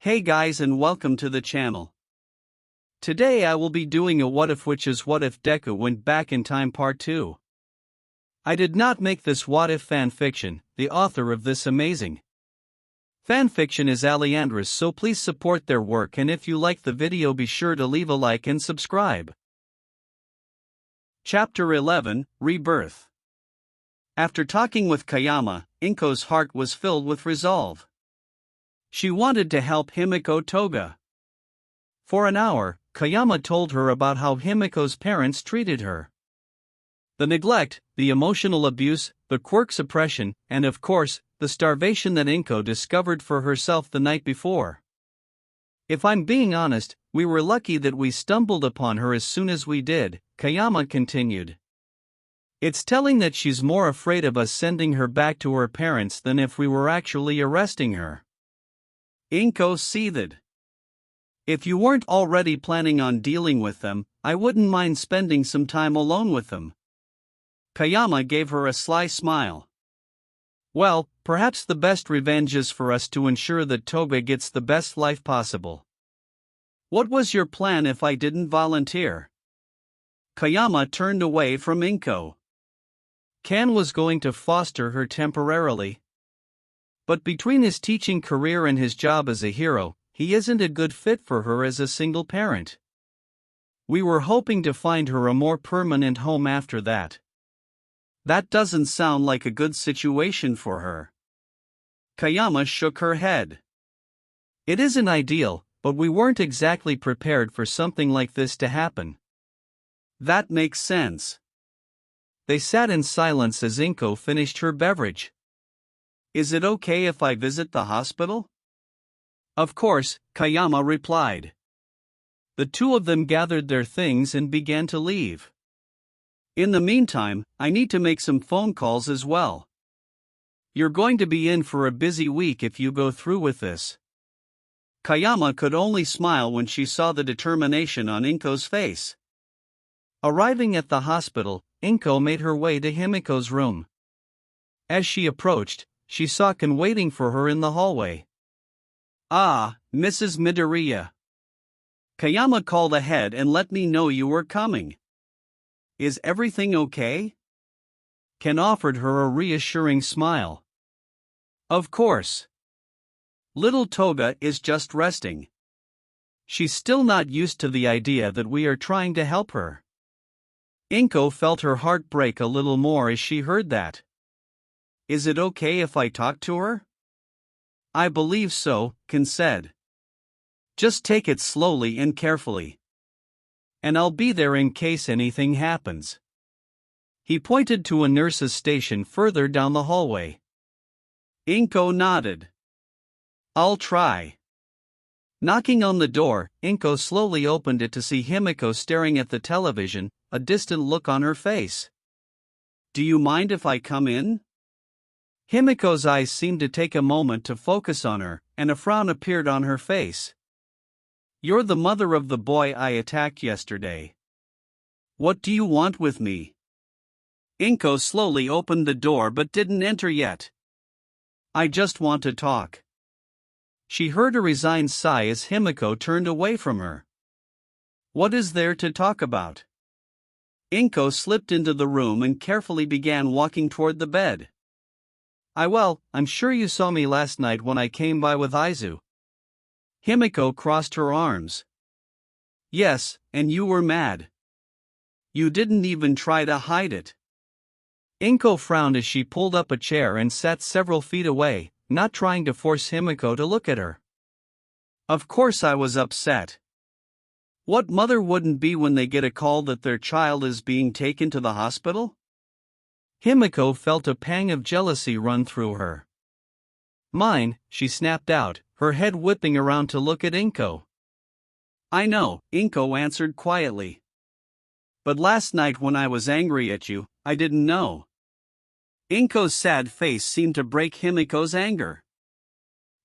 Hey guys and welcome to the channel. Today I will be doing a what if, which is what if Deku went back in time part 2. I did not make this what if fanfiction. The author of this amazing fanfiction is Aliandris, so please support their work, and if you like the video be sure to leave a like and subscribe. Chapter 11, Rebirth. After talking with Kayama, Inko's heart was filled with resolve. She wanted to help Himiko Toga. For an hour, Kayama told her about how Himiko's parents treated her. The neglect, the emotional abuse, the quirk suppression, and of course, the starvation that Inko discovered for herself the night before. If I'm being honest, we were lucky that we stumbled upon her as soon as we did, Kayama continued. It's telling that she's more afraid of us sending her back to her parents than if we were actually arresting her. Inko seethed. If you weren't already planning on dealing with them, I wouldn't mind spending some time alone with them. Kayama gave her a sly smile. Well, perhaps the best revenge is for us to ensure that Toga gets the best life possible. What was your plan if I didn't volunteer? Kayama turned away from Inko. Kan was going to foster her temporarily. But between his teaching career and his job as a hero, he isn't a good fit for her as a single parent. We were hoping to find her a more permanent home after that. That doesn't sound like a good situation for her. Kayama shook her head. It isn't ideal, but we weren't exactly prepared for something like this to happen. That makes sense. They sat in silence as Inko finished her beverage. Is it okay if I visit the hospital? Of course, Kayama replied. The two of them gathered their things and began to leave. In the meantime, I need to make some phone calls as well. You're going to be in for a busy week if you go through with this. Kayama could only smile when she saw the determination on Inko's face. Arriving at the hospital, Inko made her way to Himiko's room. As she approached, she saw Kan waiting for her in the hallway. Ah, Mrs. Midoriya. Kayama called ahead and let me know you were coming. Is everything okay? Kan offered her a reassuring smile. Of course. Little Toga is just resting. She's still not used to the idea that we are trying to help her. Inko felt her heart break a little more as she heard that. Is it okay if I talk to her? I believe so, Kan said. Just take it slowly and carefully. And I'll be there in case anything happens. He pointed to a nurse's station further down the hallway. Inko nodded. I'll try. Knocking on the door, Inko slowly opened it to see Himiko staring at the television, a distant look on her face. Do you mind if I come in? Himiko's eyes seemed to take a moment to focus on her, and a frown appeared on her face. You're the mother of the boy I attacked yesterday. What do you want with me? Inko slowly opened the door but didn't enter yet. I just want to talk. She heard a resigned sigh as Himiko turned away from her. What is there to talk about? Inko slipped into the room and carefully began walking toward the bed. I'm sure you saw me last night when I came by with Aizu. Himiko crossed her arms. Yes, and you were mad. You didn't even try to hide it. Inko frowned as she pulled up a chair and sat several feet away, not trying to force Himiko to look at her. Of course I was upset. What mother wouldn't be when they get a call that their child is being taken to the hospital? Himiko felt a pang of jealousy run through her. Mine, she snapped out, her head whipping around to look at Inko. I know, Inko answered quietly. But last night when I was angry at you, I didn't know. Inko's sad face seemed to break Himiko's anger.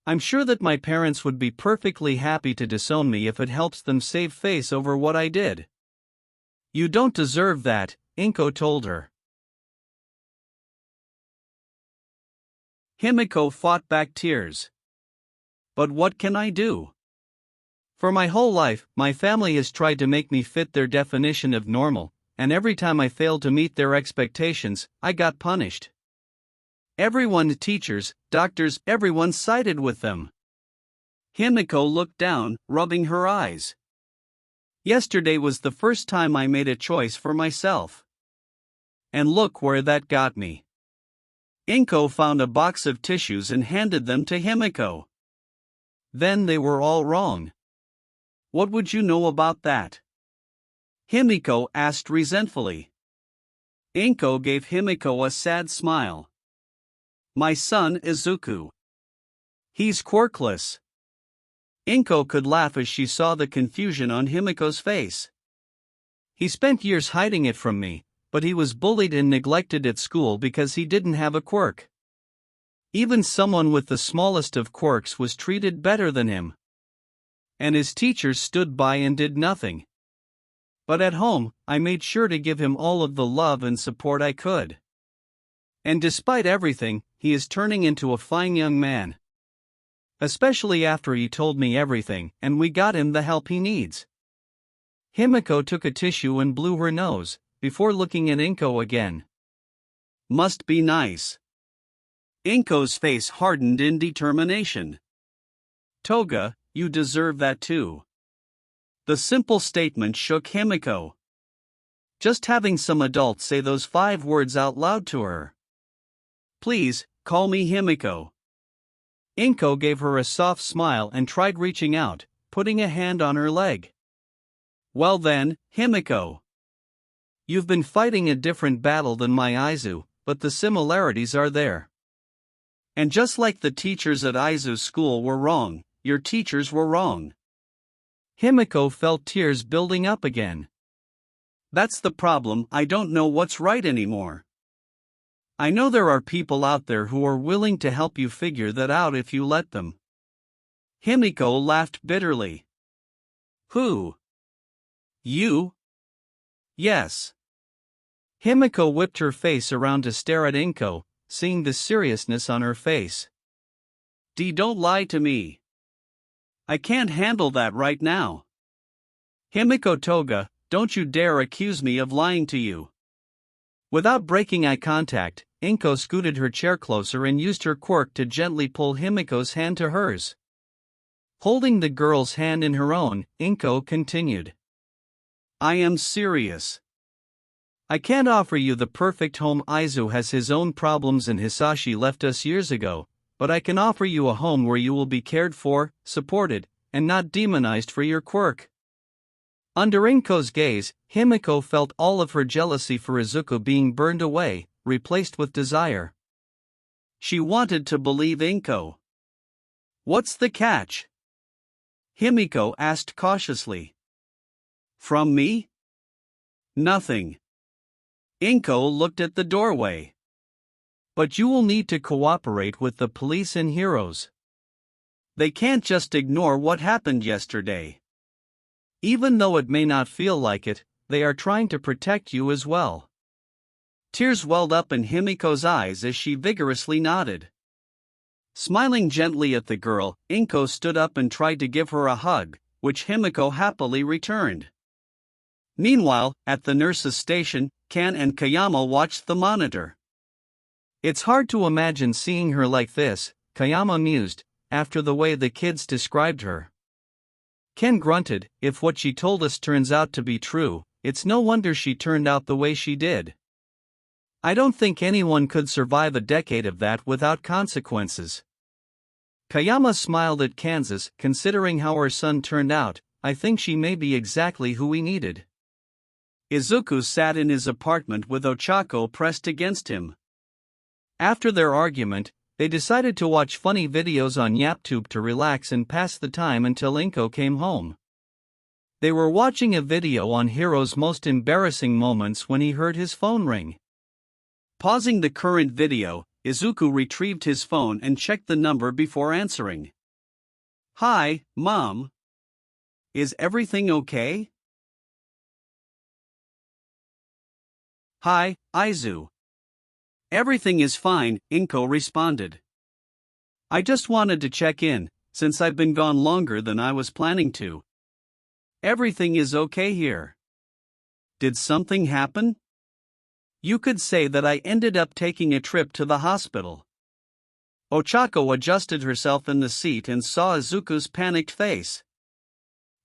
I'm sure that my parents would be perfectly happy to disown me if it helps them save face over what I did. You don't deserve that, Inko told her. Himiko fought back tears. But what can I do? For my whole life, my family has tried to make me fit their definition of normal, and every time I failed to meet their expectations, I got punished. Everyone, teachers, doctors, everyone sided with them. Himiko looked down, rubbing her eyes. Yesterday was the first time I made a choice for myself. And look where that got me. Inko found a box of tissues and handed them to Himiko. Then they were all wrong. What would you know about that? Himiko asked resentfully. Inko gave Himiko a sad smile. My son Izuku. He's quirkless. Inko could laugh as she saw the confusion on Himiko's face. He spent years hiding it from me, but he was bullied and neglected at school because he didn't have a quirk. Even someone with the smallest of quirks was treated better than him. And his teachers stood by and did nothing. But at home, I made sure to give him all of the love and support I could. And despite everything, he is turning into a fine young man. Especially after he told me everything, and we got him the help he needs. Himiko took a tissue and blew her nose, before looking at Inko again. Must be nice. Inko's face hardened in determination. Toga, you deserve that too. The simple statement shook Himiko. Just having some adult say those 5 words out loud to her. Please, call me Himiko. Inko gave her a soft smile and tried reaching out, putting a hand on her leg. Well then, Himiko. You've been fighting a different battle than my Aizu, but the similarities are there. And just like the teachers at Aizu's school were wrong, your teachers were wrong. Himiko felt tears building up again. That's the problem, I don't know what's right anymore. I know there are people out there who are willing to help you figure that out if you let them. Himiko laughed bitterly. Who? You? Yes. Himiko whipped her face around to stare at Inko, seeing the seriousness on her face. Don't lie to me. I can't handle that right now. Himiko Toga, don't you dare accuse me of lying to you. Without breaking eye contact, Inko scooted her chair closer and used her quirk to gently pull Himiko's hand to hers. Holding the girl's hand in her own, Inko continued. I am serious. I can't offer you the perfect home. Aizu has his own problems and Hisashi left us years ago, but I can offer you a home where you will be cared for, supported, and not demonized for your quirk. Under Inko's gaze, Himiko felt all of her jealousy for Izuku being burned away, replaced with desire. She wanted to believe Inko. What's the catch? Himiko asked cautiously. From me? Nothing. Inko looked at the doorway. But you will need to cooperate with the police and heroes. They can't just ignore what happened yesterday. Even though it may not feel like it, they are trying to protect you as well. Tears welled up in Himiko's eyes as she vigorously nodded. Smiling gently at the girl, Inko stood up and tried to give her a hug, which Himiko happily returned. Meanwhile, at the nurse's station, Kan and Kayama watched the monitor. It's hard to imagine seeing her like this, Kayama mused, after the way the kids described her. Ken grunted, if what she told us turns out to be true, it's no wonder she turned out the way she did. I don't think anyone could survive a decade of that without consequences. Kayama smiled at Kansas, considering how her son turned out. I think she may be exactly who we needed. Izuku sat in his apartment with Ochako pressed against him. After their argument, they decided to watch funny videos on YapTube to relax and pass the time until Inko came home. They were watching a video on Hiro's most embarrassing moments when he heard his phone ring. Pausing the current video, Izuku retrieved his phone and checked the number before answering. Hi, Mom. Is everything okay? Hi, Aizu. Everything is fine, Inko responded. I just wanted to check in. since I've been gone longer than I was planning to. Everything is okay here. Did something happen? You could say that I ended up taking a trip to the hospital. Ochako adjusted herself in the seat and saw Izuku's panicked face.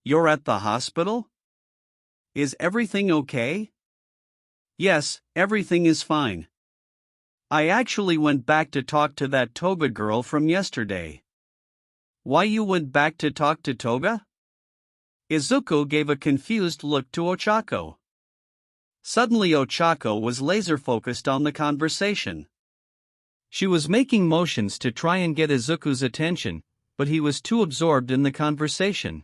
You're at the hospital? Is everything okay? Yes, everything is fine. I actually went back to talk to that Toga girl from yesterday. Why you went back to talk to Toga? Izuku gave a confused look to Ochako. Suddenly Ochako was laser-focused on the conversation. She was making motions to try and get Izuku's attention, but he was too absorbed in the conversation.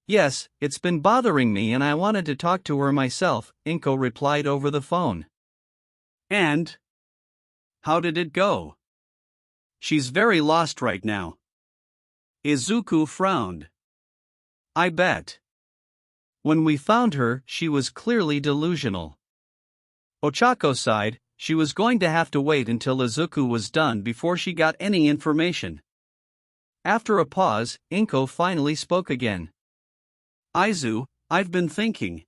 Yes, it's been bothering me and I wanted to talk to her myself, Inko replied over the phone. And? How did it go? She's very lost right now. Izuku frowned. I bet. When we found her, she was clearly delusional. Ochako sighed. She was going to have to wait until Izuku was done before she got any information. After a pause, Inko finally spoke again. Aizu, I've been thinking.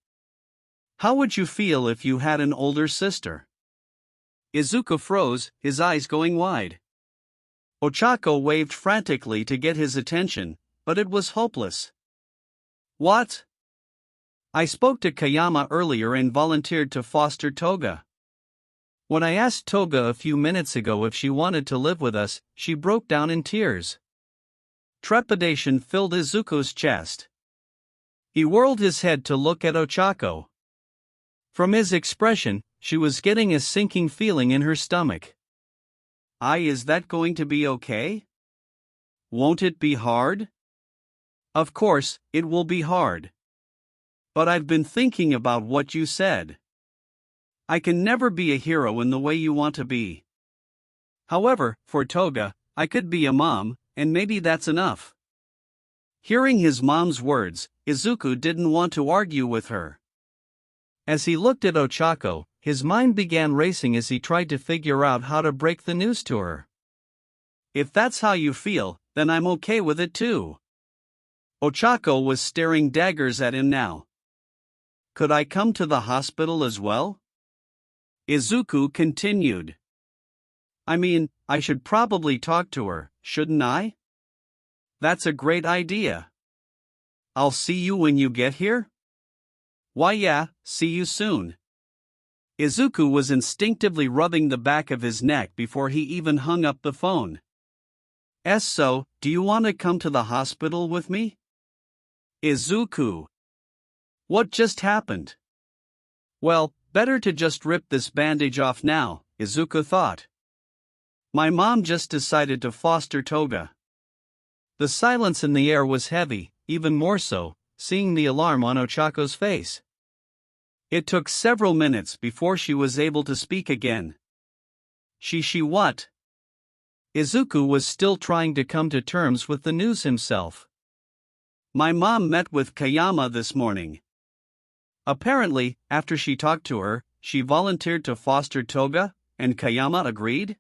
How would you feel if you had an older sister? Izuku froze, his eyes going wide. Ochako waved frantically to get his attention, but it was hopeless. What? I spoke to Kayama earlier and volunteered to foster Toga. When I asked Toga a few minutes ago if she wanted to live with us, she broke down in tears. Trepidation filled Izuku's chest. He whirled his head to look at Ochako. From his expression, she was getting a sinking feeling in her stomach. Is that going to be okay? Won't it be hard? Of course, it will be hard. But I've been thinking about what you said. I can never be a hero in the way you want to be. However, for Toga, I could be a mom, and maybe that's enough. Hearing his mom's words, Izuku didn't want to argue with her. As he looked at Ochako, his mind began racing as he tried to figure out how to break the news to her. If that's how you feel, then I'm okay with it too. Ochako was staring daggers at him now. Could I come to the hospital as well? Izuku continued. I mean, I should probably talk to her, shouldn't I? That's a great idea. I'll see you when you get here? Why yeah, see you soon. Izuku was instinctively rubbing the back of his neck before he even hung up the phone. So, do you want to come to the hospital with me? Izuku. What just happened? Well, better to just rip this bandage off now, Izuku thought. My mom just decided to foster Toga. The silence in the air was heavy, even more so, seeing the alarm on Ochako's face. It took several minutes before she was able to speak again. She what? Izuku was still trying to come to terms with the news himself. My mom met with Kayama this morning. Apparently, after she talked to her, she volunteered to foster Toga, and Kayama agreed?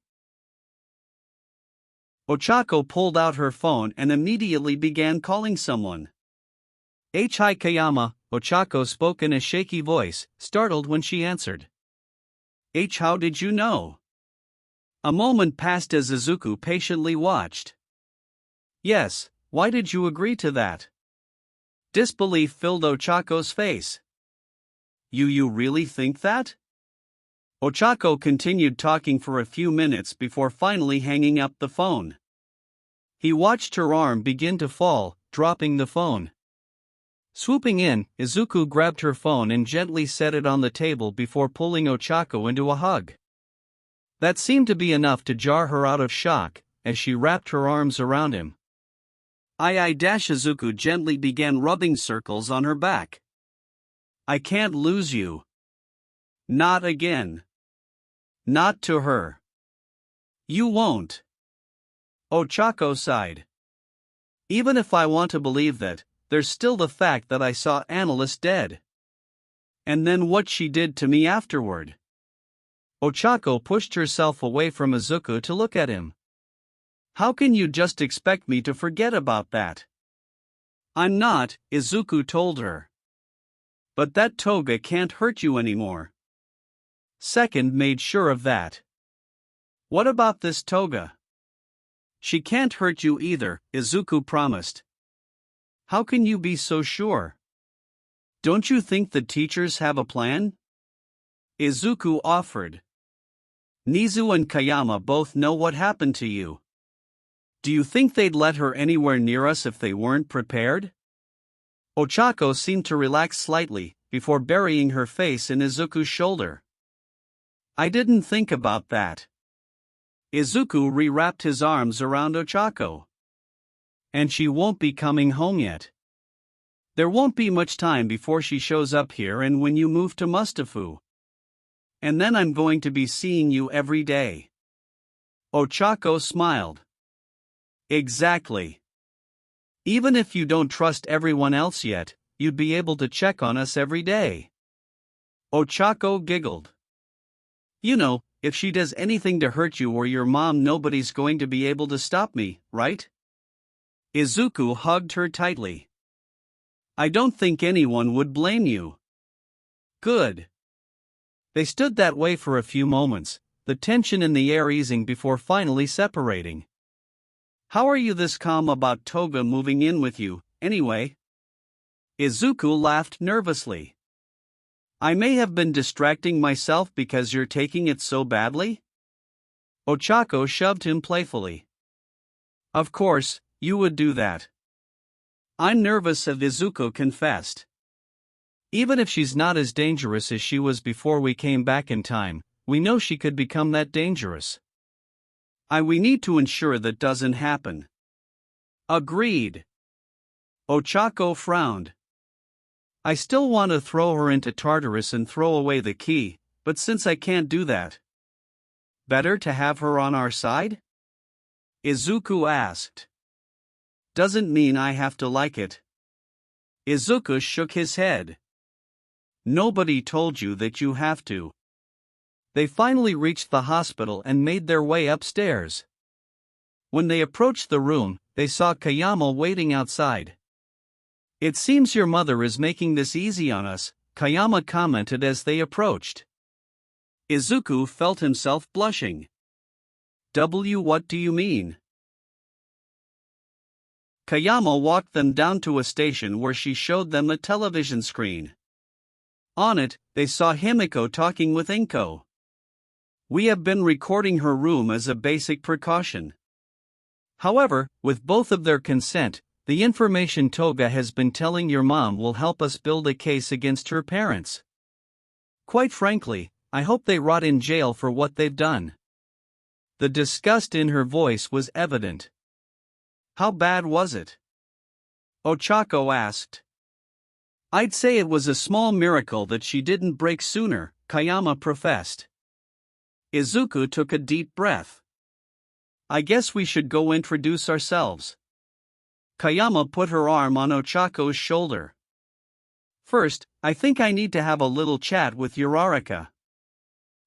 Ochako pulled out her phone and immediately began calling someone. Hi Kayama, Ochako spoke in a shaky voice, startled when she answered. How did you know? A moment passed as Izuku patiently watched. Yes, why did you agree to that? Disbelief filled Ochako's face. You really think that? Ochako continued talking for a few minutes before finally hanging up the phone. He watched her arm begin to fall, dropping the phone. Swooping in, Izuku grabbed her phone and gently set it on the table before pulling Ochako into a hug. That seemed to be enough to jar her out of shock, as she wrapped her arms around him. Izuku gently began rubbing circles on her back. I can't lose you. Not again. Not to her. You won't. Ochako sighed. Even if I want to believe that, there's still the fact that I saw Annalise dead. And then what she did to me afterward. Ochako pushed herself away from Izuku to look at him. How can you just expect me to forget about that? I'm not, Izuku told her. But that toga can't hurt you anymore. Second made sure of that. What about this toga? She can't hurt you either, Izuku promised. How can you be so sure? Don't you think the teachers have a plan? Izuku offered. Nizu and Kayama both know what happened to you. Do you think they'd let her anywhere near us if they weren't prepared? Ochako seemed to relax slightly, before burying her face in Izuku's shoulder. I didn't think about that. Izuku re-wrapped his arms around Ochako. And she won't be coming home yet. There won't be much time before she shows up here and when you move to Mustafu. And then I'm going to be seeing you every day. Ochako smiled. Exactly. Even if you don't trust everyone else yet, you'd be able to check on us every day. Ochako giggled. You know, if she does anything to hurt you or your mom, nobody's going to be able to stop me, right? Izuku hugged her tightly. I don't think anyone would blame you. Good. They stood that way for a few moments, the tension in the air easing before finally separating. How are you this calm about Toga moving in with you, anyway? Izuku laughed nervously. I may have been distracting myself because you're taking it so badly? Ochako shoved him playfully. Of course, you would do that. I'm nervous, Izuku confessed. Even if she's not as dangerous as she was before we came back in time, we know she could become that dangerous. We need to ensure that doesn't happen. Agreed. Ochako frowned. I still want to throw her into Tartarus and throw away the key, but since I can't do that, better to have her on our side? Izuku asked. Doesn't mean I have to like it. Izuku shook his head. Nobody told you that you have to. They finally reached the hospital and made their way upstairs. When they approached the room, they saw Kayama waiting outside. It seems your mother is making this easy on us, Kayama commented as they approached. Izuku felt himself blushing. What do you mean? Kayama walked them down to a station where she showed them a television screen. On it, they saw Himiko talking with Inko. We have been recording her room as a basic precaution. However, with both of their consent, the information Toga has been telling your mom will help us build a case against her parents. Quite frankly, I hope they rot in jail for what they've done. The disgust in her voice was evident. How bad was it? Ochako asked. I'd say it was a small miracle that she didn't break sooner, Kayama professed. Izuku took a deep breath. I guess we should go introduce ourselves. Kayama put her arm on Ochako's shoulder. First, I think I need to have a little chat with Uraraka.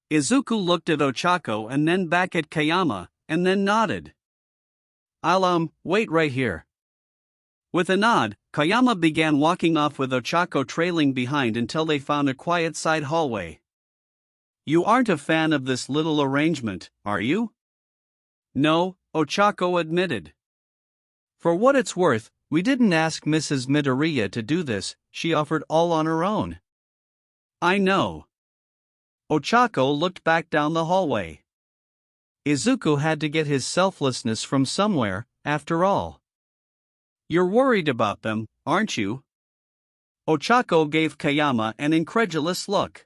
Izuku looked at Ochako and then back at Kayama, and then nodded. I'll wait right here. With a nod, Kayama began walking off with Ochako trailing behind until they found a quiet side hallway. You aren't a fan of this little arrangement, are you? No, Ochako admitted. For what it's worth, we didn't ask Mrs. Midoriya to do this, she offered all on her own. I know. Ochako looked back down the hallway. Izuku had to get his selflessness from somewhere, after all. You're worried about them, aren't you? Ochako gave Kayama an incredulous look.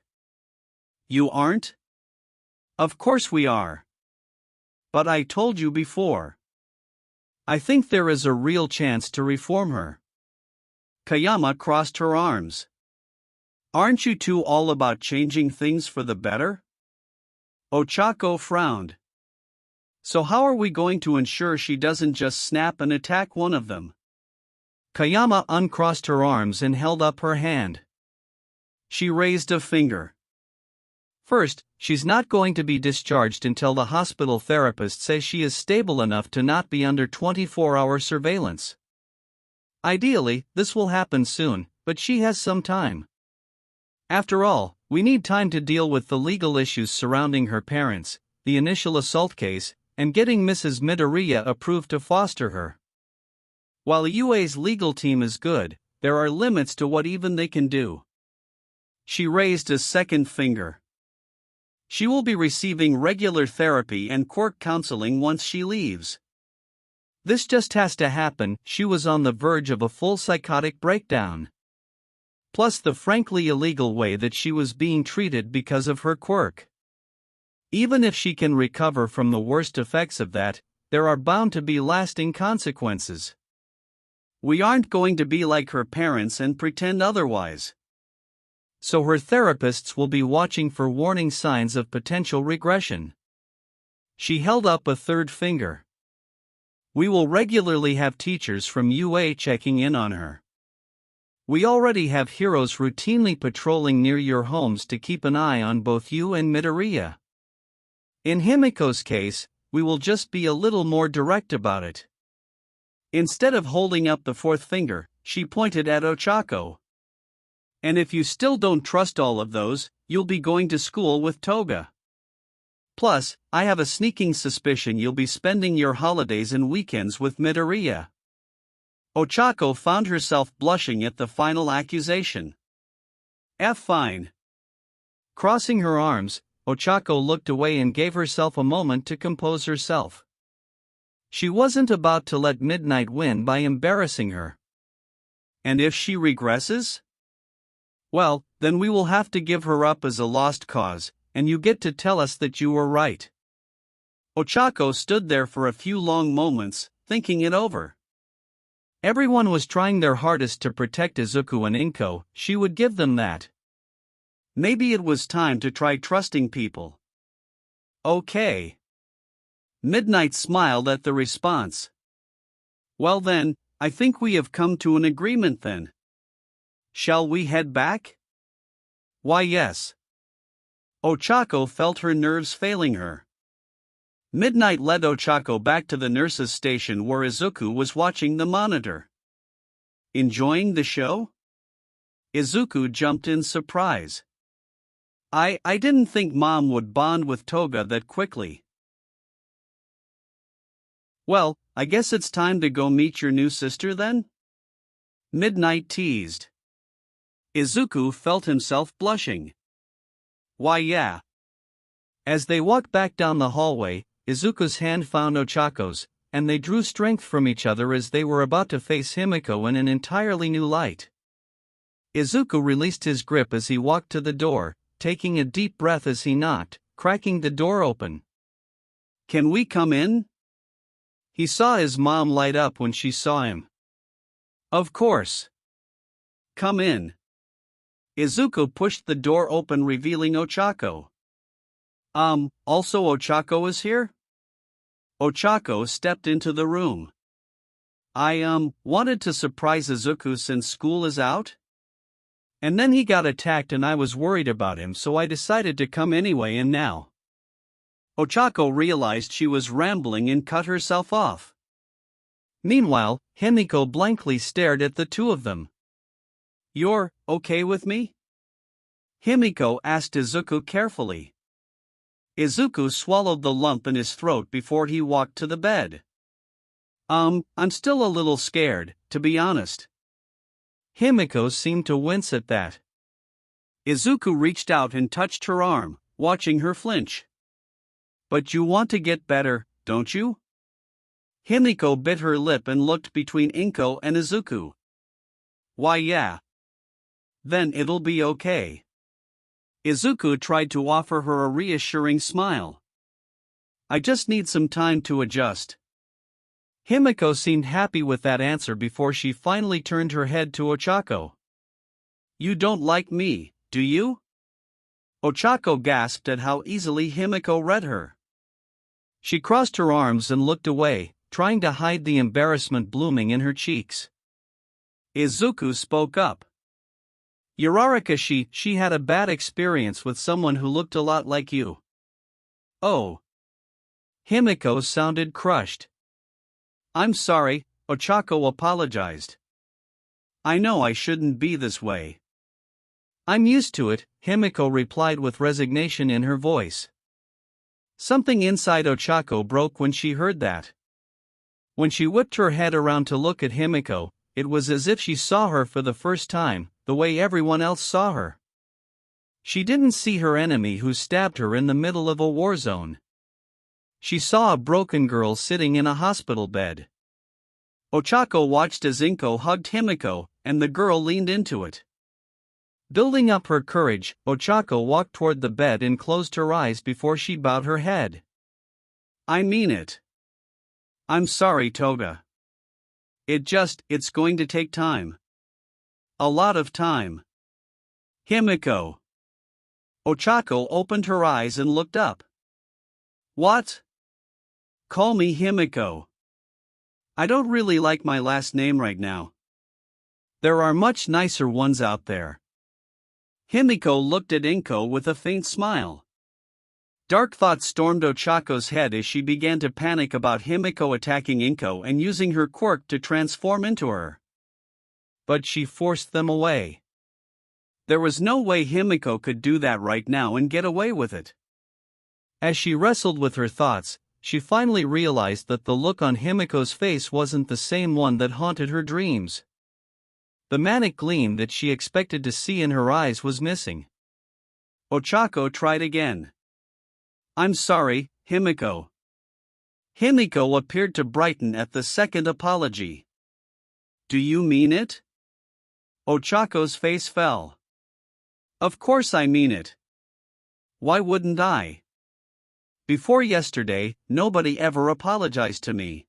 You aren't? Of course we are. But I told you before. I think there is a real chance to reform her. Kayama crossed her arms. Aren't you two all about changing things for the better? Ochako frowned. So how are we going to ensure she doesn't just snap and attack one of them? Kayama uncrossed her arms and held up her hand. She raised a finger. First, she's not going to be discharged until the hospital therapist says she is stable enough to not be under 24-hour surveillance. Ideally, this will happen soon, but she has some time. After all, we need time to deal with the legal issues surrounding her parents, the initial assault case, and getting Mrs. Midoriya approved to foster her. While UA's legal team is good, there are limits to what even they can do. She raised a second finger. She will be receiving regular therapy and quirk counseling once she leaves. This just has to happen. She was on the verge of a full psychotic breakdown. Plus the frankly illegal way that she was being treated because of her quirk. Even if she can recover from the worst effects of that, there are bound to be lasting consequences. We aren't going to be like her parents and pretend otherwise. So her therapists will be watching for warning signs of potential regression. She held up a third finger. We will regularly have teachers from UA checking in on her. We already have heroes routinely patrolling near your homes to keep an eye on both you and Midoriya. In Himiko's case, we will just be a little more direct about it. Instead of holding up the fourth finger, she pointed at Ochako. And if you still don't trust all of those, you'll be going to school with Toga. Plus, I have a sneaking suspicion you'll be spending your holidays and weekends with Midoriya. Ochako found herself blushing at the final accusation. Fine. Crossing her arms, Ochako looked away and gave herself a moment to compose herself. She wasn't about to let Midnight win by embarrassing her. And if she regresses? Well, then we will have to give her up as a lost cause, and you get to tell us that you were right. Ochako stood there for a few long moments, thinking it over. Everyone was trying their hardest to protect Izuku and Inko. She would give them that. Maybe it was time to try trusting people. Okay. Midnight smiled at the response. Well then, I think we have come to an agreement then. Shall we head back? Why yes. Ochako felt her nerves failing her. Midnight led Ochako back to the nurse's station where Izuku was watching the monitor. Enjoying the show? Izuku jumped in surprise. I didn't think Mom would bond with Toga that quickly. Well, I guess it's time to go meet your new sister then? Midnight teased. Izuku felt himself blushing. Why yeah. As they walked back down the hallway, Izuku's hand found Ochako's, and they drew strength from each other as they were about to face Himiko in an entirely new light. Izuku released his grip as he walked to the door, taking a deep breath as he knocked, cracking the door open. Can we come in? He saw his mom light up when she saw him. Of course. Come in. Izuku pushed the door open, revealing Ochako. Also Ochako is here? Ochako stepped into the room. I wanted to surprise Izuku since school is out. And then he got attacked and I was worried about him, so I decided to come anyway and now. Ochako realized she was rambling and cut herself off. Meanwhile, Himiko blankly stared at the two of them. You're okay with me? Himiko asked Izuku carefully. Izuku swallowed the lump in his throat before he walked to the bed. I'm still a little scared, to be honest. Himiko seemed to wince at that. Izuku reached out and touched her arm, watching her flinch. But you want to get better, don't you? Himiko bit her lip and looked between Inko and Izuku. Why yeah. Then it'll be okay. Izuku tried to offer her a reassuring smile. I just need some time to adjust. Himiko seemed happy with that answer before she finally turned her head to Ochako. You don't like me, do you? Ochako gasped at how easily Himiko read her. She crossed her arms and looked away, trying to hide the embarrassment blooming in her cheeks. Izuku spoke up. Uraraka, she had a bad experience with someone who looked a lot like you. Oh. Himiko sounded crushed. I'm sorry, Ochako apologized. I know I shouldn't be this way. I'm used to it, Himiko replied with resignation in her voice. Something inside Ochako broke when she heard that. When she whipped her head around to look at Himiko, it was as if she saw her for the first time, the way everyone else saw her. She didn't see her enemy who stabbed her in the middle of a war zone. She saw a broken girl sitting in a hospital bed. Ochako watched as Inko hugged Himiko, and the girl leaned into it. Building up her courage, Ochako walked toward the bed and closed her eyes before she bowed her head. I mean it. I'm sorry, Toga. It's going to take time. A lot of time. Himiko. Ochako opened her eyes and looked up. What? Call me Himiko. I don't really like my last name right now. There are much nicer ones out there. Himiko looked at Inko with a faint smile. Dark thoughts stormed Ochako's head as she began to panic about Himiko attacking Inko and using her quirk to transform into her. But she forced them away. There was no way Himiko could do that right now and get away with it. As she wrestled with her thoughts, she finally realized that the look on Himiko's face wasn't the same one that haunted her dreams. The manic gleam that she expected to see in her eyes was missing. Ochako tried again. I'm sorry, Himiko. Himiko appeared to brighten at the second apology. Do you mean it? Ochako's face fell. Of course I mean it. Why wouldn't I? Before yesterday, nobody ever apologized to me.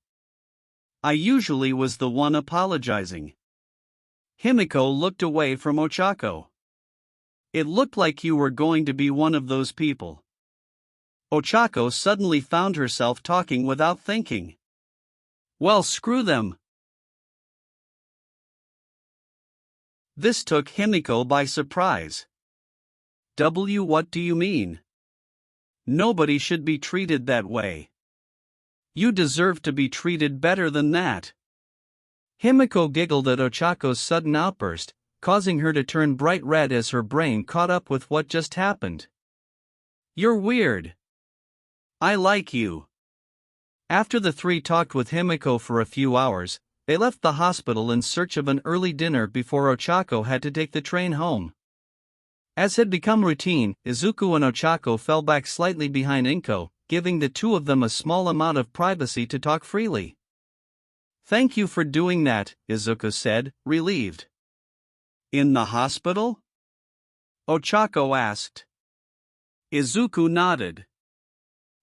I usually was the one apologizing. Himiko looked away from Ochako. It looked like you were going to be one of those people. Ochako suddenly found herself talking without thinking. Well, screw them. This took Himiko by surprise. What do you mean? Nobody should be treated that way. You deserve to be treated better than that. Himiko giggled at Ochako's sudden outburst, causing her to turn bright red as her brain caught up with what just happened. You're weird. I like you. After the three talked with Himiko for a few hours, they left the hospital in search of an early dinner before Ochako had to take the train home. As had become routine, Izuku and Ochako fell back slightly behind Inko, giving the two of them a small amount of privacy to talk freely. Thank you for doing that, Izuku said, relieved. In the hospital? Ochako asked. Izuku nodded.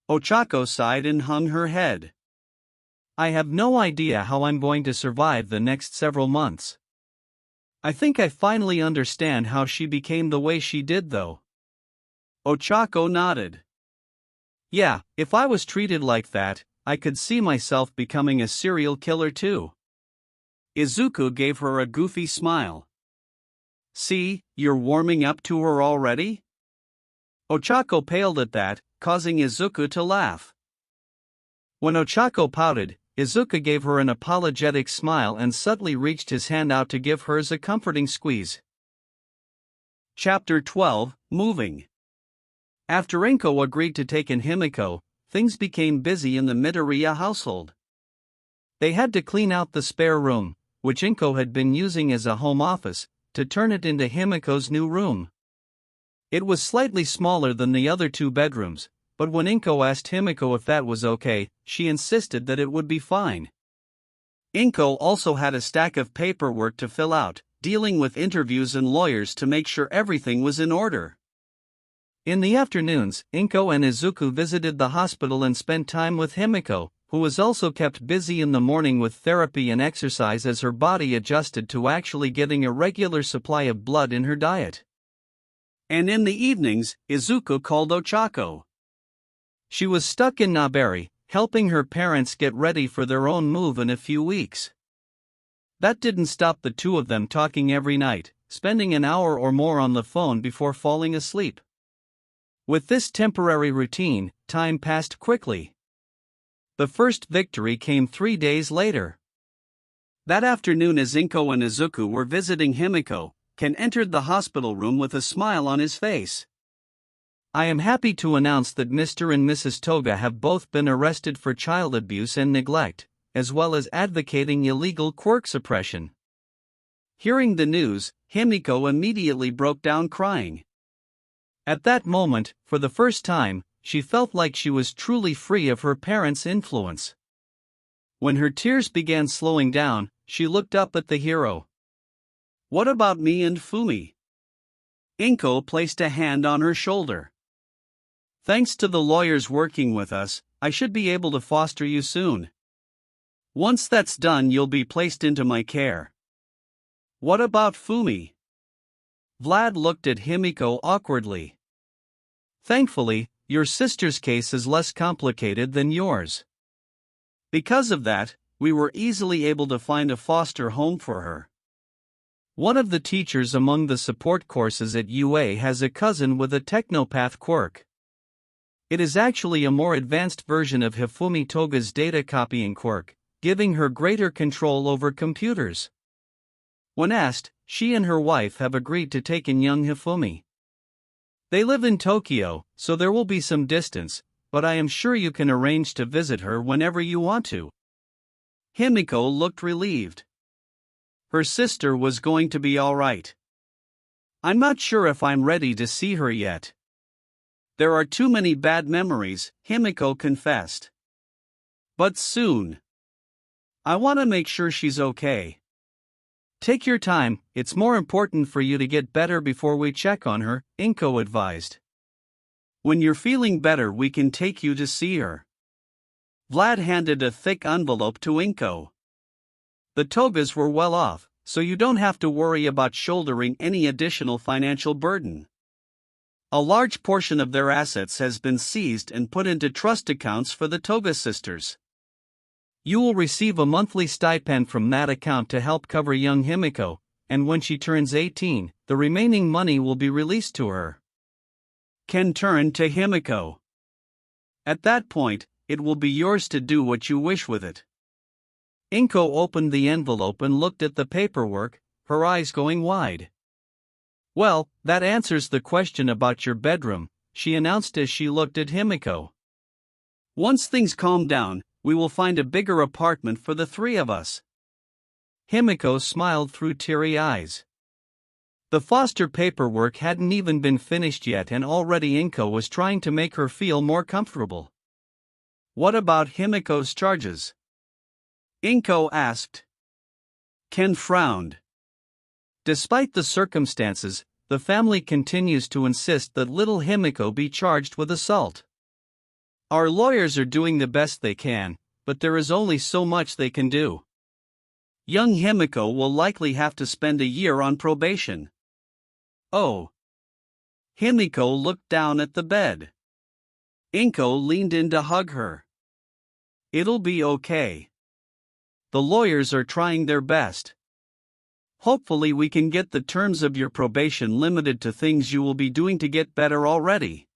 Ochako sighed and hung her head. I have no idea how I'm going to survive the next several months. I think I finally understand how she became the way she did, though. Ochako nodded. Yeah, if I was treated like that, I could see myself becoming a serial killer too. Izuku gave her a goofy smile. See, you're warming up to her already? Ochako paled at that, causing Izuku to laugh. When Ochako pouted, Izuku gave her an apologetic smile and subtly reached his hand out to give hers a comforting squeeze. Chapter 12, Moving. After Inko agreed to take in Himiko, things became busy in the Midoriya household. They had to clean out the spare room, which Inko had been using as a home office, to turn it into Himiko's new room. It was slightly smaller than the other two bedrooms, but when Inko asked Himiko if that was okay, she insisted that it would be fine. Inko also had a stack of paperwork to fill out, dealing with interviews and lawyers to make sure everything was in order. In the afternoons, Inko and Izuku visited the hospital and spent time with Himiko, who was also kept busy in the morning with therapy and exercise as her body adjusted to actually getting a regular supply of blood in her diet. And in the evenings, Izuku called Ochako. She was stuck in Naberi, helping her parents get ready for their own move in a few weeks. That didn't stop the two of them talking every night, spending an hour or more on the phone before falling asleep. With this temporary routine, time passed quickly. The first victory came 3 days later. That afternoon, as Inko and Izuku were visiting Himiko, Ken entered the hospital room with a smile on his face. "I am happy to announce that Mr. and Mrs. Toga have both been arrested for child abuse and neglect, as well as advocating illegal quirk suppression." Hearing the news, Himiko immediately broke down crying. At that moment, for the first time, she felt like she was truly free of her parents' influence. When her tears began slowing down, she looked up at the hero. "What about me and Fumi?" Inko placed a hand on her shoulder. "Thanks to the lawyers working with us, I should be able to foster you soon. Once that's done, you'll be placed into my care." "What about Fumi?" Vlad looked at Himiko awkwardly. "Thankfully, your sister's case is less complicated than yours. Because of that, we were easily able to find a foster home for her. One of the teachers among the support courses at UA has a cousin with a technopath quirk. It is actually a more advanced version of Hifumi Toga's data copying quirk, giving her greater control over computers. When asked, she and her wife have agreed to take in young Hifumi. They live in Tokyo, so there will be some distance, but I am sure you can arrange to visit her whenever you want to." Himiko looked relieved. Her sister was going to be all right. "I'm not sure if I'm ready to see her yet. There are too many bad memories," Himiko confessed. "But soon. I want to make sure she's okay." "Take your time, it's more important for you to get better before we check on her," Inko advised. "When you're feeling better, we can take you to see her." Vlad handed a thick envelope to Inko. "The Togas were well off, so you don't have to worry about shouldering any additional financial burden. A large portion of their assets has been seized and put into trust accounts for the Toga sisters. You will receive a monthly stipend from that account to help cover young Himiko, and when she turns 18, the remaining money will be released to her." Ken turned to Himiko. "At that point, it will be yours to do what you wish with it." Inko opened the envelope and looked at the paperwork, her eyes going wide. "Well, that answers the question about your bedroom," she announced as she looked at Himiko. "Once things calm down, we will find a bigger apartment for the three of us." Himiko smiled through teary eyes. The foster paperwork hadn't even been finished yet, and already Inko was trying to make her feel more comfortable. "What about Himiko's charges?" Inko asked. Ken frowned. Despite the circumstances, the family continues to insist that little Himiko be charged with assault. "Our lawyers are doing the best they can, but there is only so much they can do. Young Himiko will likely have to spend a year on probation." "Oh." Himiko looked down at the bed. Inko leaned in to hug her. "It'll be okay. The lawyers are trying their best. Hopefully we can get the terms of your probation limited to things you will be doing to get better already.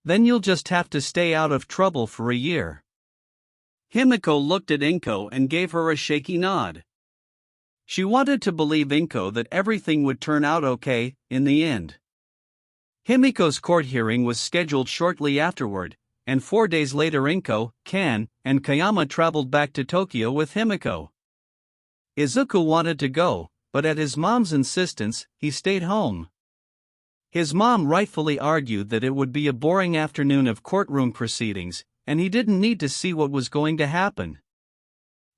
Then you'll just have to stay out of trouble for a year." Himiko looked at Inko and gave her a shaky nod. She wanted to believe Inko that everything would turn out okay, in the end. Himiko's court hearing was scheduled shortly afterward, and 4 days later Inko, Ken, and Kayama traveled back to Tokyo with Himiko. Izuku wanted to go, but at his mom's insistence, he stayed home. His mom rightfully argued that it would be a boring afternoon of courtroom proceedings, and he didn't need to see what was going to happen.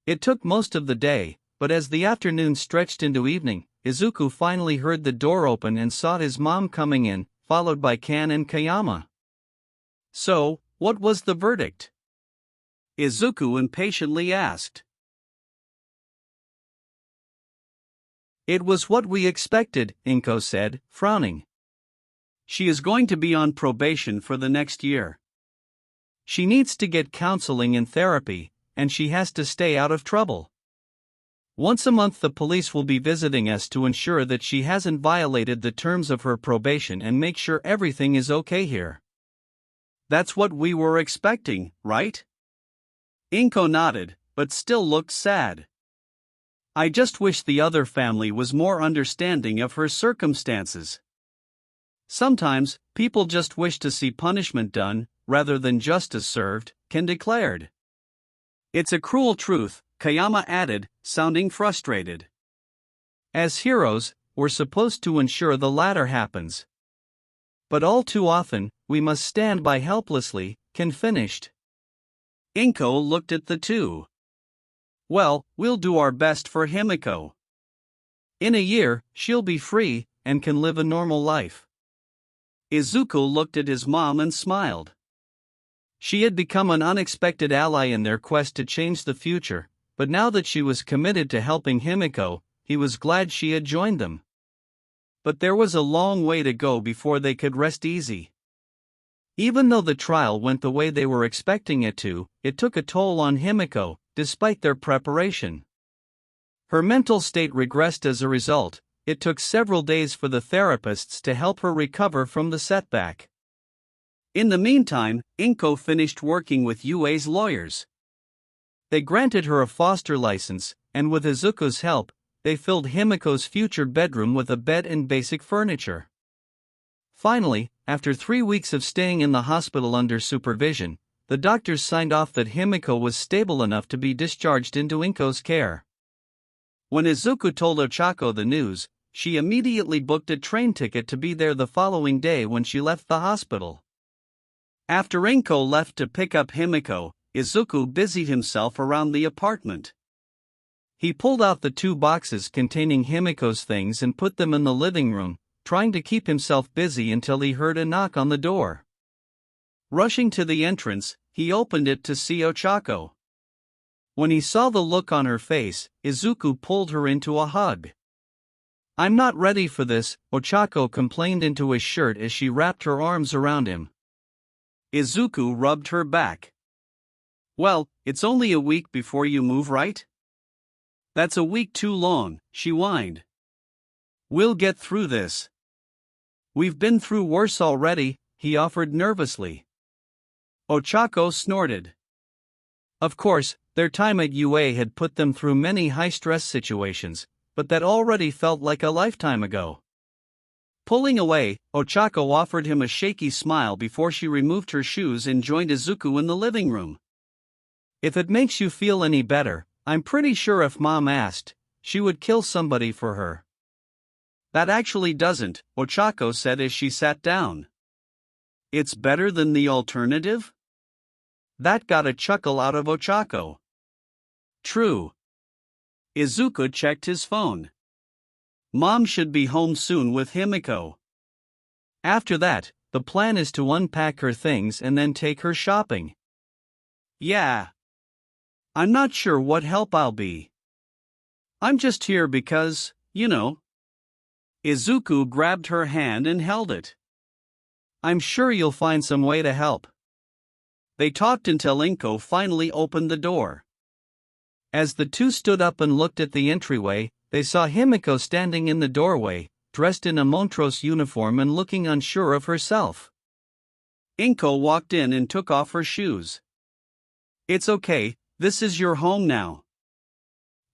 It took most of the day, but as the afternoon stretched into evening, Izuku finally heard the door open and saw his mom coming in, followed by Kan and Kayama. "So, what was the verdict?" Izuku impatiently asked. "It was what we expected," Inko said, frowning. "She is going to be on probation for the next year. She needs to get counseling and therapy, and she has to stay out of trouble." Once a month the police will be visiting us to ensure that she hasn't violated the terms of her probation and make sure everything is okay here. That's what we were expecting, right? Inko nodded, but still looked sad. I just wish the other family was more understanding of her circumstances. Sometimes, people just wish to see punishment done, rather than justice served, Ken declared. It's a cruel truth, Kayama added, sounding frustrated. As heroes, we're supposed to ensure the latter happens. But all too often, we must stand by helplessly, Ken finished. Inko looked at the two. Well, we'll do our best for Himiko. In a year, she'll be free, and can live a normal life. Izuku looked at his mom and smiled. She had become an unexpected ally in their quest to change the future, but now that she was committed to helping Himiko, he was glad she had joined them. But there was a long way to go before they could rest easy. Even though the trial went the way they were expecting it to, it took a toll on Himiko, despite their preparation. Her mental state regressed as a result. It took several days for the therapists to help her recover from the setback. In the meantime, Inko finished working with Yue's lawyers. They granted her a foster license, and with Izuku's help, they filled Himiko's future bedroom with a bed and basic furniture. Finally, after 3 weeks of staying in the hospital under supervision, the doctors signed off that Himiko was stable enough to be discharged into Inko's care. When Izuku told Ochako the news, she immediately booked a train ticket to be there the following day when she left the hospital. After Inko left to pick up Himiko, Izuku busied himself around the apartment. He pulled out the 2 boxes containing Himiko's things and put them in the living room, trying to keep himself busy until he heard a knock on the door. Rushing to the entrance, he opened it to see Ochako. When he saw the look on her face, Izuku pulled her into a hug. I'm not ready for this, Ochako complained into his shirt as she wrapped her arms around him. Izuku rubbed her back. Well, it's only a week before you move, right? That's a week too long, she whined. We'll get through this. We've been through worse already, he offered nervously. Ochako snorted. Of course, their time at UA had put them through many high-stress situations, but that already felt like a lifetime ago. Pulling away, Ochako offered him a shaky smile before she removed her shoes and joined Izuku in the living room. If it makes you feel any better, I'm pretty sure if Mom asked, she would kill somebody for her. That actually doesn't, Ochako said as she sat down. It's better than the alternative? That got a chuckle out of Ochako. True. Izuku checked his phone. Mom should be home soon with Himiko. After that, the plan is to unpack her things and then take her shopping. Yeah. I'm not sure what help I'll be. I'm just here because, you know. Izuku grabbed her hand and held it. I'm sure you'll find some way to help. They talked until Inko finally opened the door. As the two stood up and looked at the entryway, they saw Himiko standing in the doorway, dressed in a Montrose uniform and looking unsure of herself. Inko walked in and took off her shoes. It's okay, this is your home now.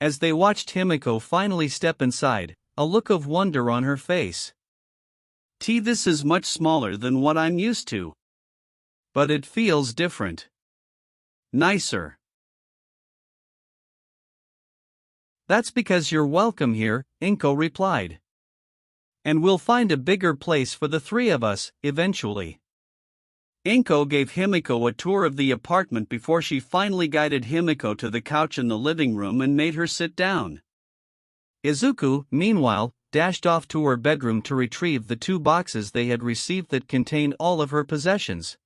As they watched Himiko finally step inside, a look of wonder on her face. This is much smaller than what I'm used to. But it feels different. Nicer. That's because you're welcome here, Inko replied. And we'll find a bigger place for the 3 of us, eventually. Inko gave Himiko a tour of the apartment before she finally guided Himiko to the couch in the living room and made her sit down. Izuku, meanwhile, dashed off to her bedroom to retrieve the 2 boxes they had received that contained all of her possessions.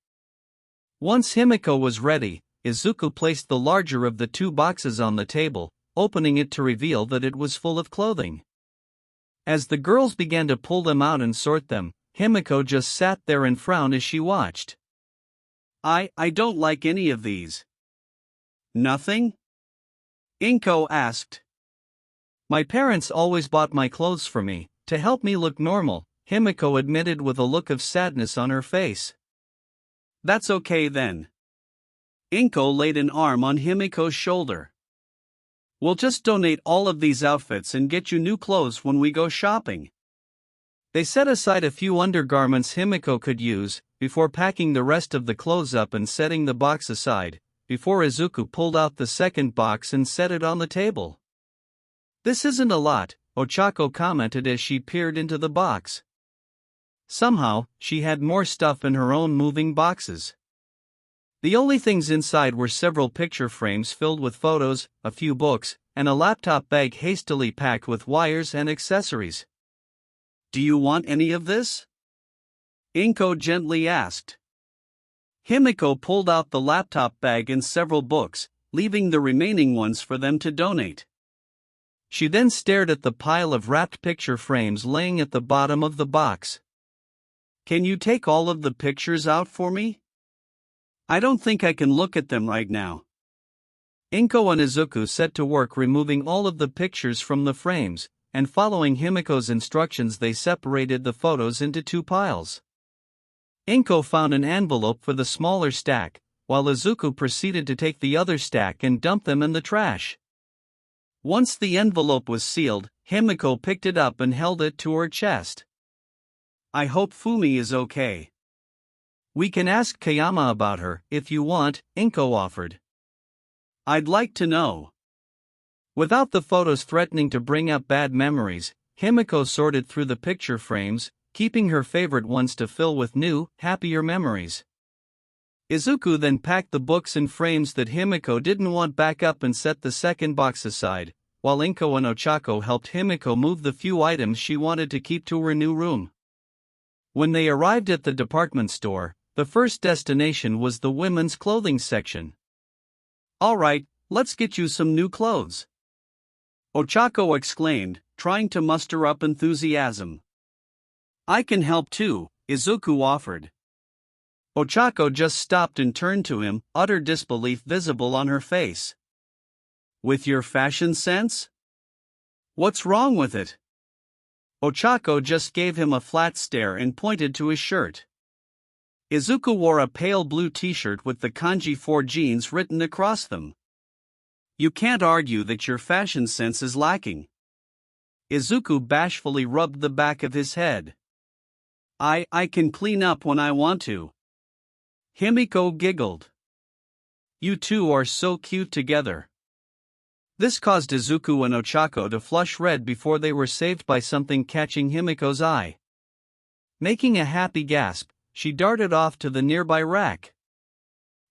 Once Himiko was ready, Izuku placed the larger of the 2 boxes on the table, opening it to reveal that it was full of clothing. As the girls began to pull them out and sort them, Himiko just sat there and frowned as she watched. I don't like any of these. Nothing? Inko asked. My parents always bought my clothes for me, to help me look normal, Himiko admitted with a look of sadness on her face. That's okay then. Inko laid an arm on Himiko's shoulder. We'll just donate all of these outfits and get you new clothes when we go shopping. They set aside a few undergarments Himiko could use, before packing the rest of the clothes up and setting the box aside, before Izuku pulled out the second box and set it on the table. This isn't a lot, Ochako commented as she peered into the box. Somehow, she had more stuff in her own moving boxes. The only things inside were several picture frames filled with photos, a few books, and a laptop bag hastily packed with wires and accessories. Do you want any of this? Inko gently asked. Himiko pulled out the laptop bag and several books, leaving the remaining ones for them to donate. She then stared at the pile of wrapped picture frames laying at the bottom of the box. Can you take all of the pictures out for me? I don't think I can look at them right now. Inko and Izuku set to work removing all of the pictures from the frames, and following Himiko's instructions they separated the photos into two piles. Inko found an envelope for the smaller stack, while Izuku proceeded to take the other stack and dump them in the trash. Once the envelope was sealed, Himiko picked it up and held it to her chest. I hope Fumi is okay. We can ask Kayama about her, if you want, Inko offered. I'd like to know. Without the photos threatening to bring up bad memories, Himiko sorted through the picture frames, keeping her favorite ones to fill with new, happier memories. Izuku then packed the books and frames that Himiko didn't want back up and set the second box aside, while Inko and Ochako helped Himiko move the few items she wanted to keep to her new room. When they arrived at the department store, the first destination was the women's clothing section. Alright, let's get you some new clothes. Ochako exclaimed, trying to muster up enthusiasm. I can help too, Izuku offered. Ochako just stopped and turned to him, utter disbelief visible on her face. With your fashion sense? What's wrong with it? Ochako just gave him a flat stare and pointed to his shirt. Izuku wore a pale blue t-shirt with the kanji 4 jeans written across them. You can't argue that your fashion sense is lacking. Izuku bashfully rubbed the back of his head. I can clean up when I want to. Himiko giggled. You two are so cute together. This caused Izuku and Ochako to flush red before they were saved by something catching Himiko's eye. Making a happy gasp, she darted off to the nearby rack.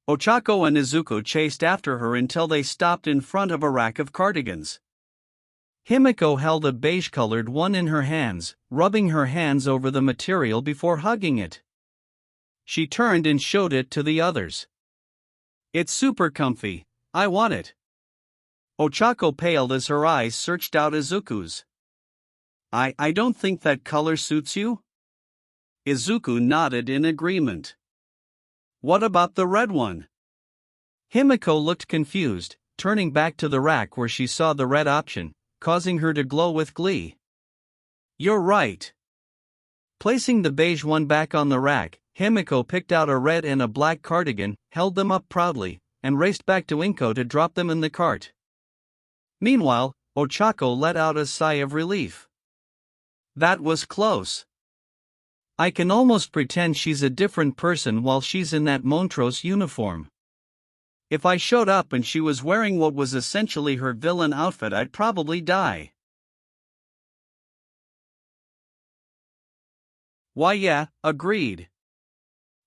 Ochako and Izuku chased after her until they stopped in front of a rack of cardigans. Himiko held a beige-colored one in her hands, rubbing her hands over the material before hugging it. She turned and showed it to the others. It's super comfy, I want it. Ochako paled as her eyes searched out Izuku's. I don't think that color suits you? Izuku nodded in agreement. What about the red one? Himiko looked confused, turning back to the rack where she saw the red option, causing her to glow with glee. You're right. Placing the beige one back on the rack, Himiko picked out a red and a black cardigan, held them up proudly, and raced back to Inko to drop them in the cart. Meanwhile, Ochako let out a sigh of relief. That was close. I can almost pretend she's a different person while she's in that Montrose uniform. If I showed up and she was wearing what was essentially her villain outfit, I'd probably die. Why yeah, agreed.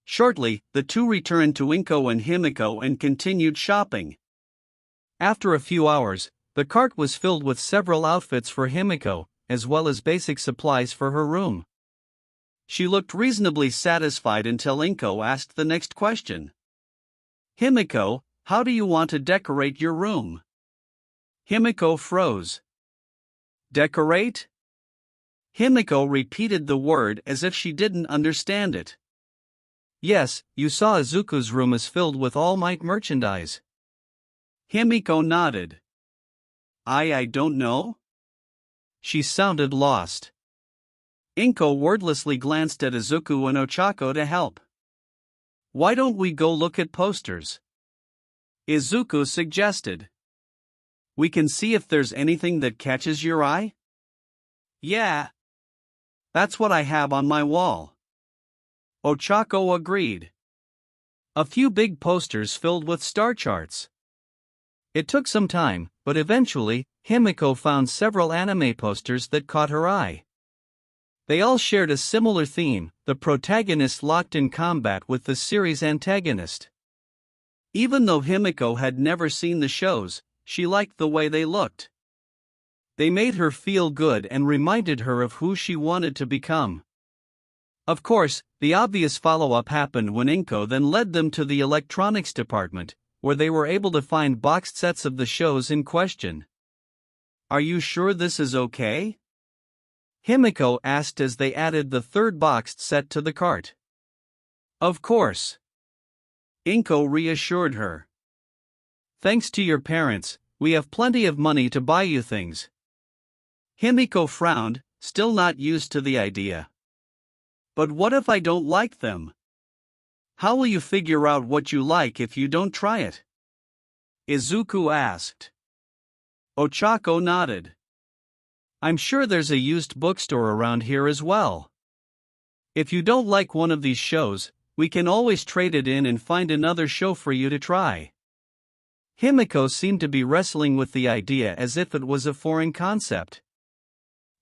Shortly, the two returned to Inko and Himiko and continued shopping. After a few hours, the cart was filled with several outfits for Himiko, as well as basic supplies for her room. She looked reasonably satisfied until Inko asked the next question. Himiko, how do you want to decorate your room? Himiko froze. Decorate? Himiko repeated the word as if she didn't understand it. Yes, you saw Izuku's room is filled with All Might merchandise. Himiko nodded. I don't know? She sounded lost. Inko wordlessly glanced at Izuku and Ochako to help. Why don't we go look at posters? Izuku suggested. We can see if there's anything that catches your eye? Yeah. That's what I have on my wall. Ochako agreed. A few big posters filled with star charts. It took some time, but eventually, Himiko found several anime posters that caught her eye. They all shared a similar theme, the protagonist locked in combat with the series' antagonist. Even though Himiko had never seen the shows, she liked the way they looked. They made her feel good and reminded her of who she wanted to become. Of course, the obvious follow-up happened when Inko then led them to the electronics department, where they were able to find boxed sets of the shows in question. Are you sure this is okay? Himiko asked as they added the third boxed set to the cart. Of course. Inko reassured her. Thanks to your parents, we have plenty of money to buy you things. Himiko frowned, still not used to the idea. But what if I don't like them? How will you figure out what you like if you don't try it? Izuku asked. Ochako nodded. I'm sure there's a used bookstore around here as well. If you don't like one of these shows, we can always trade it in and find another show for you to try. Himiko seemed to be wrestling with the idea as if it was a foreign concept.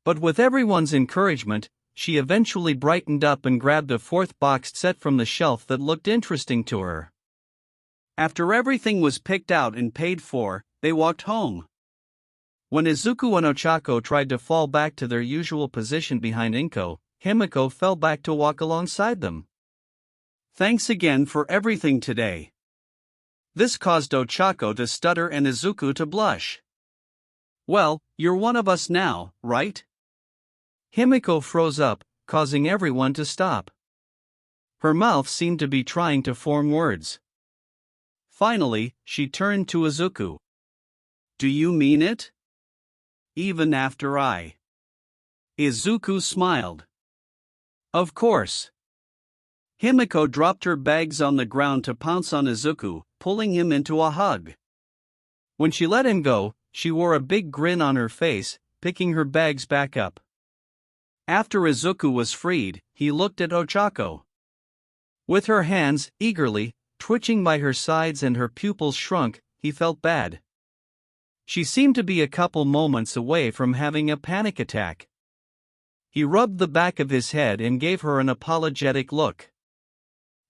But with everyone's encouragement, she eventually brightened up and grabbed a fourth boxed set from the shelf that looked interesting to her. After everything was picked out and paid for, they walked home. When Izuku and Ochako tried to fall back to their usual position behind Inko, Himiko fell back to walk alongside them. Thanks again for everything today. This caused Ochako to stutter and Izuku to blush. Well, you're one of us now, right? Himiko froze up, causing everyone to stop. Her mouth seemed to be trying to form words. Finally, she turned to Izuku. Do you mean it? Even after I. Izuku smiled. Of course. Himiko dropped her bags on the ground to pounce on Izuku, pulling him into a hug. When she let him go, she wore a big grin on her face, picking her bags back up. After Izuku was freed, he looked at Ochako. With her hands, eagerly, twitching by her sides and her pupils shrunk, he felt bad. She seemed to be a couple moments away from having a panic attack. He rubbed the back of his head and gave her an apologetic look.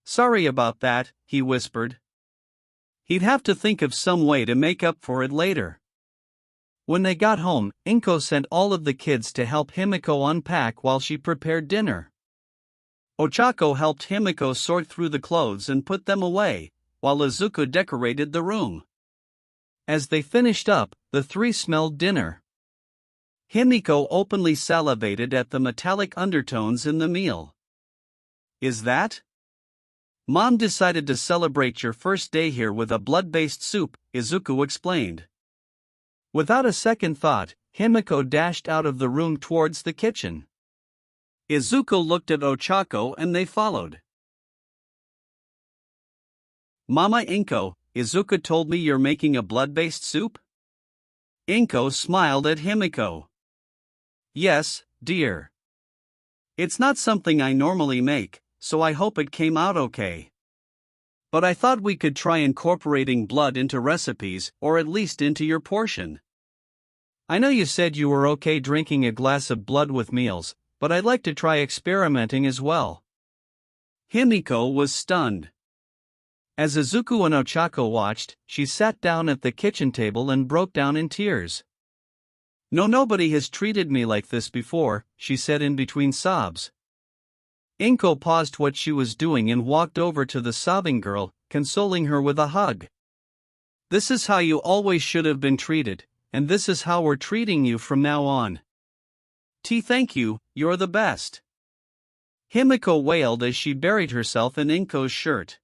Sorry about that, he whispered. He'd have to think of some way to make up for it later. When they got home, Inko sent all of the kids to help Himiko unpack while she prepared dinner. Ochako helped Himiko sort through the clothes and put them away, while Izuku decorated the room. As they finished up, the three smelled dinner. Himiko openly salivated at the metallic undertones in the meal. Is that? Mom decided to celebrate your first day here with a blood-based soup, Izuku explained. Without a second thought, Himiko dashed out of the room towards the kitchen. Izuku looked at Ochako and they followed. Mama Inko, Izuku told me you're making a blood-based soup? Inko smiled at Himiko. Yes, dear. It's not something I normally make, so I hope it came out okay. But I thought we could try incorporating blood into recipes, or at least into your portion. I know you said you were okay drinking a glass of blood with meals, but I'd like to try experimenting as well. Himiko was stunned. As Izuku and Ochako watched, she sat down at the kitchen table and broke down in tears. Nobody has treated me like this before, she said in between sobs. Inko paused what she was doing and walked over to the sobbing girl, consoling her with a hug. This is how you always should have been treated, and this is how we're treating you from now on. Thank you, you're the best. Himiko wailed as she buried herself in Inko's shirt.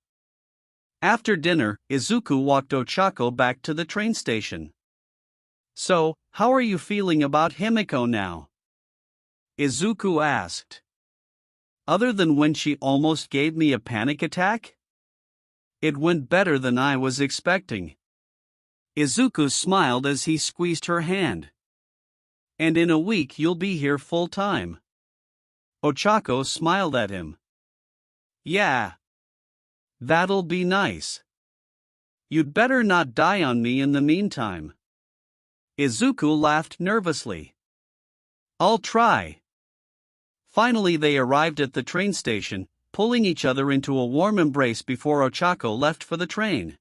After dinner, Izuku walked Ochako back to the train station. So, how are you feeling about Himiko now? Izuku asked. Other than when she almost gave me a panic attack? It went better than I was expecting. Izuku smiled as he squeezed her hand. And in a week you'll be here full time. Ochako smiled at him. Yeah. That'll be nice. You'd better not die on me in the meantime. Izuku laughed nervously. I'll try. Finally they arrived at the train station, pulling each other into a warm embrace before Ochako left for the train.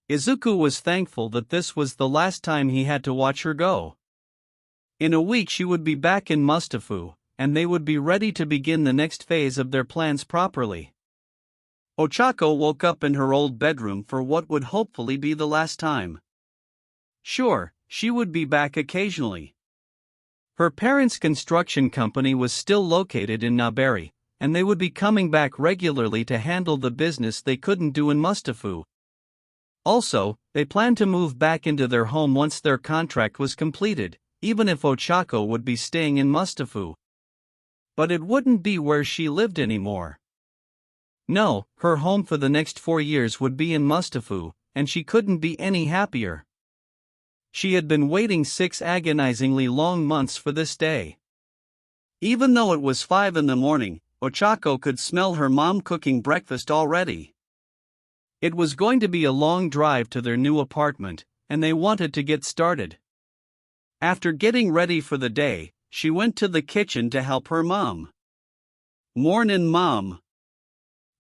Izuku was thankful that this was the last time he had to watch her go. In a week she would be back in Mustafu, and they would be ready to begin the next phase of their plans properly. Ochako woke up in her old bedroom for what would hopefully be the last time. Sure, she would be back occasionally. Her parents' construction company was still located in Naberi, and they would be coming back regularly to handle the business they couldn't do in Mustafu. Also, they planned to move back into their home once their contract was completed, even if Ochako would be staying in Mustafu. But it wouldn't be where she lived anymore. No, her home for the next 4 years would be in Mustafu, and she couldn't be any happier. She had been waiting 6 agonizingly long months for this day. Even though it was 5 in the morning, Ochako could smell her mom cooking breakfast already. It was going to be a long drive to their new apartment, and they wanted to get started. After getting ready for the day, she went to the kitchen to help her mom. "Mornin', Mom,"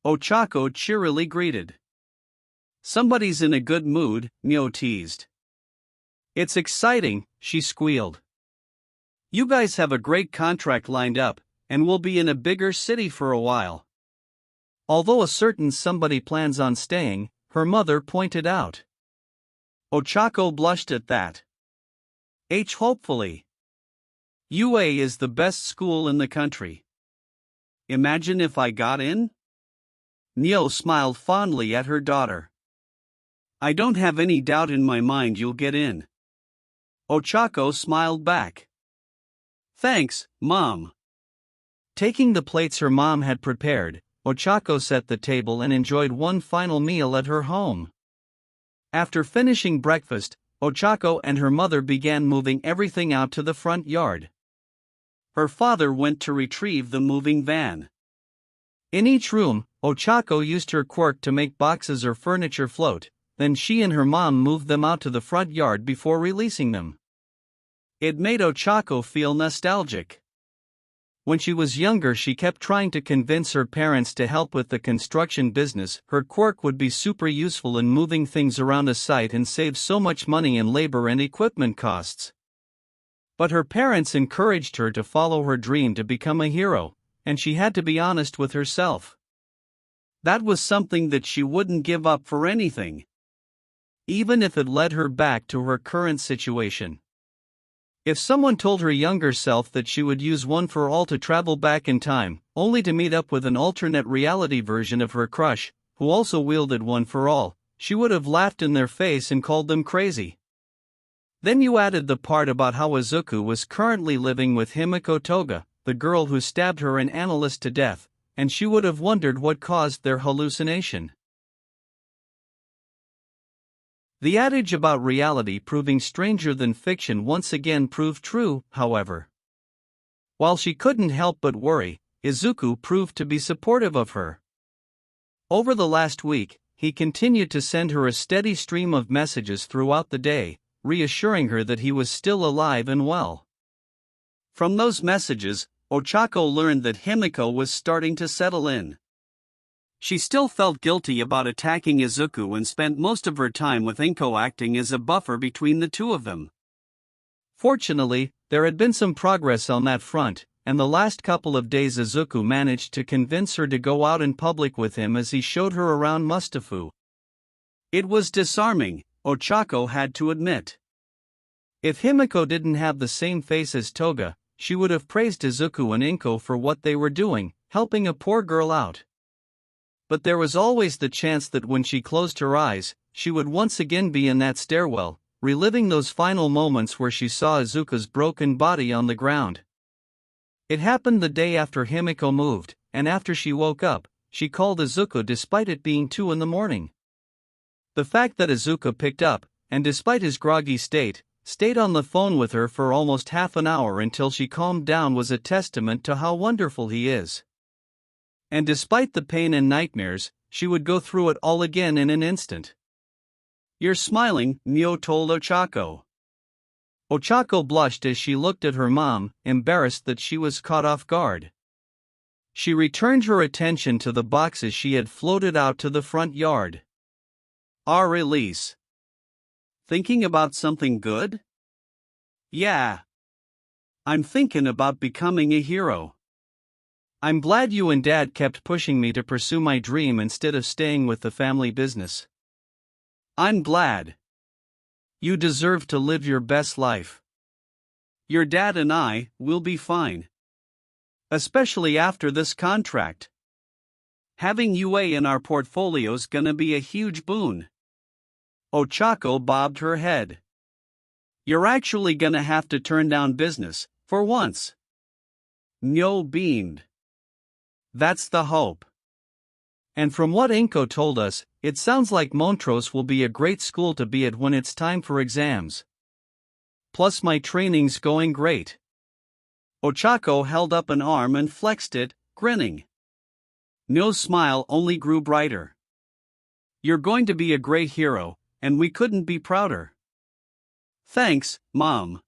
Ochako cheerily greeted. "Somebody's in a good mood," Mio teased. "It's exciting," she squealed. "You guys have a great contract lined up, and we'll be in a bigger city for a while." Although a certain somebody plans on staying, her mother pointed out. Ochako blushed at that. Hopefully. UA is the best school in the country. Imagine if I got in? Neo smiled fondly at her daughter. "I don't have any doubt in my mind you'll get in." Ochako smiled back. "Thanks, Mom." Taking the plates her mom had prepared, Ochako set the table and enjoyed one final meal at her home. After finishing breakfast, Ochako and her mother began moving everything out to the front yard. Her father went to retrieve the moving van. In each room, Ochako used her quirk to make boxes or furniture float, then she and her mom moved them out to the front yard before releasing them. It made Ochako feel nostalgic. When she was younger, she kept trying to convince her parents to help with the construction business. Her quirk would be super useful in moving things around a site and save so much money in labor and equipment costs. But her parents encouraged her to follow her dream to become a hero, and she had to be honest with herself. That was something that she wouldn't give up for anything, even if it led her back to her current situation. If someone told her younger self that she would use One for All to travel back in time, only to meet up with an alternate reality version of her crush, who also wielded One for All, she would have laughed in their face and called them crazy. Then you added the part about how Izuku was currently living with Himiko Toga, the girl who stabbed her and Analyst to death, and she would have wondered what caused their hallucination. The adage about reality proving stranger than fiction once again proved true, however. While she couldn't help but worry, Izuku proved to be supportive of her. Over the last week, he continued to send her a steady stream of messages throughout the day, reassuring her that he was still alive and well. From those messages, Ochako learned that Himiko was starting to settle in. She still felt guilty about attacking Izuku and spent most of her time with Inko acting as a buffer between the two of them. Fortunately, there had been some progress on that front, and the last couple of days Izuku managed to convince her to go out in public with him as he showed her around Mustafu. It was disarming, Ochako had to admit. If Himiko didn't have the same face as Toga, she would have praised Izuku and Inko for what they were doing, helping a poor girl out. But there was always the chance that when she closed her eyes, she would once again be in that stairwell, reliving those final moments where she saw Izuku's broken body on the ground. It happened the day after Himiko moved, and after she woke up, she called Izuku despite it being 2 in the morning. The fact that Izuku picked up, and despite his groggy state, stayed on the phone with her for almost half an hour until she calmed down was a testament to how wonderful he is. And despite the pain and nightmares, she would go through it all again in an instant. "You're smiling," Mio told Ochako. Ochako blushed as she looked at her mom, embarrassed that she was caught off guard. She returned her attention to the boxes she had floated out to the front yard. "Our release. Thinking about something good?" "Yeah. I'm thinking about becoming a hero. I'm glad you and Dad kept pushing me to pursue my dream instead of staying with the family business." "I'm glad. You deserve to live your best life. Your dad and I will be fine. Especially after this contract. Having UA in our portfolio's gonna be a huge boon." Ochako bobbed her head. "You're actually gonna have to turn down business, for once." Myo beamed. "That's the hope. And from what Inko told us, it sounds like Montrose will be a great school to be at when it's time for exams. Plus my training's going great." Ochako held up an arm and flexed it, grinning. Myo's smile only grew brighter. "You're going to be a great hero, and we couldn't be prouder." "Thanks, Mom."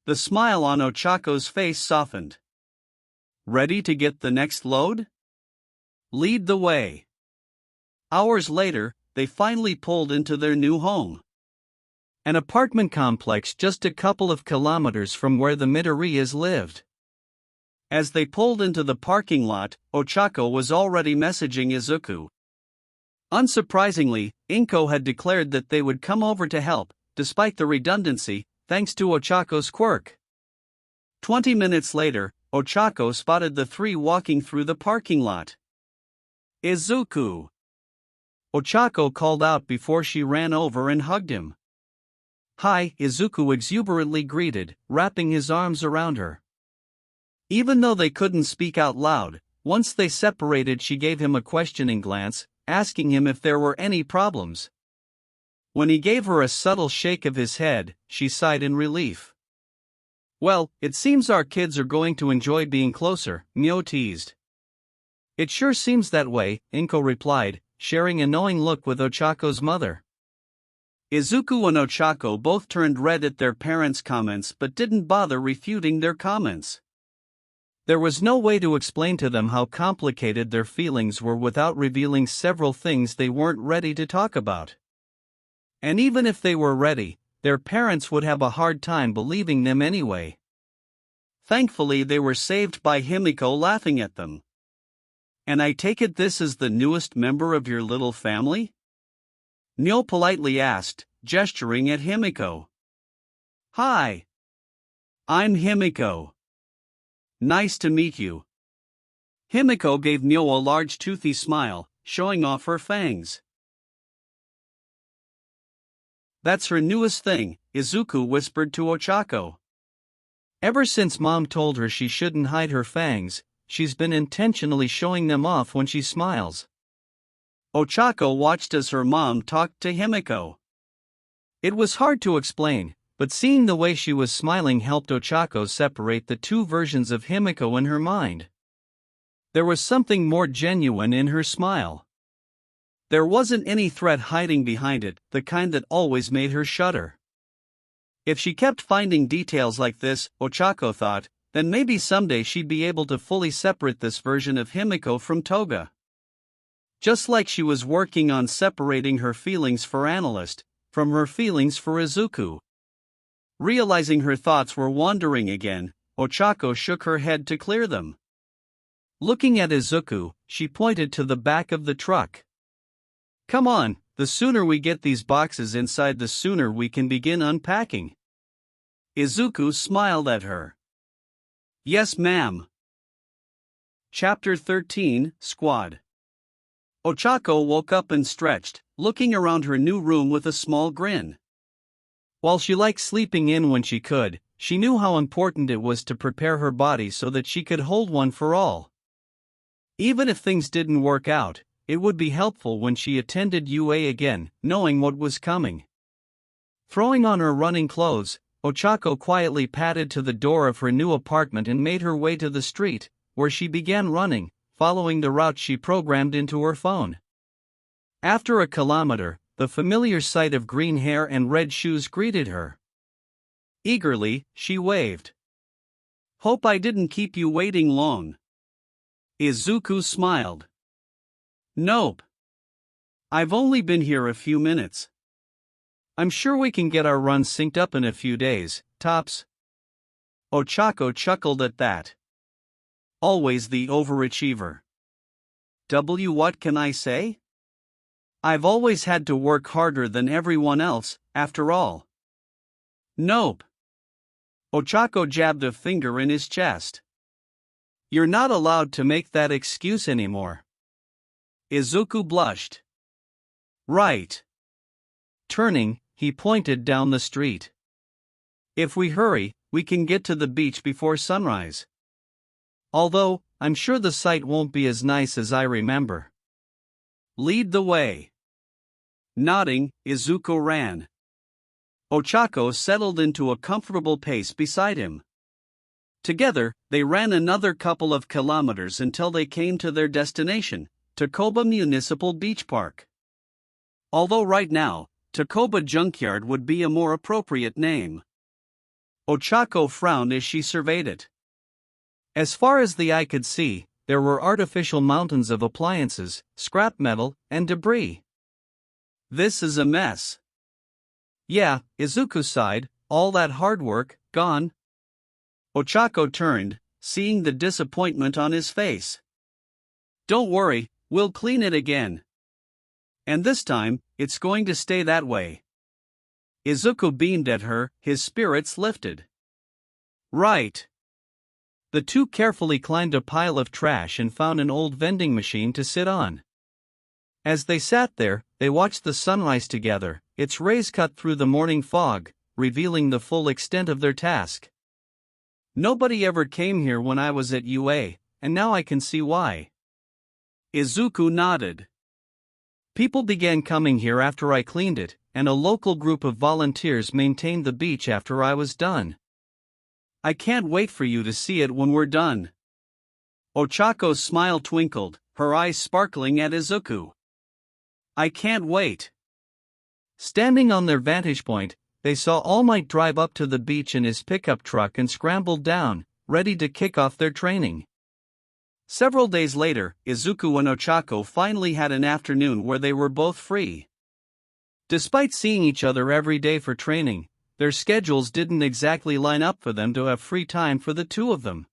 The smile on Ochako's face softened. "Ready to get the next load? Lead the way." Hours later, they finally pulled into their new home. An apartment complex just a couple of kilometers from where the Midoriyas lived. As they pulled into the parking lot, Ochako was already messaging Izuku. Unsurprisingly, Inko had declared that they would come over to help, despite the redundancy, thanks to Ochako's quirk. 20 minutes later, Ochako spotted the three walking through the parking lot. "Izuku!" Ochako called out before she ran over and hugged him. "Hi," Izuku exuberantly greeted, wrapping his arms around her. Even though they couldn't speak out loud, once they separated she gave him a questioning glance, asking him if there were any problems. When he gave her a subtle shake of his head, she sighed in relief. "Well, it seems our kids are going to enjoy being closer," Myo teased. "It sure seems that way," Inko replied, sharing a knowing look with Ochako's mother. Izuku and Ochako both turned red at their parents' comments but didn't bother refuting their comments. There was no way to explain to them how complicated their feelings were without revealing several things they weren't ready to talk about. And even if they were ready, their parents would have a hard time believing them anyway. Thankfully, they were saved by Himiko laughing at them. "And I take it this is the newest member of your little family?" Myo politely asked, gesturing at Himiko. "Hi. I'm Himiko. Nice to meet you." Himiko gave Myo a large toothy smile, showing off her fangs. "That's her newest thing," Izuku whispered to Ochako. Ever since Mom told her she shouldn't hide her fangs, she's been intentionally showing them off when she smiles. Ochako watched as her mom talked to Himiko. It was hard to explain, but seeing the way she was smiling helped Ochako separate the two versions of Himiko in her mind. There was something more genuine in her smile. There wasn't any threat hiding behind it, the kind that always made her shudder. If she kept finding details like this, Ochako thought, then maybe someday she'd be able to fully separate this version of Himiko from Toga. Just like she was working on separating her feelings for Analyst from her feelings for Izuku. Realizing her thoughts were wandering again, Ochako shook her head to clear them. Looking at Izuku, she pointed to the back of the truck. "Come on, the sooner we get these boxes inside the sooner we can begin unpacking." Izuku smiled at her. "Yes, ma'am." Chapter 13, Squad. Ochako woke up and stretched, looking around her new room with a small grin. While she liked sleeping in when she could, she knew how important it was to prepare her body so that she could hold one for all. Even if things didn't work out, it would be helpful when she attended UA again, knowing what was coming. Throwing on her running clothes, Ochako quietly padded to the door of her new apartment and made her way to the street, where she began running, following the route she programmed into her phone. After a kilometer, the familiar sight of green hair and red shoes greeted her. Eagerly, she waved. "Hope I didn't keep you waiting long." Izuku smiled. "Nope. I've only been here a few minutes. I'm sure we can get our runs synced up in a few days, tops." Ochako chuckled at that. Always the overachiever. What can I say? I've always had to work harder than everyone else, after all. Nope. Ochako jabbed a finger in his chest. "You're not allowed to make that excuse anymore." Izuku blushed. "Right." Turning, he pointed down the street. "If we hurry, we can get to the beach before sunrise. Although, I'm sure the sight won't be as nice as I remember." "Lead the way." Nodding, Izuku ran. Ochako settled into a comfortable pace beside him. Together, they ran another couple of kilometers until they came to their destination, Takoba Municipal Beach Park. Although right now, Takoba Junkyard would be a more appropriate name. Ochako frowned as she surveyed it. As far as the eye could see, there were artificial mountains of appliances, scrap metal, and debris. "This is a mess." "Yeah," Izuku sighed, "all that hard work, gone." Ochako turned, seeing the disappointment on his face. "Don't worry, we'll clean it again. And this time, it's going to stay that way." Izuku beamed at her, his spirits lifted. "Right." The two carefully climbed a pile of trash and found an old vending machine to sit on. As they sat there, they watched the sunrise together, its rays cut through the morning fog, revealing the full extent of their task. "Nobody ever came here when I was at UA, and now I can see why." Izuku nodded. "People began coming here after I cleaned it, and a local group of volunteers maintained the beach after I was done. I can't wait for you to see it when we're done." Ochako's smile twinkled, her eyes sparkling at Izuku. "I can't wait." Standing on their vantage point, they saw All Might drive up to the beach in his pickup truck and scrambled down, ready to kick off their training. Several days later, Izuku and Ochako finally had an afternoon where they were both free. Despite seeing each other every day for training, their schedules didn't exactly line up for them to have free time for the two of them.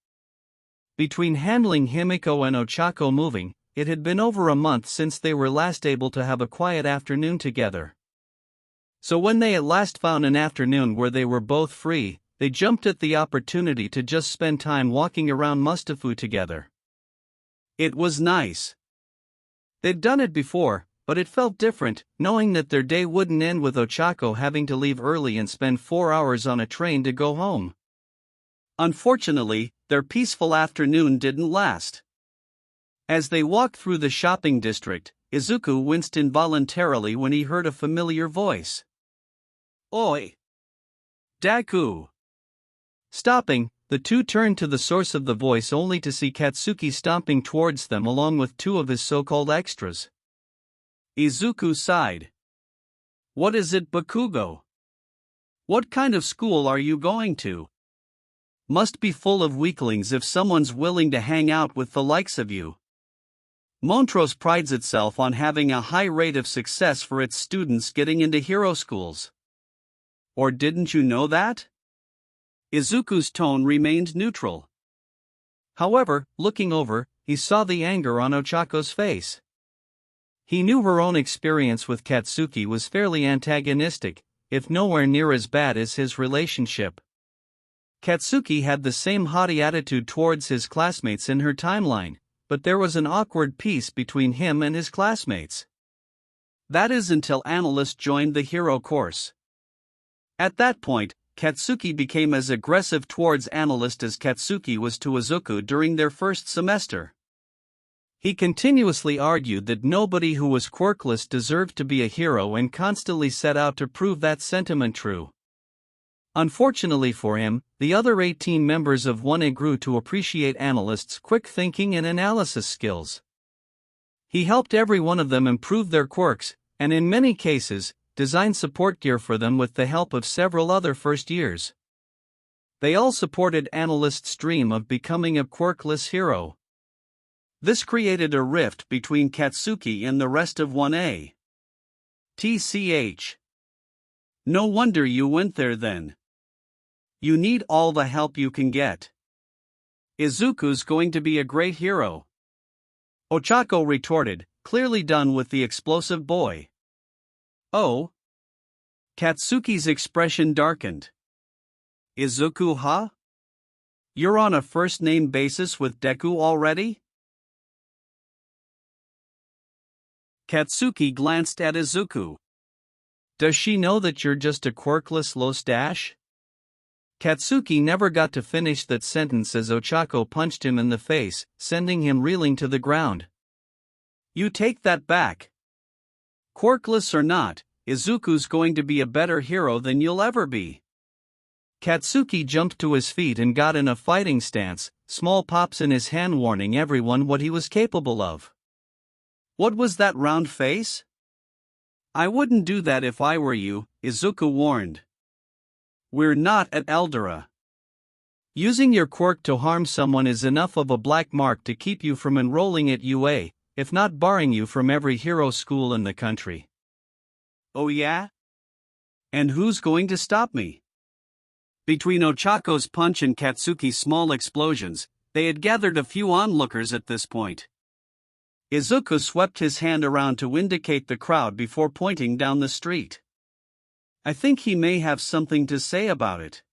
Between handling Himiko and Ochako moving, it had been over a month since they were last able to have a quiet afternoon together. So when they at last found an afternoon where they were both free, they jumped at the opportunity to just spend time walking around Mustafu together. It was nice. They'd done it before, but it felt different, knowing that their day wouldn't end with Ochako having to leave early and spend 4 hours on a train to go home. Unfortunately, their peaceful afternoon didn't last. As they walked through the shopping district, Izuku winced involuntarily when he heard a familiar voice. "Oi! Deku!" Stopping, the two turned to the source of the voice only to see Katsuki stomping towards them along with two of his so-called extras. Izuku sighed. "What is it, Bakugo? What kind of school are you going to? Must be full of weaklings if someone's willing to hang out with the likes of you. Montrose prides itself on having a high rate of success for its students getting into hero schools. Or didn't you know that?" Izuku's tone remained neutral. However, looking over, he saw the anger on Ochako's face. He knew her own experience with Katsuki was fairly antagonistic, if nowhere near as bad as his relationship. Katsuki had the same haughty attitude towards his classmates in her timeline, but there was an awkward peace between him and his classmates. That is until Analyst joined the hero course. At that point, Katsuki became as aggressive towards analyst as Katsuki was to Izuku during their first semester. He continuously argued that nobody who was quirkless deserved to be a hero and constantly set out to prove that sentiment true. Unfortunately for him, the other 18 members of 1A grew to appreciate analyst's quick thinking and analysis skills. He helped every one of them improve their quirks, and in many cases, designed support gear for them with the help of several other first years. They all supported analyst's dream of becoming a quirkless hero. This created a rift between Katsuki and the rest of 1A. TCH. No wonder you went there then. You need all the help you can get. Izuku's going to be a great hero. Ochako retorted, clearly done with the explosive boy. Oh? Katsuki's expression darkened. Izuku, huh? You're on a first-name basis with Deku already? Katsuki glanced at Izuku. Does she know that you're just a quirkless Lostache? Katsuki never got to finish that sentence as Ochako punched him in the face, sending him reeling to the ground. You take that back. Quirkless or not, Izuku's going to be a better hero than you'll ever be. Katsuki jumped to his feet and got in a fighting stance, small pops in his hand warning everyone what he was capable of. What was that round face? I wouldn't do that if I were you, Izuku warned. We're not at Eldora. Using your quirk to harm someone is enough of a black mark to keep you from enrolling at UA, if not barring you from every hero school in the country. Oh yeah? And who's going to stop me? Between Ochako's punch and Katsuki's small explosions, they had gathered a few onlookers at this point. Izuku swept his hand around to indicate the crowd before pointing down the street. I think he may have something to say about it.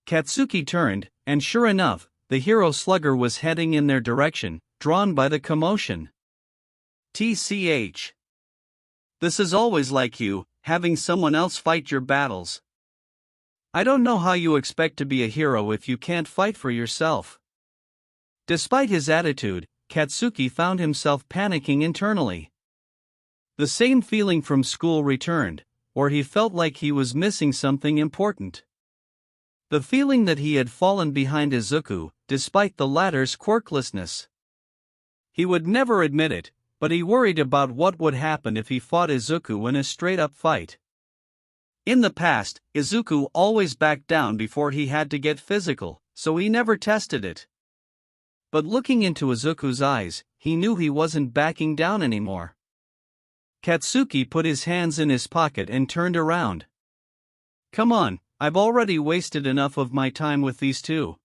Katsuki turned, and sure enough, the hero slugger was heading in their direction, drawn by the commotion. TCH. This is always like you, having someone else fight your battles. I don't know how you expect to be a hero if you can't fight for yourself. Despite his attitude, Katsuki found himself panicking internally. The same feeling from school returned, or he felt like he was missing something important. The feeling that he had fallen behind Izuku, despite the latter's quirklessness. He would never admit it, but he worried about what would happen if he fought Izuku in a straight-up fight. In the past, Izuku always backed down before he had to get physical, so he never tested it. But looking into Izuku's eyes, he knew he wasn't backing down anymore. Katsuki put his hands in his pocket and turned around. Come on, I've already wasted enough of my time with these two.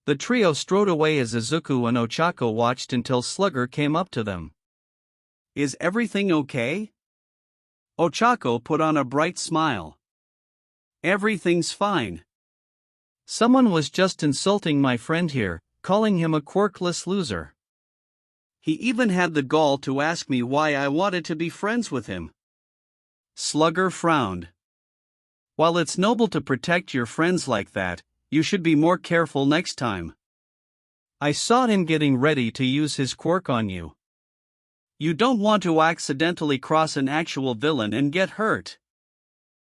The trio strode away as Izuku and Ochako watched until Slugger came up to them. Is everything okay? Ochako put on a bright smile. Everything's fine. Someone was just insulting my friend here, calling him a quirkless loser. He even had the gall to ask me why I wanted to be friends with him. Slugger frowned. While it's noble to protect your friends like that, you should be more careful next time. I saw him getting ready to use his quirk on you. You don't want to accidentally cross an actual villain and get hurt.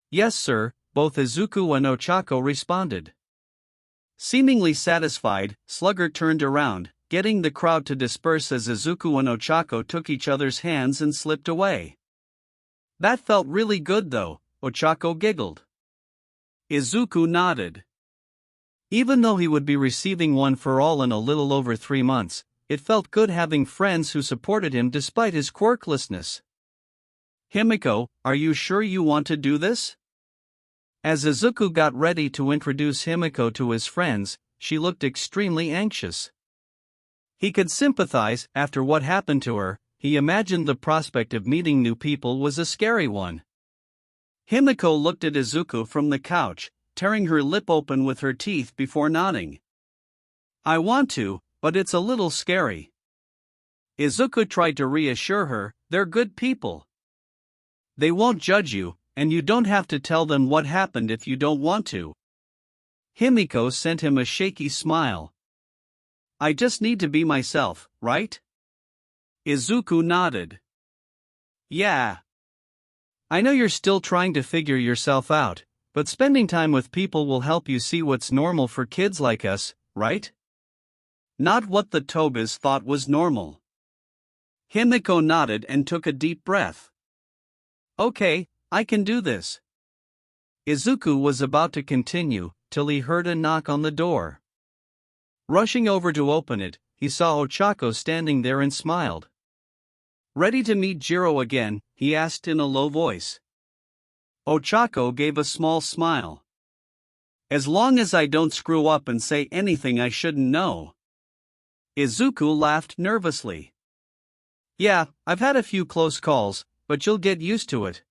Yes, sir, both Izuku and Ochako responded. Seemingly satisfied, Slugger turned around, getting the crowd to disperse as Izuku and Ochako took each other's hands and slipped away. That felt really good though, Ochako giggled. Izuku nodded. Even though he would be receiving one for all in a little over 3 months, it felt good having friends who supported him despite his quirklessness. Himiko, are you sure you want to do this? As Izuku got ready to introduce Himiko to his friends, she looked extremely anxious. He could sympathize. After what happened to her, he imagined the prospect of meeting new people was a scary one. Himiko looked at Izuku from the couch, tearing her lip open with her teeth before nodding. I want to, but it's a little scary. Izuku tried to reassure her, they're good people. They won't judge you, and you don't have to tell them what happened if you don't want to. Himiko sent him a shaky smile. I just need to be myself, right? Izuku nodded. Yeah. I know you're still trying to figure yourself out, but spending time with people will help you see what's normal for kids like us, right? Not what the Togas thought was normal. Himiko nodded and took a deep breath. Okay, I can do this. Izuku was about to continue, till he heard a knock on the door. Rushing over to open it, he saw Ochako standing there and smiled. Ready to meet Jiro again, he asked in a low voice. Ochako gave a small smile. As long as I don't screw up and say anything I shouldn't know. Izuku laughed nervously. Yeah, I've had a few close calls, but you'll get used to it.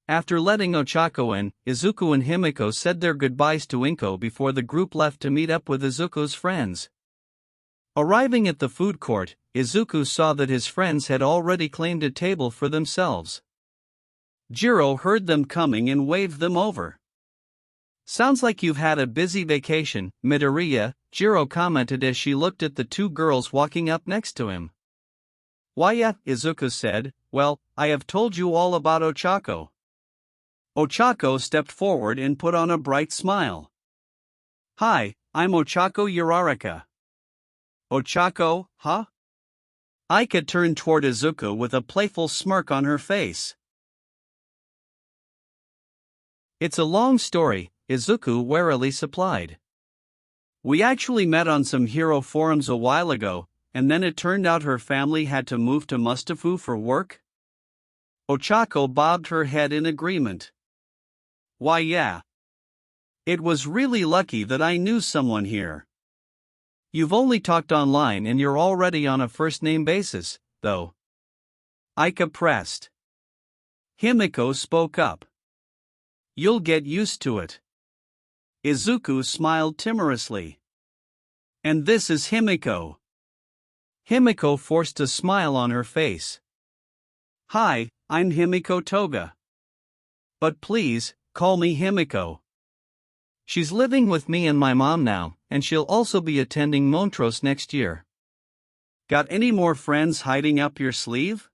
After letting Ochako in, Izuku and Himiko said their goodbyes to Inko before the group left to meet up with Izuku's friends. Arriving at the food court, Izuku saw that his friends had already claimed a table for themselves. Jiro heard them coming and waved them over. Sounds like you've had a busy vacation, Midoriya, Jiro commented as she looked at the two girls walking up next to him. Why yeah, Izuku said, well, I have told you all about Ochako. Ochako stepped forward and put on a bright smile. Hi, I'm Ochako Uraraka. Ochako, huh? Aika turned toward Izuku with a playful smirk on her face. It's a long story, Izuku warily supplied. We actually met on some hero forums a while ago, and then it turned out her family had to move to Mustafu for work? Ochako bobbed her head in agreement. Why yeah. It was really lucky that I knew someone here. You've only talked online and you're already on a first-name basis, though. Aika pressed. Himiko spoke up. You'll get used to it. Izuku smiled timorously. And this is Himiko. Himiko forced a smile on her face. Hi, I'm Himiko Toga. But please, call me Himiko. She's living with me and my mom now, and she'll also be attending Montrose next year. Got any more friends hiding up your sleeve?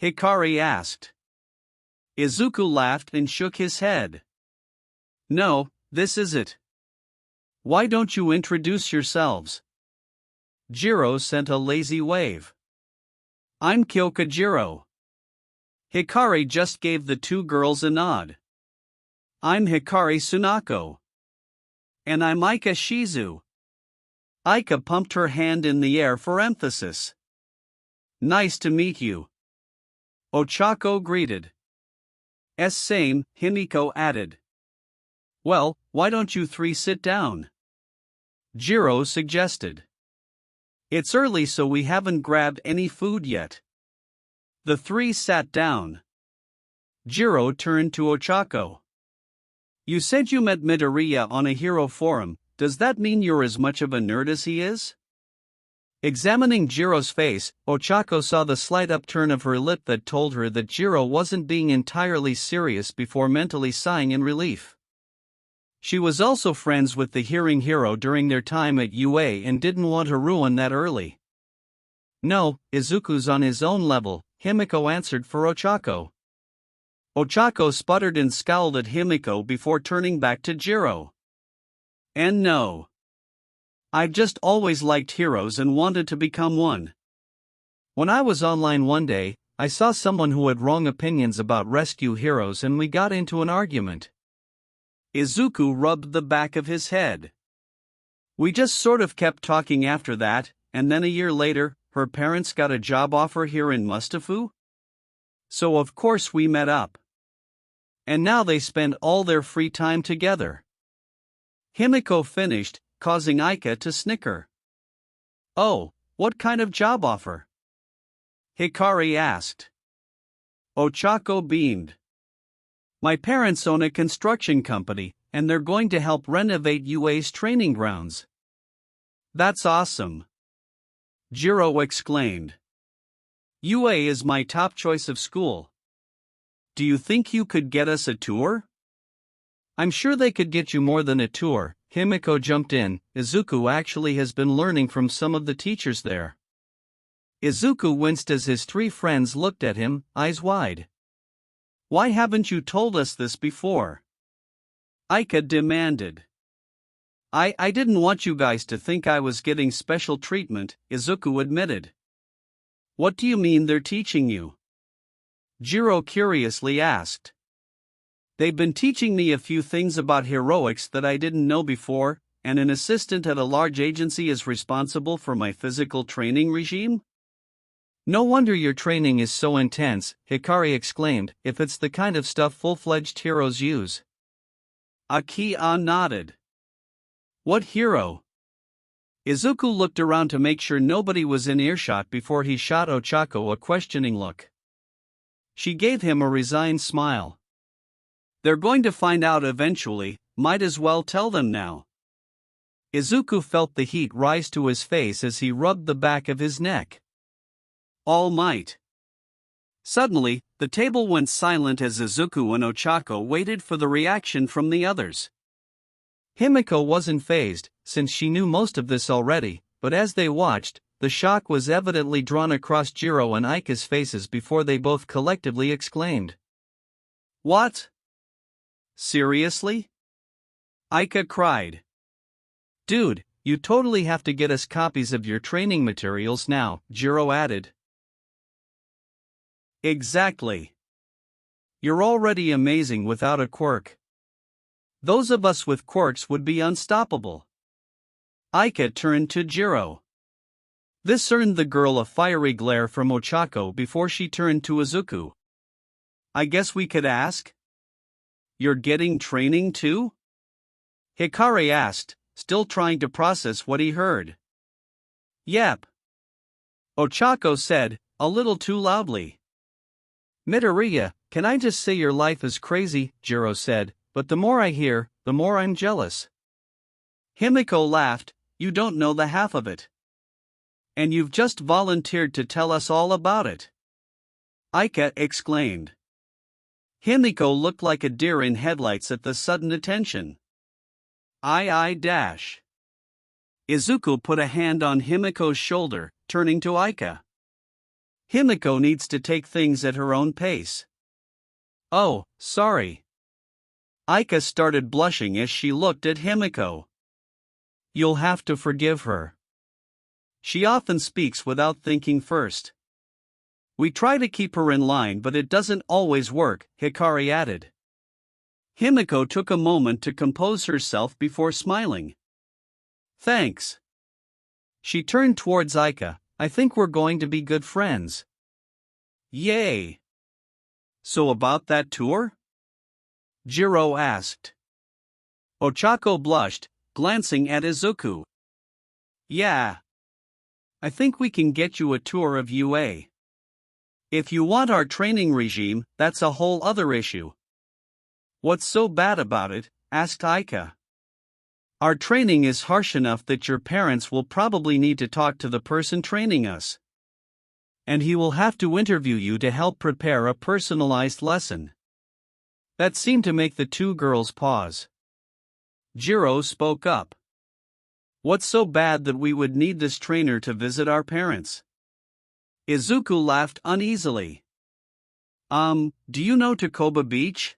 Hikari asked. Izuku laughed and shook his head. No, this is it. Why don't you introduce yourselves? Jiro sent a lazy wave. I'm Kyoka Jiro. Hikari just gave the two girls a nod. I'm Hikari Tsunako. And I'm Aika Shizu. Aika pumped her hand in the air for emphasis. Nice to meet you. Ochako greeted. Same, Himiko added. Well, why don't you three sit down? Jiro suggested. It's early so we haven't grabbed any food yet. The three sat down. Jiro turned to Ochako. You said you met Midoriya on a hero forum, does that mean you're as much of a nerd as he is? Examining Jiro's face, Ochako saw the slight upturn of her lip that told her that Jiro wasn't being entirely serious before mentally sighing in relief. She was also friends with the hearing hero during their time at UA and didn't want to ruin that early. No, Izuku's on his own level, Himiko answered for Ochako. Ochako sputtered and scowled at Himiko before turning back to Jiro. And no. I've just always liked heroes and wanted to become one. When I was online one day, I saw someone who had wrong opinions about rescue heroes and we got into an argument. Izuku rubbed the back of his head. We just sort of kept talking after that, and then a year later, her parents got a job offer here in Mustafu? So of course we met up. And now they spend all their free time together. Himiko finished, causing Aika to snicker. Oh, what kind of job offer? Hikari asked. Ochako beamed. My parents own a construction company, and they're going to help renovate UA's training grounds. That's awesome. Jiro exclaimed. UA is my top choice of school. Do you think you could get us a tour? I'm sure they could get you more than a tour, Himiko jumped in. Izuku actually has been learning from some of the teachers there. Izuku winced as his three friends looked at him, eyes wide. Why haven't you told us this before? Aika demanded. I didn't want you guys to think I was getting special treatment, Izuku admitted. What do you mean they're teaching you? Jiro curiously asked. They've been teaching me a few things about heroics that I didn't know before, and an assistant at a large agency is responsible for my physical training regime? No wonder your training is so intense, Hikari exclaimed, if it's the kind of stuff full-fledged heroes use. Akia nodded. What hero? Izuku looked around to make sure nobody was in earshot before he shot Ochako a questioning look. She gave him a resigned smile. They're going to find out eventually, might as well tell them now. Izuku felt the heat rise to his face as he rubbed the back of his neck. All might. Suddenly, the table went silent as Izuku and Ochako waited for the reaction from the others. Himiko wasn't fazed, since she knew most of this already, but as they watched, the shock was evidently drawn across Jiro and Aika's faces before they both collectively exclaimed. What? Seriously? Aika cried. Dude, you totally have to get us copies of your training materials now, Jiro added. Exactly. You're already amazing without a quirk. Those of us with quirks would be unstoppable. Aika turned to Jiro. This earned the girl a fiery glare from Ochako before she turned to Izuku. I guess we could ask? You're getting training too? Hikari asked, still trying to process what he heard. Yep. Ochako said, a little too loudly. Midoriya, can I just say your life is crazy, Jiro said, but the more I hear, the more I'm jealous. Himiko laughed, you don't know the half of it. And you've just volunteered to tell us all about it. Aika exclaimed. Himiko looked like a deer in headlights at the sudden attention. Izuku put a hand on Himiko's shoulder, turning to Aika. Himiko needs to take things at her own pace. Oh, sorry. Aika started blushing as she looked at Himiko. You'll have to forgive her. She often speaks without thinking first. We try to keep her in line, but it doesn't always work, Hikari added. Himiko took a moment to compose herself before smiling. Thanks. She turned towards Aika. I think we're going to be good friends. Yay! So about that tour? Jiro asked. Ochako blushed, glancing at Izuku. Yeah. I think we can get you a tour of UA. If you want our training regime, that's a whole other issue. What's so bad about it? Asked Aika. Our training is harsh enough that your parents will probably need to talk to the person training us. And he will have to interview you to help prepare a personalized lesson. That seemed to make the two girls pause. Jiro spoke up. What's so bad that we would need this trainer to visit our parents? Izuku laughed uneasily. Do you know Takoba Beach?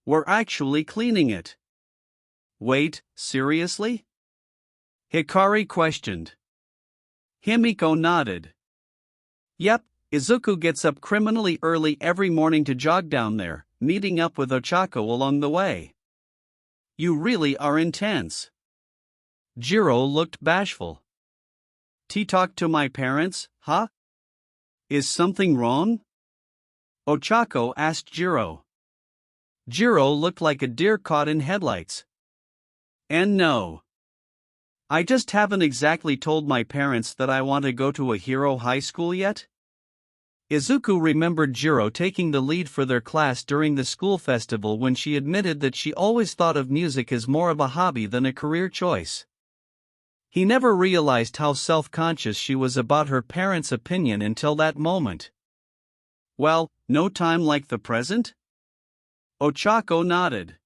We're actually cleaning it. Wait, seriously? Hikari questioned. Himiko nodded. Yep, Izuku gets up criminally early every morning to jog down there, meeting up with Ochako along the way. You really are intense. Jiro looked bashful. Talk to my parents, huh? Is something wrong? Ochako asked Jiro. Jiro looked like a deer caught in headlights. And no. I just haven't exactly told my parents that I want to go to a hero high school yet. Izuku remembered Jiro taking the lead for their class during the school festival when she admitted that she always thought of music as more of a hobby than a career choice. He never realized how self-conscious she was about her parents' opinion until that moment. Well, No time like the present? Ochako nodded.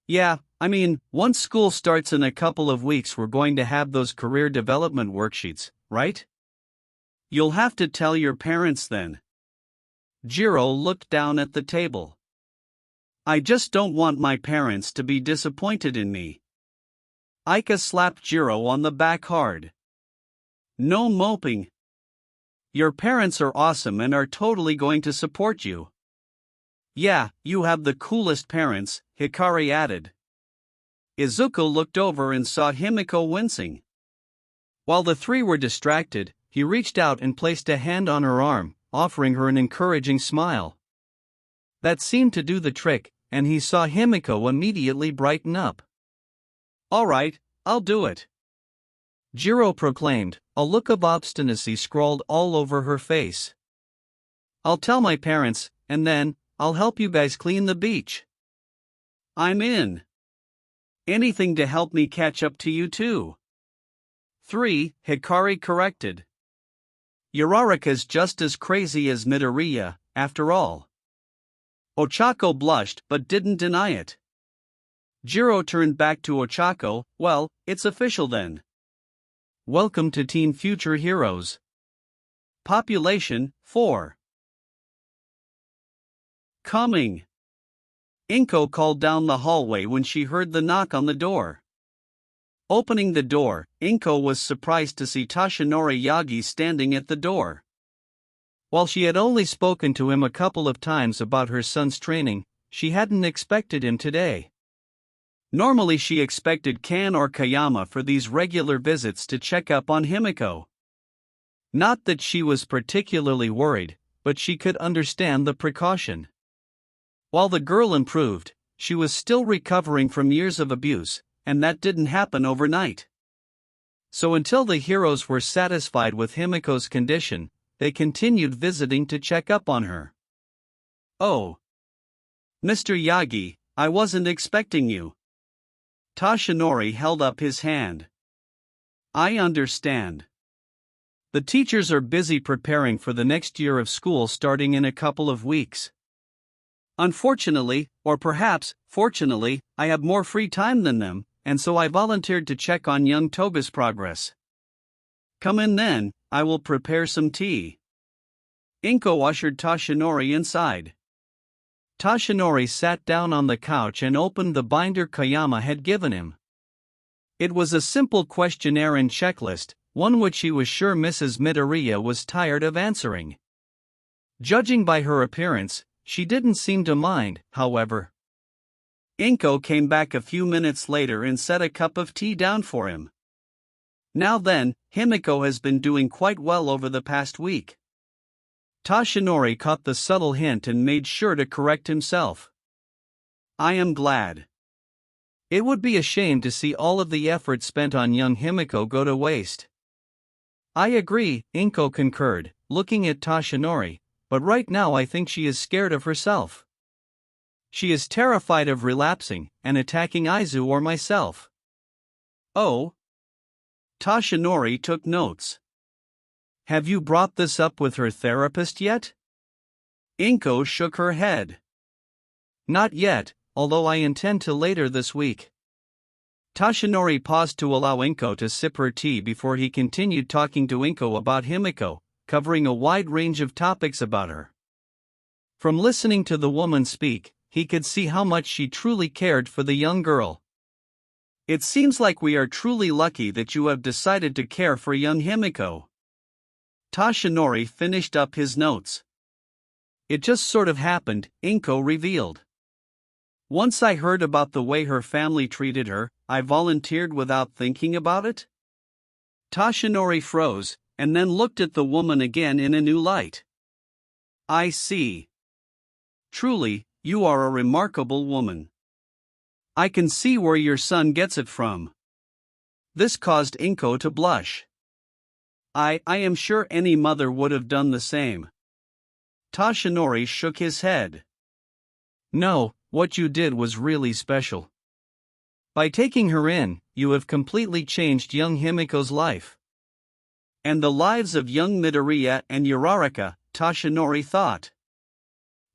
Yeah, I mean, once school starts in a couple of weeks we're going to have those career development worksheets, right? You'll have to tell your parents then. Jiro looked down at the table. I just don't want my parents to be disappointed in me. Aika slapped Jiro on the back hard. No moping. Your parents are awesome and are totally going to support you. Yeah, you have the coolest parents, Hikari added. Izuku looked over and saw Himiko wincing. While the three were distracted, he reached out and placed a hand on her arm, offering her an encouraging smile. That seemed to do the trick, and he saw Himiko immediately brighten up. All right, I'll do it, Jiro proclaimed, a look of obstinacy scrawled all over her face. I'll tell my parents, and then, I'll help you guys clean the beach. I'm in. Anything to help me catch up to you too. 3. Hikari corrected. Uraraka's just as crazy as Midoriya, after all. Ochako blushed but didn't deny it. Jiro turned back to Ochako. Well, it's official then. Welcome to Teen Future Heroes. Population 4. Coming. Inko called down the hallway when she heard the knock on the door. Opening the door, Inko was surprised to see Toshinori Yagi standing at the door. While she had only spoken to him a couple of times about her son's training, she hadn't expected him today. Normally she expected Kan or Kayama for these regular visits to check up on Himiko. Not that she was particularly worried, but she could understand the precaution. While the girl improved, she was still recovering from years of abuse, and that didn't happen overnight. So until the heroes were satisfied with Himiko's condition, they continued visiting to check up on her. Oh. Mr. Yagi, I wasn't expecting you. Toshinori held up his hand. I understand. The teachers are busy preparing for the next year of school starting in a couple of weeks. Unfortunately, or perhaps, fortunately, I have more free time than them, and so I volunteered to check on young Toga's progress. Come in then, I will prepare some tea. Inko ushered Toshinori inside. Toshinori sat down on the couch and opened the binder Kayama had given him. It was a simple questionnaire and checklist, one which he was sure Mrs. Midoriya was tired of answering. Judging by her appearance, she didn't seem to mind, however. Inko came back a few minutes later and set a cup of tea down for him. Now then, Himiko has been doing quite well over the past week. Toshinori caught the subtle hint and made sure to correct himself. I am glad. It would be a shame to see all of the effort spent on young Himiko go to waste. I agree, Inko concurred, looking at Toshinori, but right now I think she is scared of herself. She is terrified of relapsing and attacking Aizu or myself. Oh. Toshinori took notes. Have you brought this up with her therapist yet? Inko shook her head. Not yet, although I intend to later this week. Toshinori paused to allow Inko to sip her tea before he continued talking to Inko about Himiko, covering a wide range of topics about her. From listening to the woman speak, he could see how much she truly cared for the young girl. It seems like we are truly lucky that you have decided to care for young Himiko. Toshinori finished up his notes. It just sort of happened, Inko revealed. Once I heard about the way her family treated her, I volunteered without thinking about it. Toshinori froze, and then looked at the woman again in a new light. I see. Truly, you are a remarkable woman. I can see where your son gets it from. This caused Inko to blush. I am sure any mother would have done the same. Toshinori shook his head. No, what you did was really special. By taking her in, you have completely changed young Himiko's life. And the lives of young Midoriya and Uraraka, Toshinori thought.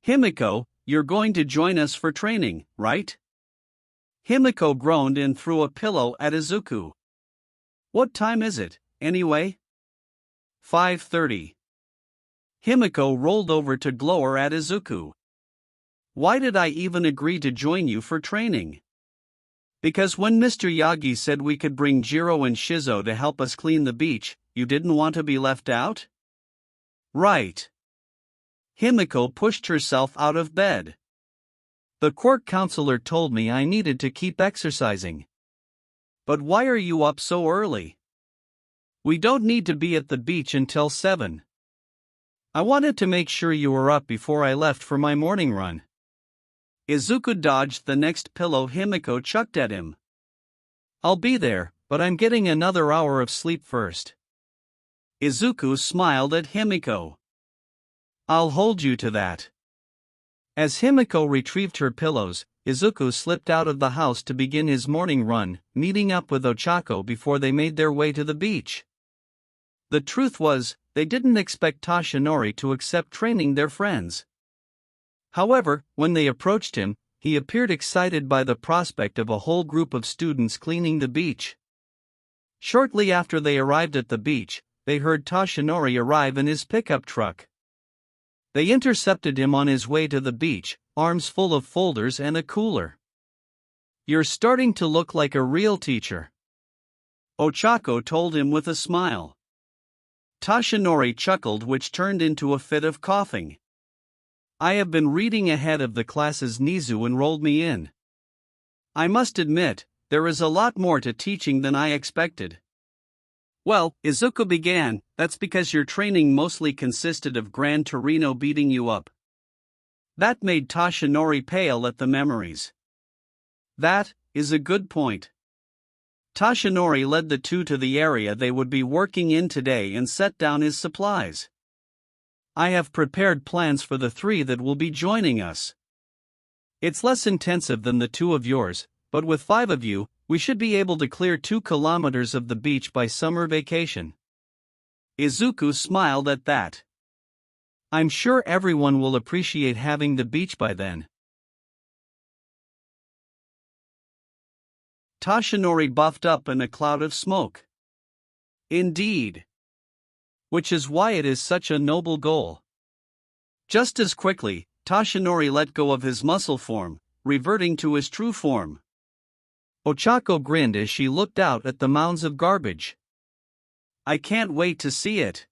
Himiko, you're going to join us for training, right? Himiko groaned and threw a pillow at Izuku. What time is it, anyway? 5:30. Himiko rolled over to glower at Izuku. Why did I even agree to join you for training? Because when Mr. Yagi said we could bring Jiro and Shizo to help us clean the beach, you didn't want to be left out? Right. Himiko pushed herself out of bed. The quirk counselor told me I needed to keep exercising. But why are you up so early? We don't need to be at the beach until 7. I wanted to make sure you were up before I left for my morning run. Izuku dodged the next pillow Himiko chucked at him. I'll be there, but I'm getting another hour of sleep first. Izuku smiled at Himiko. I'll hold you to that. As Himiko retrieved her pillows, Izuku slipped out of the house to begin his morning run, meeting up with Ochako before they made their way to the beach. The truth was, they didn't expect Tashinori to accept training their friends. However, when they approached him, he appeared excited by the prospect of a whole group of students cleaning the beach. Shortly after they arrived at the beach, they heard Tashinori arrive in his pickup truck. They intercepted him on his way to the beach, arms full of folders and a cooler. You're starting to look like a real teacher, Ochako told him with a smile. Tashinori chuckled, which turned into a fit of coughing. I have been reading ahead of the classes Nizu enrolled me in. I must admit, there is a lot more to teaching than I expected. Well, Izuku began, that's because your training mostly consisted of Gran Torino beating you up. That made Tashinori pale at the memories. That is a good point. Tashinori led the two to the area they would be working in today and set down his supplies. I have prepared plans for the 3 that will be joining us. It's less intensive than the 2 of yours, but with 5 of you, we should be able to clear 2 kilometers of the beach by summer vacation. Izuku smiled at that. I'm sure everyone will appreciate having the beach by then. Tashinori buffed up in a cloud of smoke. Indeed. Which is why it is such a noble goal. Just as quickly, Tashinori let go of his muscle form, reverting to his true form. Ochako grinned as she looked out at the mounds of garbage. I can't wait to see it.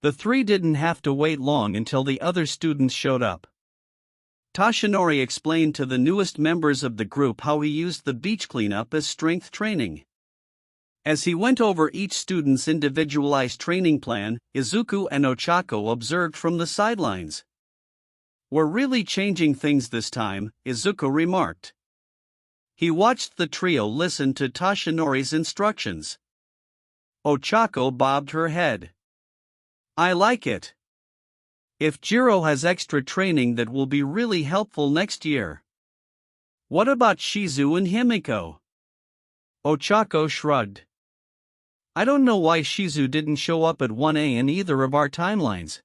The 3 didn't have to wait long until the other students showed up. Tashinori explained to the newest members of the group how he used the beach cleanup as strength training. As he went over each student's individualized training plan, Izuku and Ochako observed from the sidelines. We're really changing things this time, Izuku remarked. He watched the trio listen to Tashinori's instructions. Ochako bobbed her head. I like it. If Jiro has extra training, that will be really helpful next year. What about Shizu and Himiko? Ochako shrugged. I don't know why Shizu didn't show up at 1A in either of our timelines.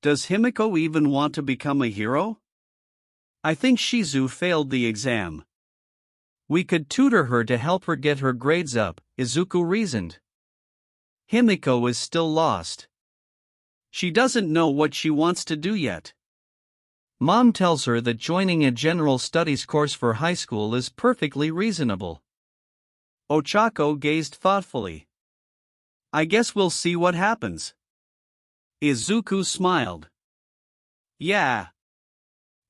Does Himiko even want to become a hero? I think Shizu failed the exam. We could tutor her to help her get her grades up, Izuku reasoned. Himiko is still lost. She doesn't know what she wants to do yet. Mom tells her that joining a general studies course for high school is perfectly reasonable. Ochako gazed thoughtfully. I guess we'll see what happens. Izuku smiled. Yeah.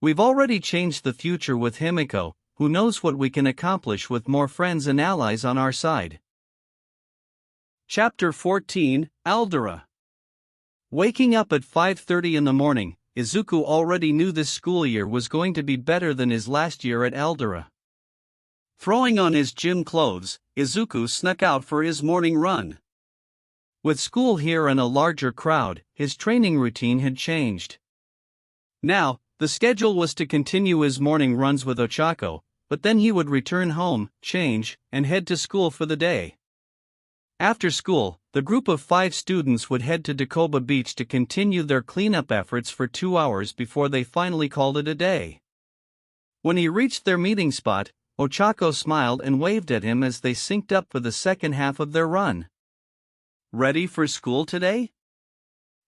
We've already changed the future with Himiko. Who knows what we can accomplish with more friends and allies on our side. Chapter 14, Aldera. Waking up at 5:30 in the morning, Izuku already knew this school year was going to be better than his last year at Aldera. Throwing on his gym clothes, Izuku snuck out for his morning run. With school here and a larger crowd, his training routine had changed. Now, the schedule was to continue his morning runs with Ochako, but then he would return home, change, and head to school for the day. After school, the group of 5 students would head to Dakoba Beach to continue their cleanup efforts for 2 hours before they finally called it a day. When he reached their meeting spot, Ochako smiled and waved at him as they synced up for the second half of their run. "Ready for school today?"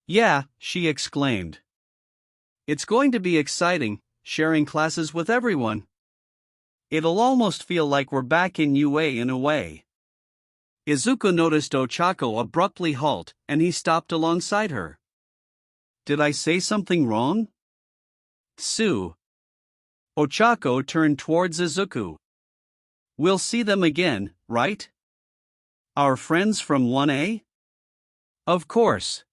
"Yeah," she exclaimed. "It's going to be exciting, sharing classes with everyone. It'll almost feel like we're back in UA in a way." Izuku noticed Ochako abruptly halt, and he stopped alongside her. "Did I say something wrong?" "Sue." Ochako turned towards Izuku. "We'll see them again, right? Our friends from 1A?" "Of course.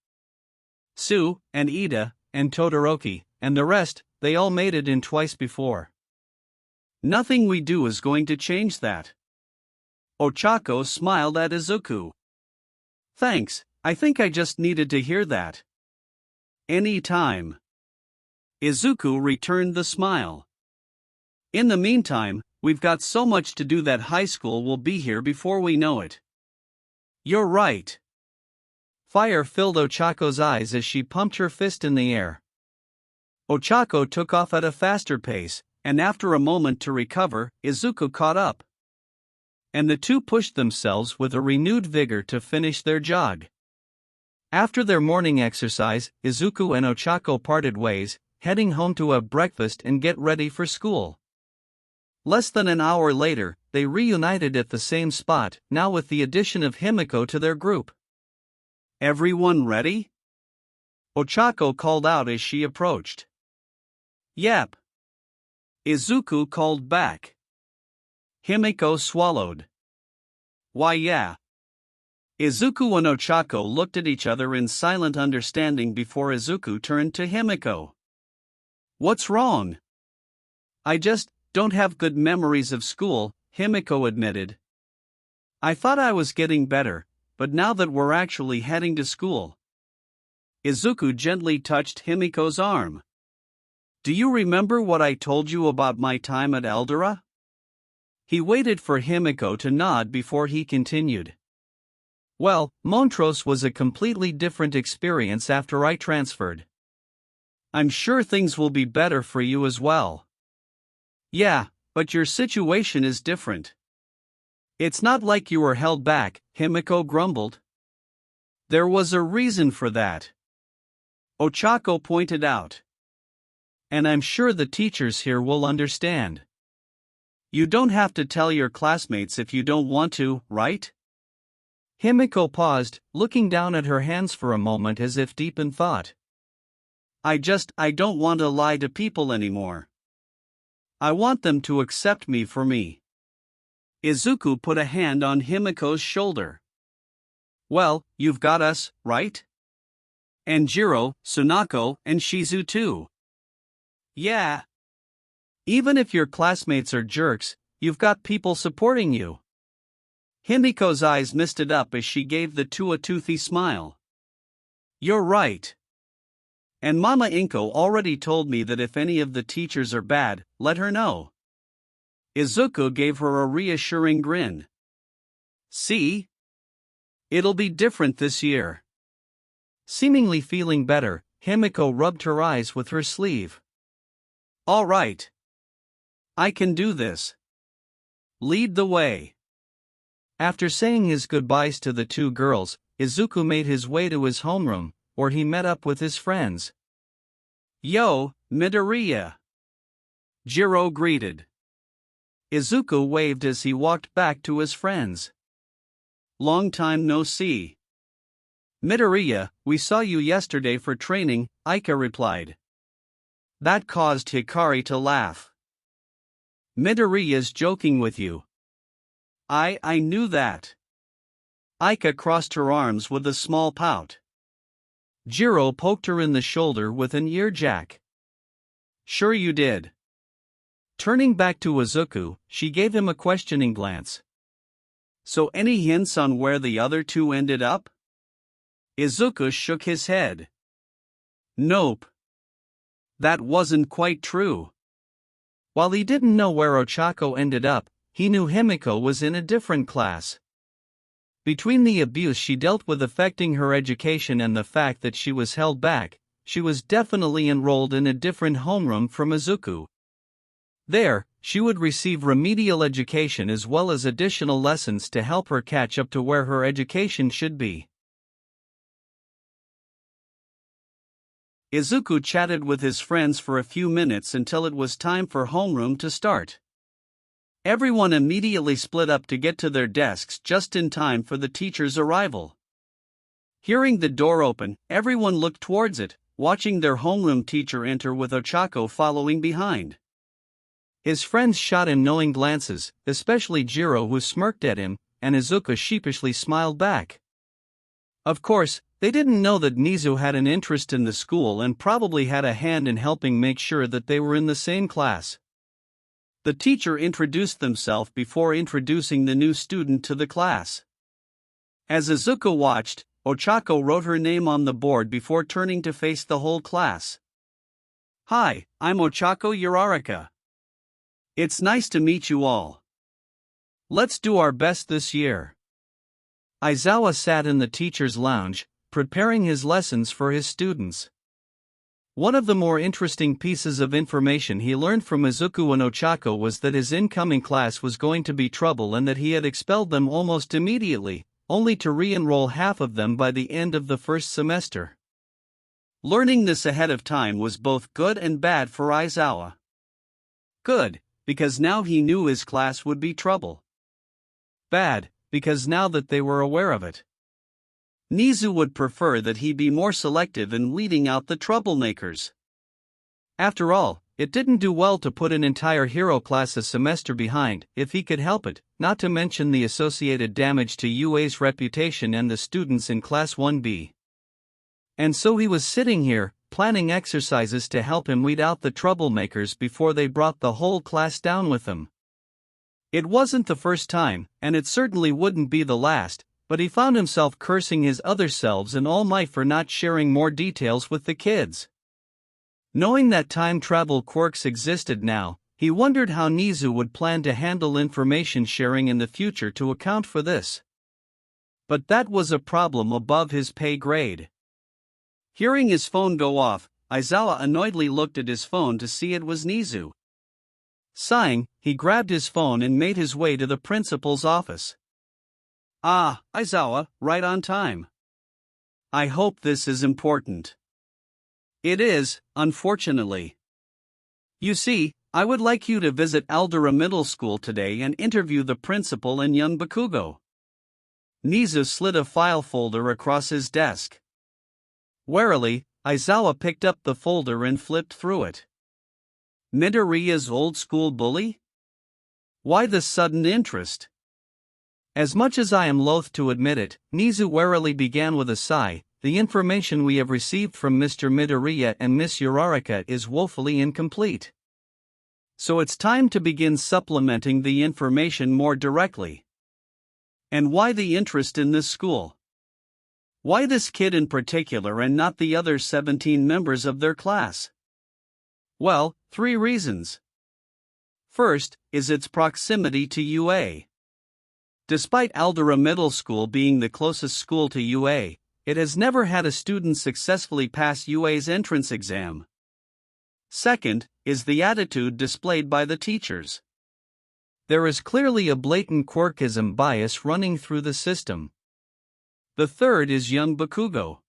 Sue, and Ida, and Todoroki, and the rest, they all made it in twice before. Nothing we do is going to change that." Ochako smiled at Izuku. "Thanks, I think I just needed to hear that." "Any time." Izuku returned the smile. "In the meantime, we've got so much to do that high school will be here before we know it." "You're right." Fire filled Ochako's eyes as she pumped her fist in the air. Ochako took off at a faster pace, and after a moment to recover, Izuku caught up. And the two pushed themselves with a renewed vigor to finish their jog. After their morning exercise, Izuku and Ochako parted ways, heading home to have breakfast and get ready for school. Less than an hour later, they reunited at the same spot, now with the addition of Himiko to their group. "Everyone ready?" Ochako called out as she approached. "Yep." Izuku called back. Himiko swallowed. "Why yeah." Izuku and Ochako looked at each other in silent understanding before Izuku turned to Himiko. "What's wrong?" "I just don't have good memories of school," Himiko admitted. "I thought I was getting better, but now that we're actually heading to school." Izuku gently touched Himiko's arm. "Do you remember what I told you about my time at Eldora?" He waited for Himiko to nod before he continued. "Well, Montrose was a completely different experience after I transferred. I'm sure things will be better for you as well." "Yeah, but your situation is different." "It's not like you were held back," Himiko grumbled. "There was a reason for that," Ochako pointed out. "And I'm sure the teachers here will understand. You don't have to tell your classmates if you don't want to, right?" Himiko paused, looking down at her hands for a moment as if deep in thought. I don't want to lie to people anymore. I want them to accept me for me." Izuku put a hand on Himiko's shoulder. "Well, you've got us, right? And Jiro, Tsunako, and Shizu too." "Yeah. Even if your classmates are jerks, you've got people supporting you." Himiko's eyes misted up as she gave the two a toothy smile. "You're right. And Mama Inko already told me that if any of the teachers are bad, let her know." Izuku gave her a reassuring grin. "See? It'll be different this year." Seemingly feeling better, Himiko rubbed her eyes with her sleeve. "All right. I can do this. Lead the way." After saying his goodbyes to the two girls, Izuku made his way to his homeroom, where he met up with his friends. "Yo, Midoriya," Jiro greeted. Izuku waved as he walked back to his friends. "Long time no see." "Midoriya, we saw you yesterday for training," Aika replied. That caused Hikari to laugh. "Midoriya's joking with you." I knew that." Aika crossed her arms with a small pout. Jiro poked her in the shoulder with an earjack. "Sure you did." Turning back to Izuku, she gave him a questioning glance. "So any hints on where the other two ended up?" Izuku shook his head. "Nope. That wasn't quite true." While he didn't know where Ochako ended up, he knew Himiko was in a different class. Between the abuse she dealt with affecting her education and the fact that she was held back, she was definitely enrolled in a different homeroom from Izuku. There, she would receive remedial education as well as additional lessons to help her catch up to where her education should be. Izuku chatted with his friends for a few minutes until it was time for homeroom to start. Everyone immediately split up to get to their desks just in time for the teacher's arrival. Hearing the door open, everyone looked towards it, watching their homeroom teacher enter with Ochako following behind. His friends shot him knowing glances, especially Jiro, who smirked at him, and Izuku sheepishly smiled back. Of course, they didn't know that Nizu had an interest in the school and probably had a hand in helping make sure that they were in the same class. The teacher introduced themselves before introducing the new student to the class. As Izuku watched, Ochako wrote her name on the board before turning to face the whole class. "Hi, I'm Ochako Uraraka. It's nice to meet you all. Let's do our best this year." Aizawa sat in the teacher's lounge, preparing his lessons for his students. One of the more interesting pieces of information he learned from Izuku and Ochako was that his incoming class was going to be trouble and that he had expelled them almost immediately, only to re-enroll half of them by the end of the first semester. Learning this ahead of time was both good and bad for Aizawa. Good, because now he knew his class would be trouble. Bad, because now that they were aware of it, Nizu would prefer that he be more selective in weeding out the troublemakers. After all, it didn't do well to put an entire hero class a semester behind, if he could help it, not to mention the associated damage to UA's reputation and the students in Class 1B. And so he was sitting here, planning exercises to help him weed out the troublemakers before they brought the whole class down with them. It wasn't the first time, and it certainly wouldn't be the last, but he found himself cursing his other selves and All Might for not sharing more details with the kids. Knowing that time travel quirks existed now, he wondered how Nizu would plan to handle information sharing in the future to account for this. But that was a problem above his pay grade. Hearing his phone go off, Aizawa annoyedly looked at his phone to see it was Nizu. Sighing, he grabbed his phone and made his way to the principal's office. "Ah, Aizawa, right on time. I hope this is important." "It is, unfortunately. You see, I would like you to visit Aldera Middle School today and interview the principal and young Bakugo." Nizu slid a file folder across his desk. Warily, Aizawa picked up the folder and flipped through it. Midoriya's old school bully? Why this sudden interest? As much as I am loath to admit it, Nizu warily began with a sigh, the information we have received from Mr. Midoriya and Miss Uraraka is woefully incomplete. So it's time to begin supplementing the information more directly. And why the interest in this school? Why this kid in particular and not the other 17 members of their class? Well, 3 reasons. First, is its proximity to UA. Despite Aldera Middle School being the closest school to UA, it has never had a student successfully pass UA's entrance exam. Second, is the attitude displayed by the teachers. There is clearly a blatant quirkism bias running through the system. The third is young Bakugo.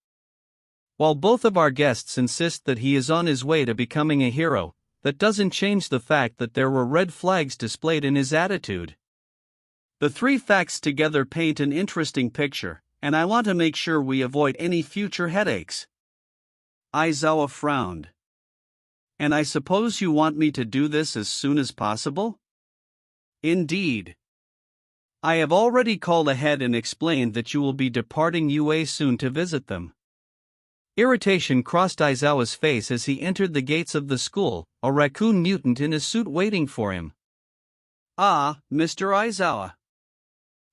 While both of our guests insist that he is on his way to becoming a hero, that doesn't change the fact that there were red flags displayed in his attitude. The 3 facts together paint an interesting picture, and I want to make sure we avoid any future headaches. Aizawa frowned. And I suppose you want me to do this as soon as possible? Indeed. I have already called ahead and explained that you will be departing UA soon to visit them. Irritation crossed Aizawa's face as he entered the gates of the school, a raccoon mutant in a suit waiting for him. "Ah, Mr. Aizawa.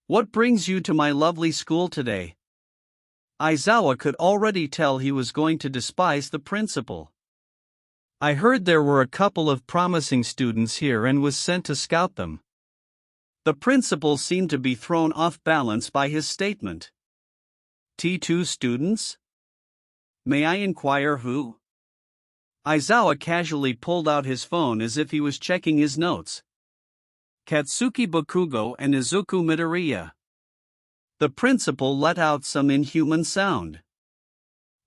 What brings you to my lovely school today?" Aizawa could already tell he was going to despise the principal. "I heard there were a couple of promising students here and was sent to scout them." The principal seemed to be thrown off balance by his statement. T2 students? May I inquire who? Aizawa casually pulled out his phone as if he was checking his notes. Katsuki Bakugo and Izuku Midoriya. The principal let out some inhuman sound.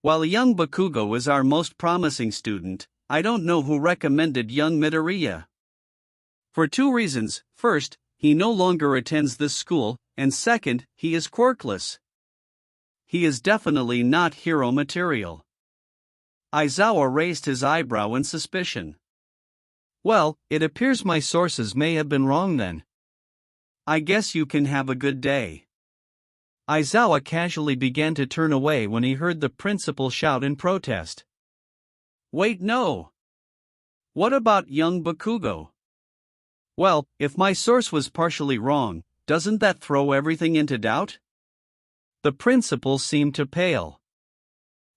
While young Bakugo is our most promising student, I don't know who recommended young Midoriya. For two reasons: first, he no longer attends this school, and second, he is quirkless. He is definitely not hero material. Aizawa raised his eyebrow in suspicion. Well, it appears my sources may have been wrong then. I guess you can have a good day. Aizawa casually began to turn away when he heard the principal shout in protest. Wait, no. What about young Bakugo? Well, if my source was partially wrong, doesn't that throw everything into doubt? The principal seemed to pale.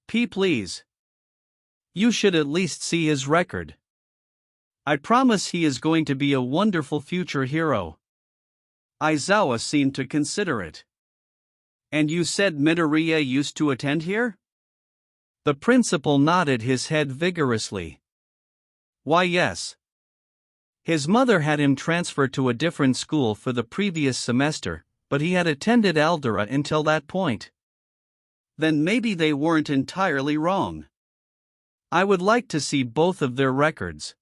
Please. You should at least see his record. I promise he is going to be a wonderful future hero. Aizawa seemed to consider it. And you said Midoriya used to attend here? The principal nodded his head vigorously. Why, yes. His mother had him transfer to a different school for the previous semester, but he had attended Aldera until that point. Then maybe they weren't entirely wrong. I would like to see both of their records.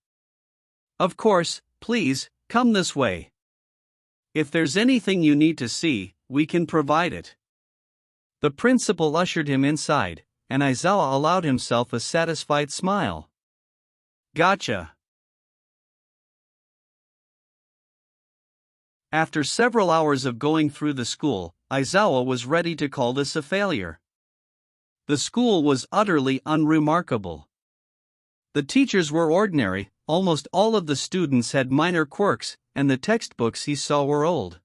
Of course, please, come this way. If there's anything you need to see, we can provide it. The principal ushered him inside, and Aizawa allowed himself a satisfied smile. Gotcha. After several hours of going through the school, Aizawa was ready to call this a failure. The school was utterly unremarkable. The teachers were ordinary, almost all of the students had minor quirks, and the textbooks he saw were old.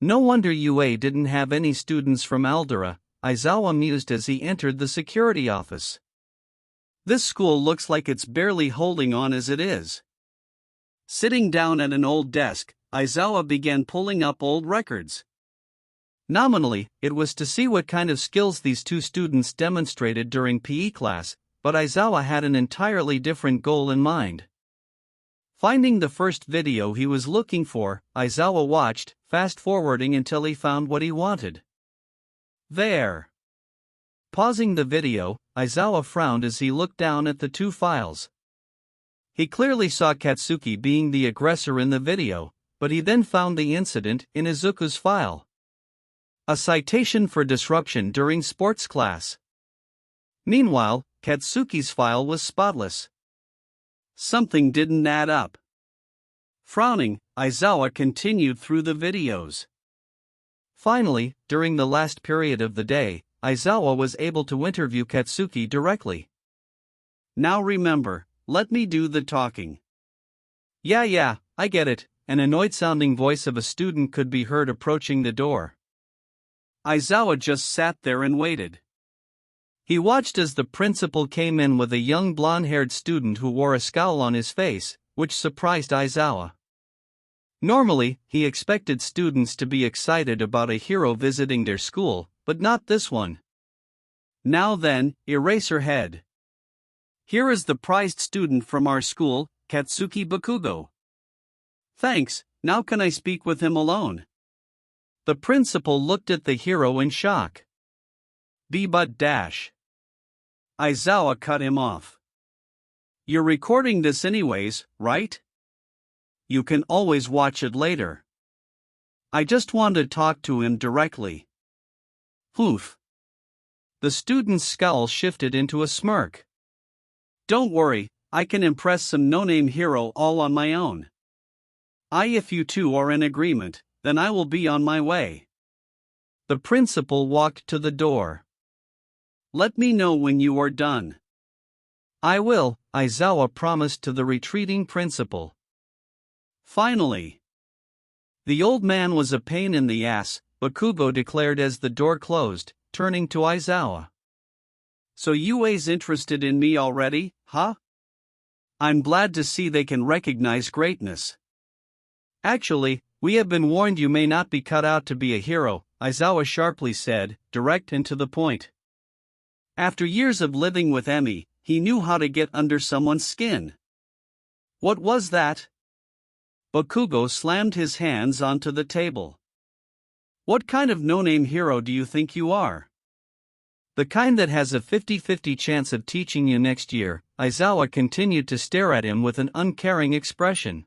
No wonder UA didn't have any students from Aldera, Aizawa mused as he entered the security office. This school looks like it's barely holding on as it is. Sitting down at an old desk, Aizawa began pulling up old records. Nominally, it was to see what kind of skills these two students demonstrated during PE class, but Aizawa had an entirely different goal in mind. Finding the first video he was looking for, Aizawa watched, fast-forwarding until he found what he wanted. There. Pausing the video, Aizawa frowned as he looked down at the two files. He clearly saw Katsuki being the aggressor in the video, but he then found the incident in Izuku's file. A citation for disruption during sports class. Meanwhile, Katsuki's file was spotless. Something didn't add up. Frowning, Aizawa continued through the videos. Finally, during the last period of the day, Aizawa was able to interview Katsuki directly. Now remember, let me do the talking. Yeah, I get it, an annoyed-sounding voice of a student could be heard approaching the door. Aizawa just sat there and waited. He watched as the principal came in with a young blonde-haired student who wore a scowl on his face, which surprised Aizawa. Normally, he expected students to be excited about a hero visiting their school, but not this one. Now then, Eraserhead. Here is the prized student from our school, Katsuki Bakugo. Thanks, now can I speak with him alone? The principal looked at the hero in shock. But dash. Aizawa cut him off. You're recording this anyways, right? You can always watch it later. I just want to talk to him directly. Oof. The student's scowl shifted into a smirk. Don't worry, I can impress some no-name hero all on my own. If you two are in agreement, then I will be on my way. The principal walked to the door. Let me know when you are done. I will, Aizawa promised to the retreating principal. Finally. The old man was a pain in the ass, Bakugo declared as the door closed, turning to Aizawa. So UA's interested in me already, huh? I'm glad to see they can recognize greatness. Actually, We have been warned you may not be cut out to be a hero, Aizawa sharply said, direct and to the point. After years of living with Emi, he knew how to get under someone's skin. What was that? Bakugo slammed his hands onto the table. What kind of no-name hero do you think you are? The kind that has a 50-50 chance of teaching you next year. Aizawa continued to stare at him with an uncaring expression.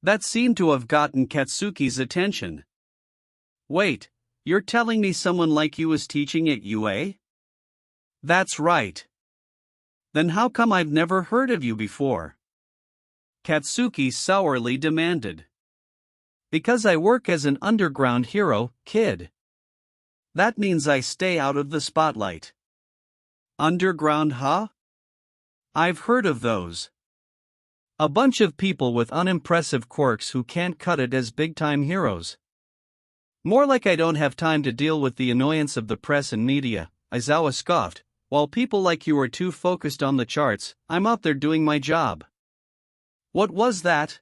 That seemed to have gotten Katsuki's attention. Wait, you're telling me someone like you is teaching at UA? That's right. Then how come I've never heard of you before? Katsuki sourly demanded. Because I work as an underground hero, kid. That means I stay out of the spotlight. Underground, huh? I've heard of those. A bunch of people with unimpressive quirks who can't cut it as big-time heroes. More like I don't have time to deal with the annoyance of the press and media, Aizawa scoffed. While people like you are too focused on the charts, I'm out there doing my job. What was that?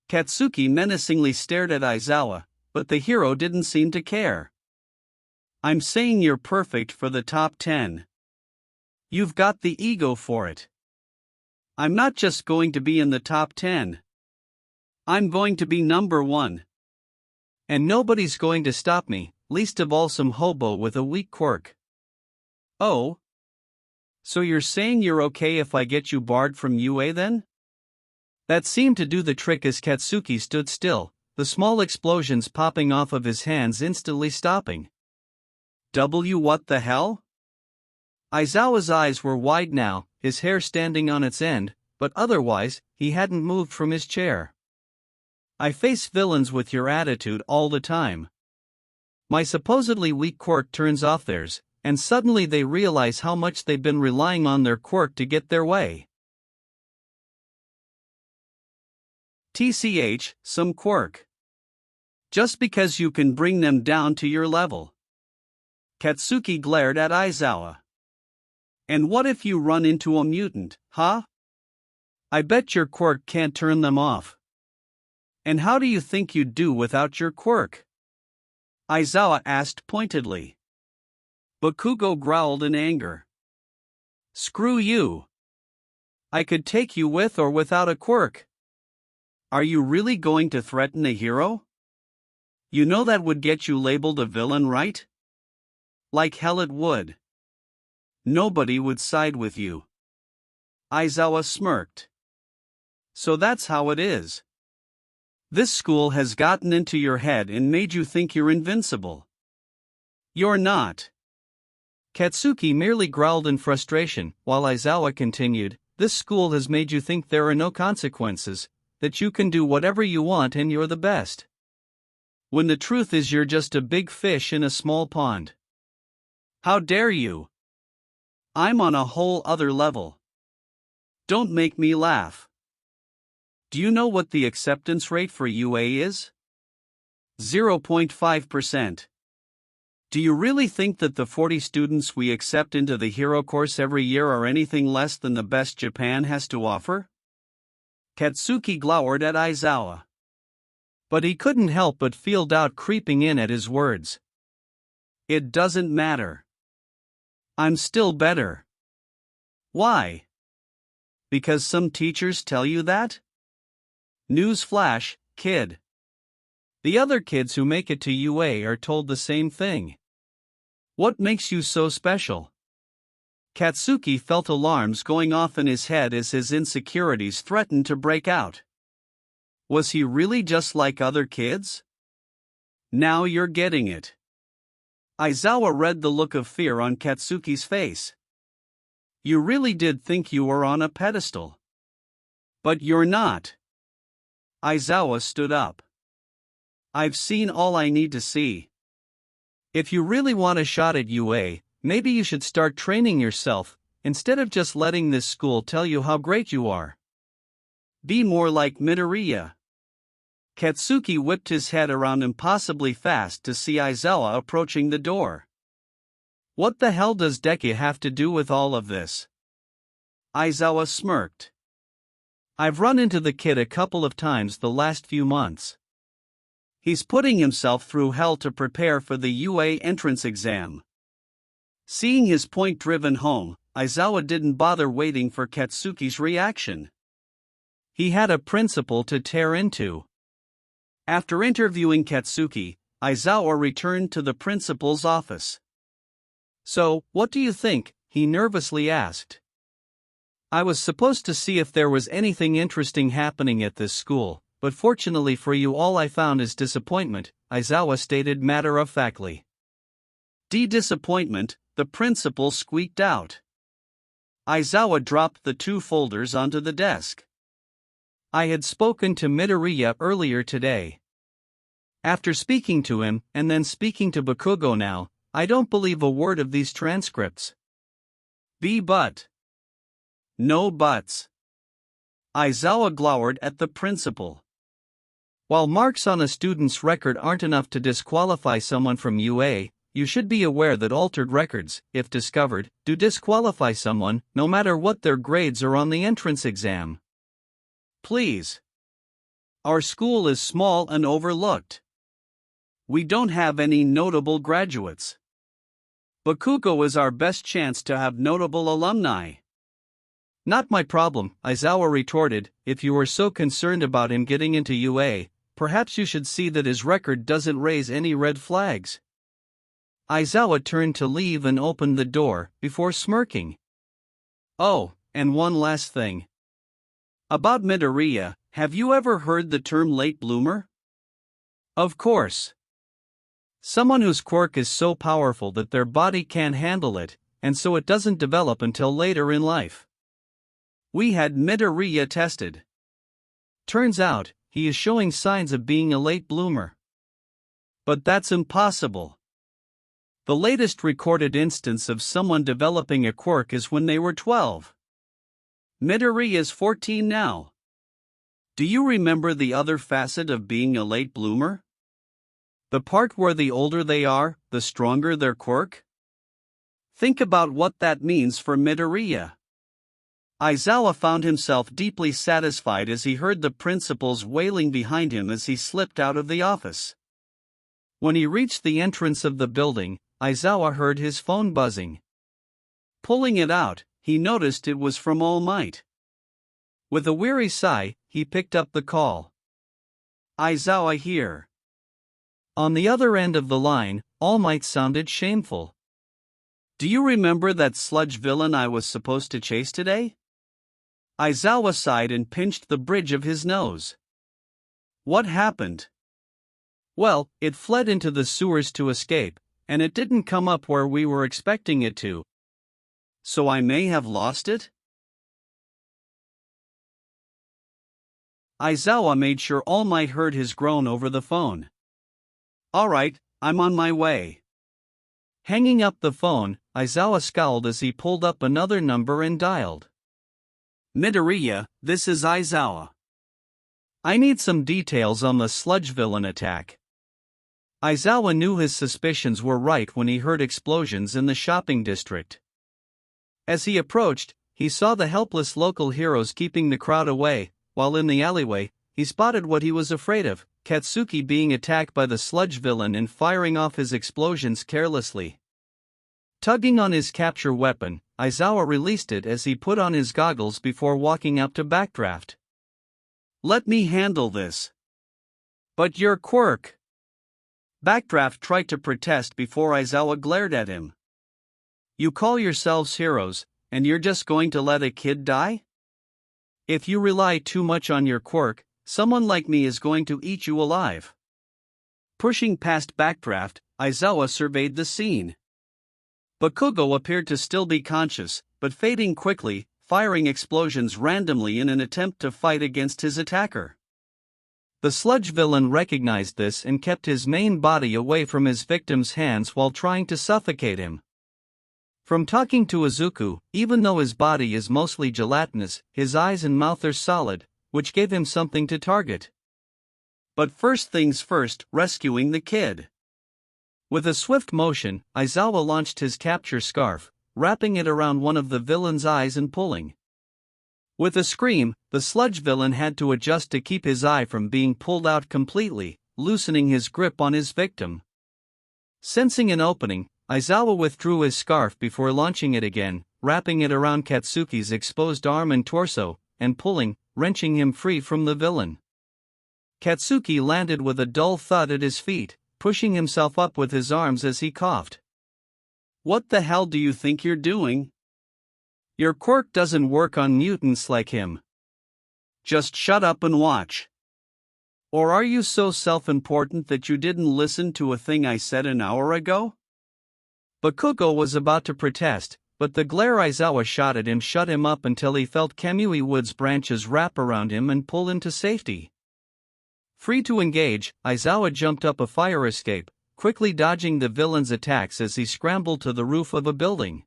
Katsuki menacingly stared at Aizawa, but the hero didn't seem to care. I'm saying you're perfect for the top 10. You've got the ego for it. I'm not just going to be in the top 10. I'm going to be number 1. And nobody's going to stop me, least of all some hobo with a weak quirk. Oh? So you're saying you're okay if I get you barred from UA then? That seemed to do the trick as Katsuki stood still, the small explosions popping off of his hands instantly stopping. What the hell? Aizawa's eyes were wide now, his hair standing on its end, but otherwise, he hadn't moved from his chair. I face villains with your attitude all the time. My supposedly weak quirk turns off theirs, and suddenly they realize how much they've been relying on their quirk to get their way. TCH, some quirk. Just because you can bring them down to your level. Katsuki glared at Aizawa. And what if you run into a mutant, huh? I bet your quirk can't turn them off. And how do you think you'd do without your quirk? Aizawa asked pointedly. Bakugo growled in anger. Screw you. I could take you with or without a quirk. Are you really going to threaten a hero? You know that would get you labeled a villain, right? Like hell it would. Nobody would side with you. Aizawa smirked. So that's how it is. This school has gotten into your head and made you think you're invincible. You're not. Katsuki merely growled in frustration, while Aizawa continued, this school has made you think there are no consequences, that you can do whatever you want and you're the best. When the truth is you're just a big fish in a small pond. How dare you? I'm on a whole other level. Don't make me laugh. Do you know what the acceptance rate for UA is? 0.5%. Do you really think that the 40 students we accept into the hero course every year are anything less than the best Japan has to offer? Katsuki glowered at Aizawa. But he couldn't help but feel doubt creeping in at his words. It doesn't matter. I'm still better. Why? Because some teachers tell you that? Newsflash, kid. The other kids who make it to UA are told the same thing. What makes you so special? Katsuki felt alarms going off in his head as his insecurities threatened to break out. Was he really just like other kids? Now you're getting it. Aizawa read the look of fear on Katsuki's face. You really did think you were on a pedestal. But you're not. Aizawa stood up. I've seen all I need to see. If you really want a shot at UA, maybe you should start training yourself, instead of just letting this school tell you how great you are. Be more like Midoriya. Katsuki whipped his head around impossibly fast to see Aizawa approaching the door. What the hell does Deku have to do with all of this? Aizawa smirked. I've run into the kid a couple of times the last few months. He's putting himself through hell to prepare for the UA entrance exam. Seeing his point driven home, Aizawa didn't bother waiting for Katsuki's reaction. He had a principal to tear into. After interviewing Katsuki, Aizawa returned to the principal's office. "So, what do you think?" he nervously asked. "I was supposed to see if there was anything interesting happening at this school, but fortunately for you all I found is disappointment," Aizawa stated matter-of-factly. Disappointment," the principal squeaked out. Aizawa dropped the 2 folders onto the desk. "I had spoken to Midoriya earlier today. After speaking to him, and then speaking to Bakugo now, I don't believe a word of these transcripts." But. No buts. Aizawa glowered at the principal. While marks on a student's record aren't enough to disqualify someone from UA, you should be aware that altered records, if discovered, do disqualify someone, no matter what their grades are on the entrance exam. Please. Our school is small and overlooked. We don't have any notable graduates. Bakugo is our best chance to have notable alumni. Not my problem, Aizawa retorted. If you were so concerned about him getting into UA, perhaps you should see that his record doesn't raise any red flags. Aizawa turned to leave and opened the door, before smirking. "Oh, and one last thing. About Midoriya, have you ever heard the term late bloomer?" "Of course. Someone whose quirk is so powerful that their body can't handle it, and so it doesn't develop until later in life. We had Midoriya tested. Turns out, he is showing signs of being a late bloomer. But that's impossible. The latest recorded instance of someone developing a quirk is when they were 12. Midoriya is 14 now. Do you remember the other facet of being a late bloomer? The part where the older they are, the stronger their quirk? Think about what that means for Midoriya." Aizawa found himself deeply satisfied as he heard the principal's wailing behind him as he slipped out of the office. When he reached the entrance of the building, Aizawa heard his phone buzzing. Pulling it out, he noticed it was from All Might. With a weary sigh, he picked up the call. "Aizawa here." On the other end of the line, All Might sounded shameful. "Do you remember that sludge villain I was supposed to chase today?" Aizawa sighed and pinched the bridge of his nose. "What happened?" "Well, it fled into the sewers to escape, and it didn't come up where we were expecting it to. So I may have lost it?" Aizawa made sure All Might heard his groan over the phone. "All right, I'm on my way." Hanging up the phone, Aizawa scowled as he pulled up another number and dialed. "Midoriya, this is Aizawa. I need some details on the sludge villain attack." Aizawa knew his suspicions were right when he heard explosions in the shopping district. As he approached, he saw the helpless local heroes keeping the crowd away, while in the alleyway, he spotted what he was afraid of: Katsuki being attacked by the sludge villain and firing off his explosions carelessly. Tugging on his capture weapon, Aizawa released it as he put on his goggles before walking up to Backdraft. "Let me handle this." "But your quirk." Backdraft tried to protest before Aizawa glared at him. "You call yourselves heroes, and you're just going to let a kid die? If you rely too much on your quirk, someone like me is going to eat you alive." Pushing past Backdraft, Aizawa surveyed the scene. Bakugo appeared to still be conscious, but fading quickly, firing explosions randomly in an attempt to fight against his attacker. The sludge villain recognized this and kept his main body away from his victim's hands while trying to suffocate him. From talking to Izuku, even though his body is mostly gelatinous, his eyes and mouth are solid, which gave him something to target. But first things first, rescuing the kid. With a swift motion, Aizawa launched his capture scarf, wrapping it around one of the villain's eyes and pulling. With a scream, the sludge villain had to adjust to keep his eye from being pulled out completely, loosening his grip on his victim. Sensing an opening, Aizawa withdrew his scarf before launching it again, wrapping it around Katsuki's exposed arm and torso, and pulling, wrenching him free from the villain. Katsuki landed with a dull thud at his feet, pushing himself up with his arms as he coughed. "What the hell do you think you're doing? Your quirk doesn't work on mutants like him. Just shut up and watch. Or are you so self-important that you didn't listen to a thing I said an hour ago?" Bakugo was about to protest, but the glare Aizawa shot at him shut him up until he felt Kamui Wood's branches wrap around him and pull him to safety. Free to engage, Aizawa jumped up a fire escape, quickly dodging the villain's attacks as he scrambled to the roof of a building.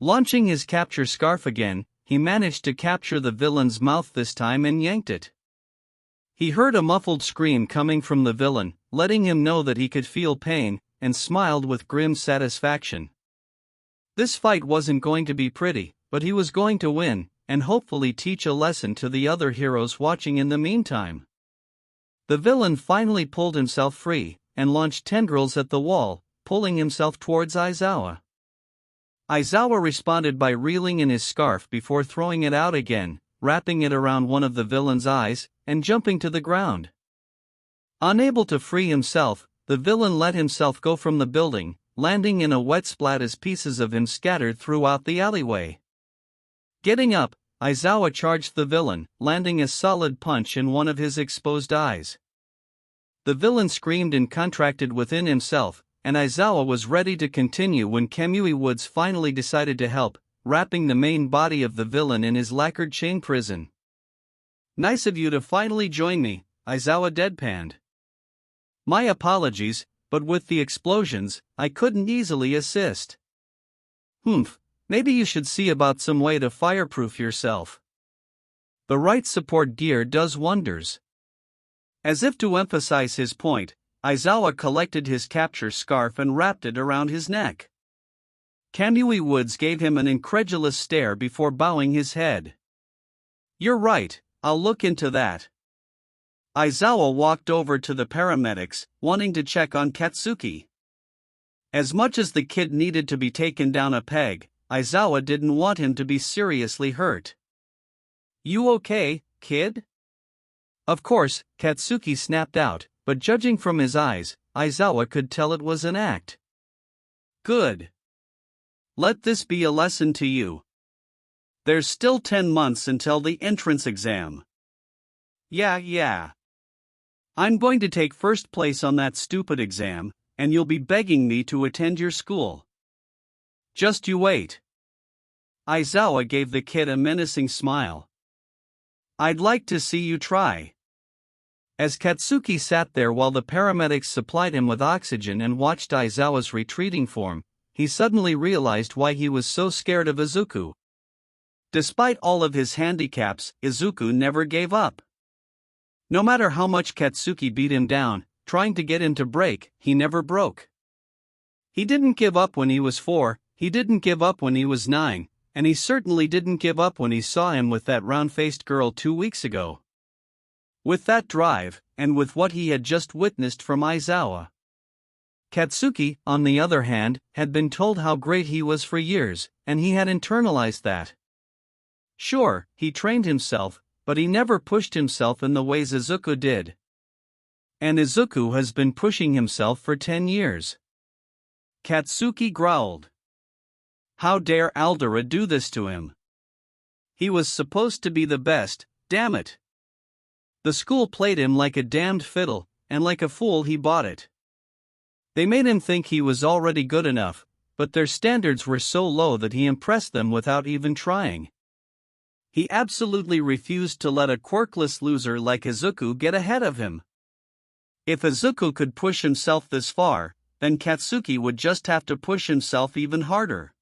Launching his capture scarf again, he managed to capture the villain's mouth this time and yanked it. He heard a muffled scream coming from the villain, letting him know that he could feel pain, and smiled with grim satisfaction. This fight wasn't going to be pretty, but he was going to win, and hopefully teach a lesson to the other heroes watching in the meantime. The villain finally pulled himself free, and launched tendrils at the wall, pulling himself towards Aizawa. Aizawa responded by reeling in his scarf before throwing it out again, wrapping it around one of the villain's eyes, and jumping to the ground. Unable to free himself, the villain let himself go from the building, landing in a wet splat as pieces of him scattered throughout the alleyway. Getting up, Aizawa charged the villain, landing a solid punch in one of his exposed eyes. The villain screamed and contracted within himself, and Aizawa was ready to continue when Kamui Woods finally decided to help, wrapping the main body of the villain in his lacquered chain prison. "Nice of you to finally join me," Aizawa deadpanned. "My apologies, but with the explosions, I couldn't easily assist." "Humph. Maybe you should see about some way to fireproof yourself. The right support gear does wonders." As if to emphasize his point, Aizawa collected his capture scarf and wrapped it around his neck. Kamui Woods gave him an incredulous stare before bowing his head. "You're right, I'll look into that." Aizawa walked over to the paramedics, wanting to check on Katsuki. As much as the kid needed to be taken down a peg, Aizawa didn't want him to be seriously hurt. "You okay, kid?" Of course, Katsuki snapped out, but judging from his eyes, Aizawa could tell it was an act. "Good. Let this be a lesson to you. There's still 10 months until the entrance exam." Yeah. "I'm going to take first place on that stupid exam, and you'll be begging me to attend your school. Just you wait." Aizawa gave the kid a menacing smile. "I'd like to see you try." As Katsuki sat there while the paramedics supplied him with oxygen and watched Aizawa's retreating form, he suddenly realized why he was so scared of Izuku. Despite all of his handicaps, Izuku never gave up. No matter how much Katsuki beat him down, trying to get him to break, he never broke. He didn't give up when he was 4, he didn't give up when he was 9, and he certainly didn't give up when he saw him with that round-faced girl 2 weeks ago. With that drive, and with what he had just witnessed from Aizawa. Katsuki, on the other hand, had been told how great he was for years, and he had internalized that. Sure, he trained himself, but he never pushed himself in the ways Izuku did. And Izuku has been pushing himself for 10 years. Katsuki growled. How dare Aldera do this to him? He was supposed to be the best, damn it. The school played him like a damned fiddle, and like a fool he bought it. They made him think he was already good enough, but their standards were so low that he impressed them without even trying. He absolutely refused to let a quirkless loser like Izuku get ahead of him. If Izuku could push himself this far, then Katsuki would just have to push himself even harder.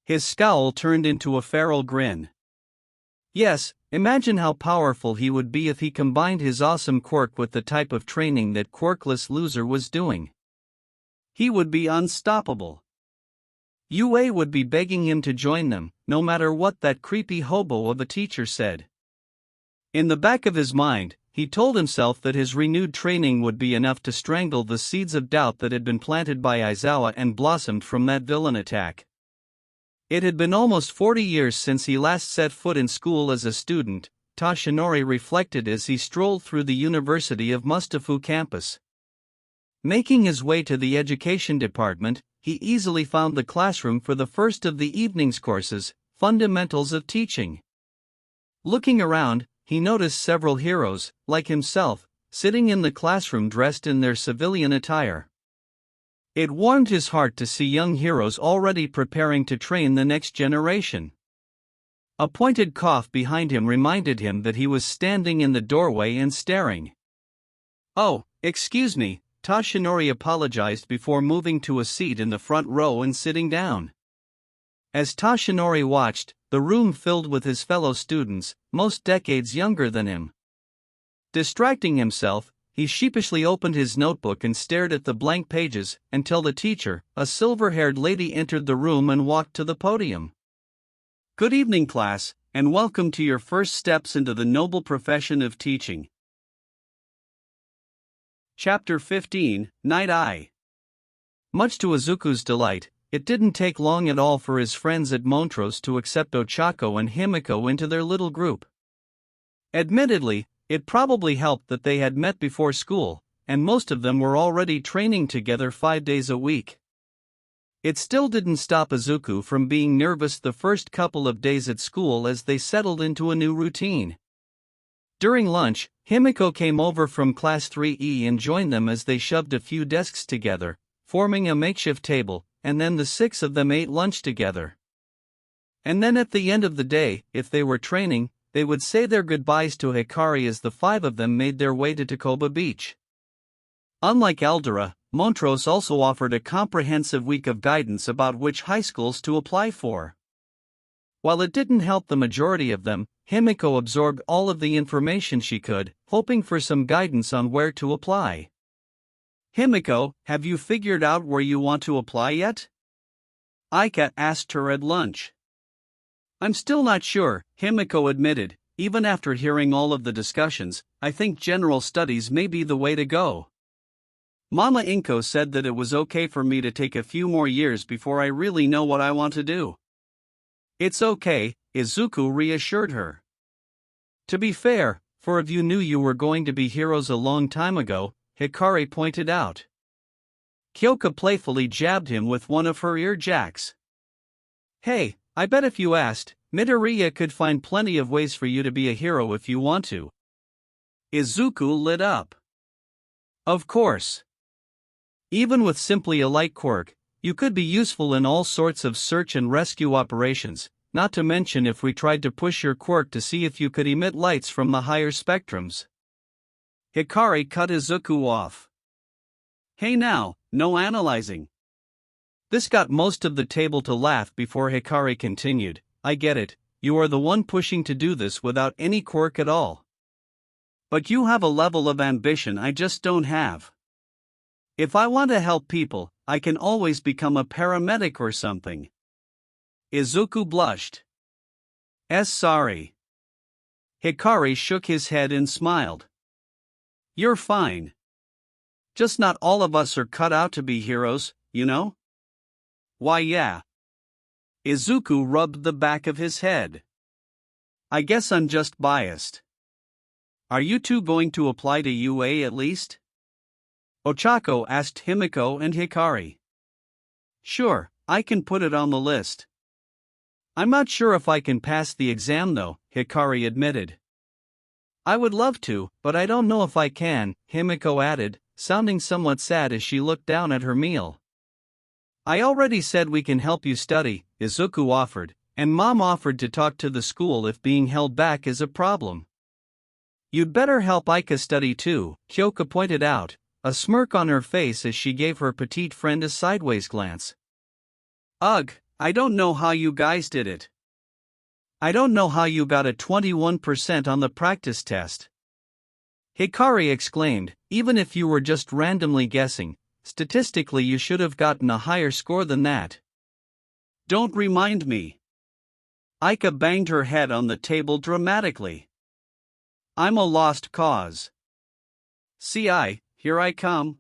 His scowl turned into a feral grin. Yes, imagine how powerful he would be if he combined his awesome quirk with the type of training that quirkless loser was doing. He would be unstoppable. UA would be begging him to join them, no matter what that creepy hobo of a teacher said. In the back of his mind, he told himself that his renewed training would be enough to strangle the seeds of doubt that had been planted by Aizawa and blossomed from that villain attack. It had been almost 40 years since he last set foot in school as a student, Toshinori reflected as he strolled through the University of Mustafu campus. Making his way to the education department, he easily found the classroom for the first of the evening's courses, Fundamentals of Teaching. Looking around, he noticed several heroes, like himself, sitting in the classroom dressed in their civilian attire. It warmed his heart to see young heroes already preparing to train the next generation. A pointed cough behind him reminded him that he was standing in the doorway and staring. "Oh, excuse me," Toshinori apologized before moving to a seat in the front row and sitting down. As Toshinori watched, the room filled with his fellow students, most decades younger than him. Distracting himself, he sheepishly opened his notebook and stared at the blank pages until the teacher, a silver-haired lady, entered the room and walked to the podium. "Good evening, class, and welcome to your first steps into the noble profession of teaching." Chapter 15, Night Eye. Much to Izuku's delight, it didn't take long at all for his friends at Montrose to accept Ochako and Himiko into their little group. Admittedly, it probably helped that they had met before school, and most of them were already training together 5 days a week. It still didn't stop Izuku from being nervous the first couple of days at school as they settled into a new routine. During lunch, Himiko came over from Class 3E and joined them as they shoved a few desks together, forming a makeshift table, and then the 6 of them ate lunch together. And then at the end of the day, if they were training, they would say their goodbyes to Hikari as the 5 of them made their way to Takoba Beach. Unlike Eldora, Montrose also offered a comprehensive week of guidance about which high schools to apply for. While it didn't help the majority of them, Himiko absorbed all of the information she could, hoping for some guidance on where to apply. "Himiko, have you figured out where you want to apply yet?" Aika asked her at lunch. "I'm still not sure," Himiko admitted. "Even after hearing all of the discussions, I think general studies may be the way to go. Mama Inko said that it was okay for me to take a few more years before I really know what I want to do." "It's okay," Izuku reassured her. "To be fair, 4 of you knew you were going to be heroes a long time ago," Hikari pointed out. Kyoka playfully jabbed him with one of her ear jacks. "Hey, I bet if you asked, Midoriya could find plenty of ways for you to be a hero if you want to." Izuku lit up. "Of course. Even with simply a light quirk, you could be useful in all sorts of search and rescue operations, not to mention if we tried to push your quirk to see if you could emit lights from the higher spectrums." Hikari cut Izuku off. "Hey now, no analyzing." This got most of the table to laugh before Hikari continued. "I get it, you are the one pushing to do this without any quirk at all. But you have a level of ambition I just don't have. If I want to help people, I can always become a paramedic or something." Izuku blushed. Sorry." Hikari shook his head and smiled. "You're fine. Just not all of us are cut out to be heroes, you know?" "Why yeah." Izuku rubbed the back of his head. "I guess I'm just biased. Are you two going to apply to UA at least?" Ochako asked Himiko and Hikari. "Sure, I can put it on the list." "I'm not sure if I can pass the exam though," Hikari admitted. "I would love to, but I don't know if I can," Himiko added, sounding somewhat sad as she looked down at her meal. "I already said we can help you study," Izuku offered, "and Mom offered to talk to the school if being held back is a problem." "You'd better help Aika study too," Kyoka pointed out, a smirk on her face as she gave her petite friend a sideways glance. "Ugh, I don't know how you guys did it. I don't know how you got a 21% on the practice test." Hikari exclaimed, "Even if you were just randomly guessing, statistically you should have gotten a higher score than that." "Don't remind me." Aika banged her head on the table dramatically. I'm a lost cause. Here I come.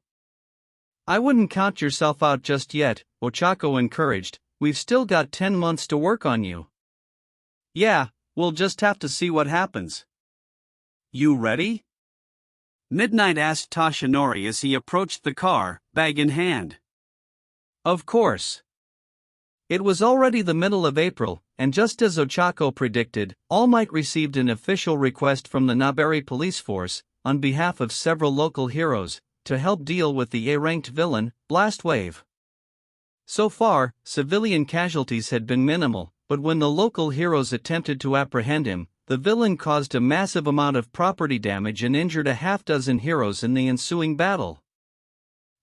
I wouldn't count yourself out just yet, Ochako encouraged. We've still got 10 months to work on you. Yeah, we'll just have to see what happens. You ready? Midnight asked Toshinori as he approached the car, bag in hand. Of course. It was already the middle of April, and just as Ochako predicted, All Might received an official request from the Naberi police force, on behalf of several local heroes, to help deal with the A-ranked villain, Blast Wave. So far, civilian casualties had been minimal, but when the local heroes attempted to apprehend him, the villain caused a massive amount of property damage and injured a half-dozen heroes in the ensuing battle.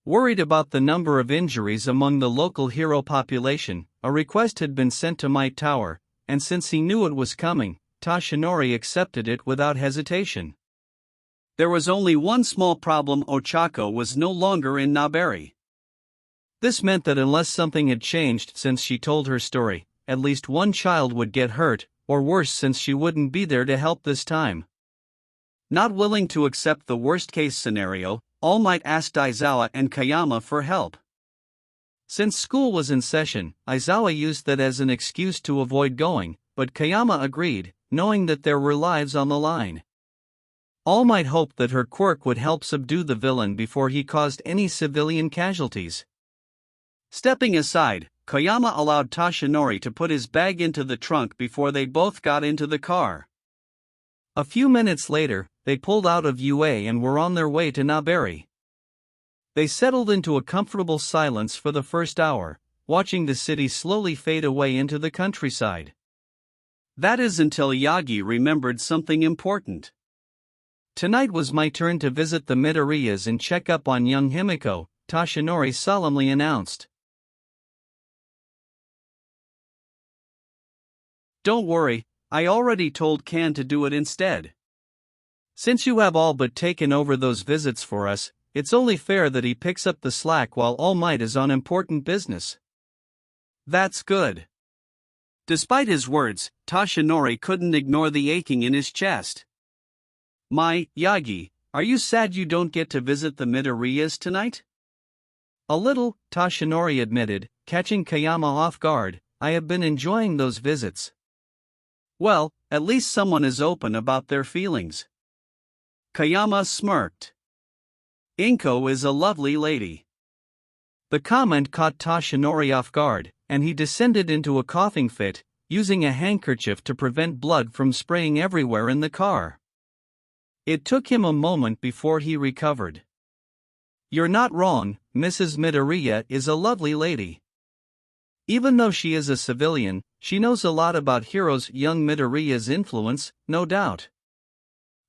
Worried about the number of injuries among the local hero population, a request had been sent to Might Tower, and since he knew it was coming, Toshinori accepted it without hesitation. There was only one small problem: Ochako was no longer in Naberi. This meant that unless something had changed since she told her story, at least one child would get hurt, or worse, since she wouldn't be there to help this time. Not willing to accept the worst-case scenario, All Might asked Aizawa and Kayama for help. Since school was in session, Aizawa used that as an excuse to avoid going, but Kayama agreed, knowing that there were lives on the line. All Might hoped that her quirk would help subdue the villain before he caused any civilian casualties. Stepping aside, Kayama allowed Toshinori to put his bag into the trunk before they both got into the car. A few minutes later, they pulled out of UA and were on their way to Naberi. They settled into a comfortable silence for the first hour, watching the city slowly fade away into the countryside. That is until Yagi remembered something important. Tonight was my turn to visit the Midoriyas and check up on young Himiko, Toshinori solemnly announced. Don't worry, I already told Kan to do it instead. Since you have all but taken over those visits for us, it's only fair that he picks up the slack while All Might is on important business. That's good. Despite his words, Toshinori couldn't ignore the aching in his chest. Yagi, are you sad you don't get to visit the Midoriyas tonight? A little, Toshinori admitted, catching Kayama off guard. I have been enjoying those visits. Well, at least someone is open about their feelings. Kayama smirked. Inko is a lovely lady. The comment caught Toshinori off guard, and he descended into a coughing fit, using a handkerchief to prevent blood from spraying everywhere in the car. It took him a moment before he recovered. You're not wrong, Mrs. Midoriya is a lovely lady. Even though she is a civilian, she knows a lot about heroes. Young Midoriya's influence, no doubt.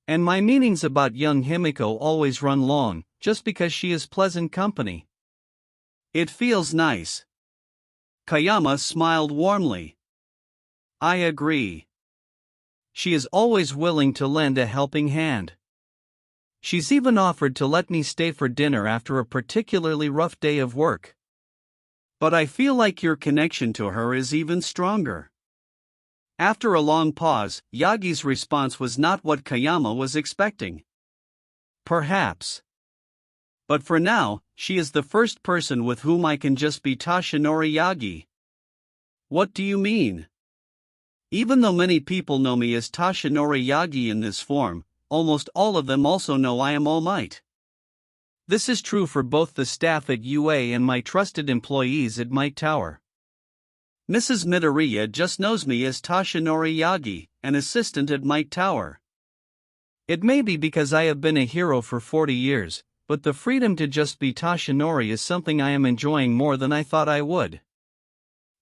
And my meanings about young Himiko always run long, just because she is pleasant company. It feels nice. Kayama smiled warmly. I agree. She is always willing to lend a helping hand. She's even offered to let me stay for dinner after a particularly rough day of work. But I feel like your connection to her is even stronger. After a long pause, Yagi's response was not what Kayama was expecting. Perhaps. But for now, she is the first person with whom I can just be Toshinori Yagi. What do you mean? Even though many people know me as Toshinori Yagi in this form, almost all of them also know I am All Might. This is true for both the staff at UA and my trusted employees at Might Tower. Mrs. Midoriya just knows me as Toshinori Yagi, an assistant at Might Tower. It may be because I have been a hero for 40 years, but the freedom to just be Toshinori is something I am enjoying more than I thought I would.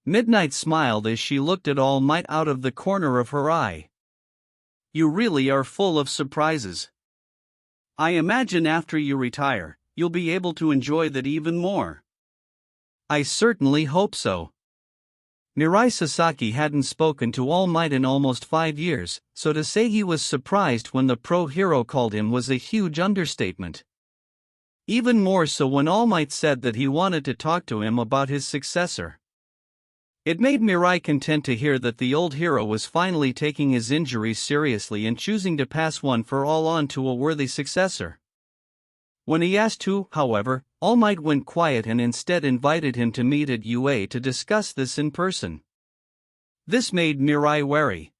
Midnight smiled as she looked at All Might out of the corner of her eye. You really are full of surprises. I imagine after you retire, you'll be able to enjoy that even more. I certainly hope so. Mirai Sasaki hadn't spoken to All Might in almost 5 years, so to say he was surprised when the pro-hero called him was a huge understatement. Even more so when All Might said that he wanted to talk to him about his successor. It made Mirai content to hear that the old hero was finally taking his injuries seriously and choosing to pass one for all on to a worthy successor. When he asked who, however, All Might went quiet and instead invited him to meet at UA to discuss this in person. This made Mirai wary.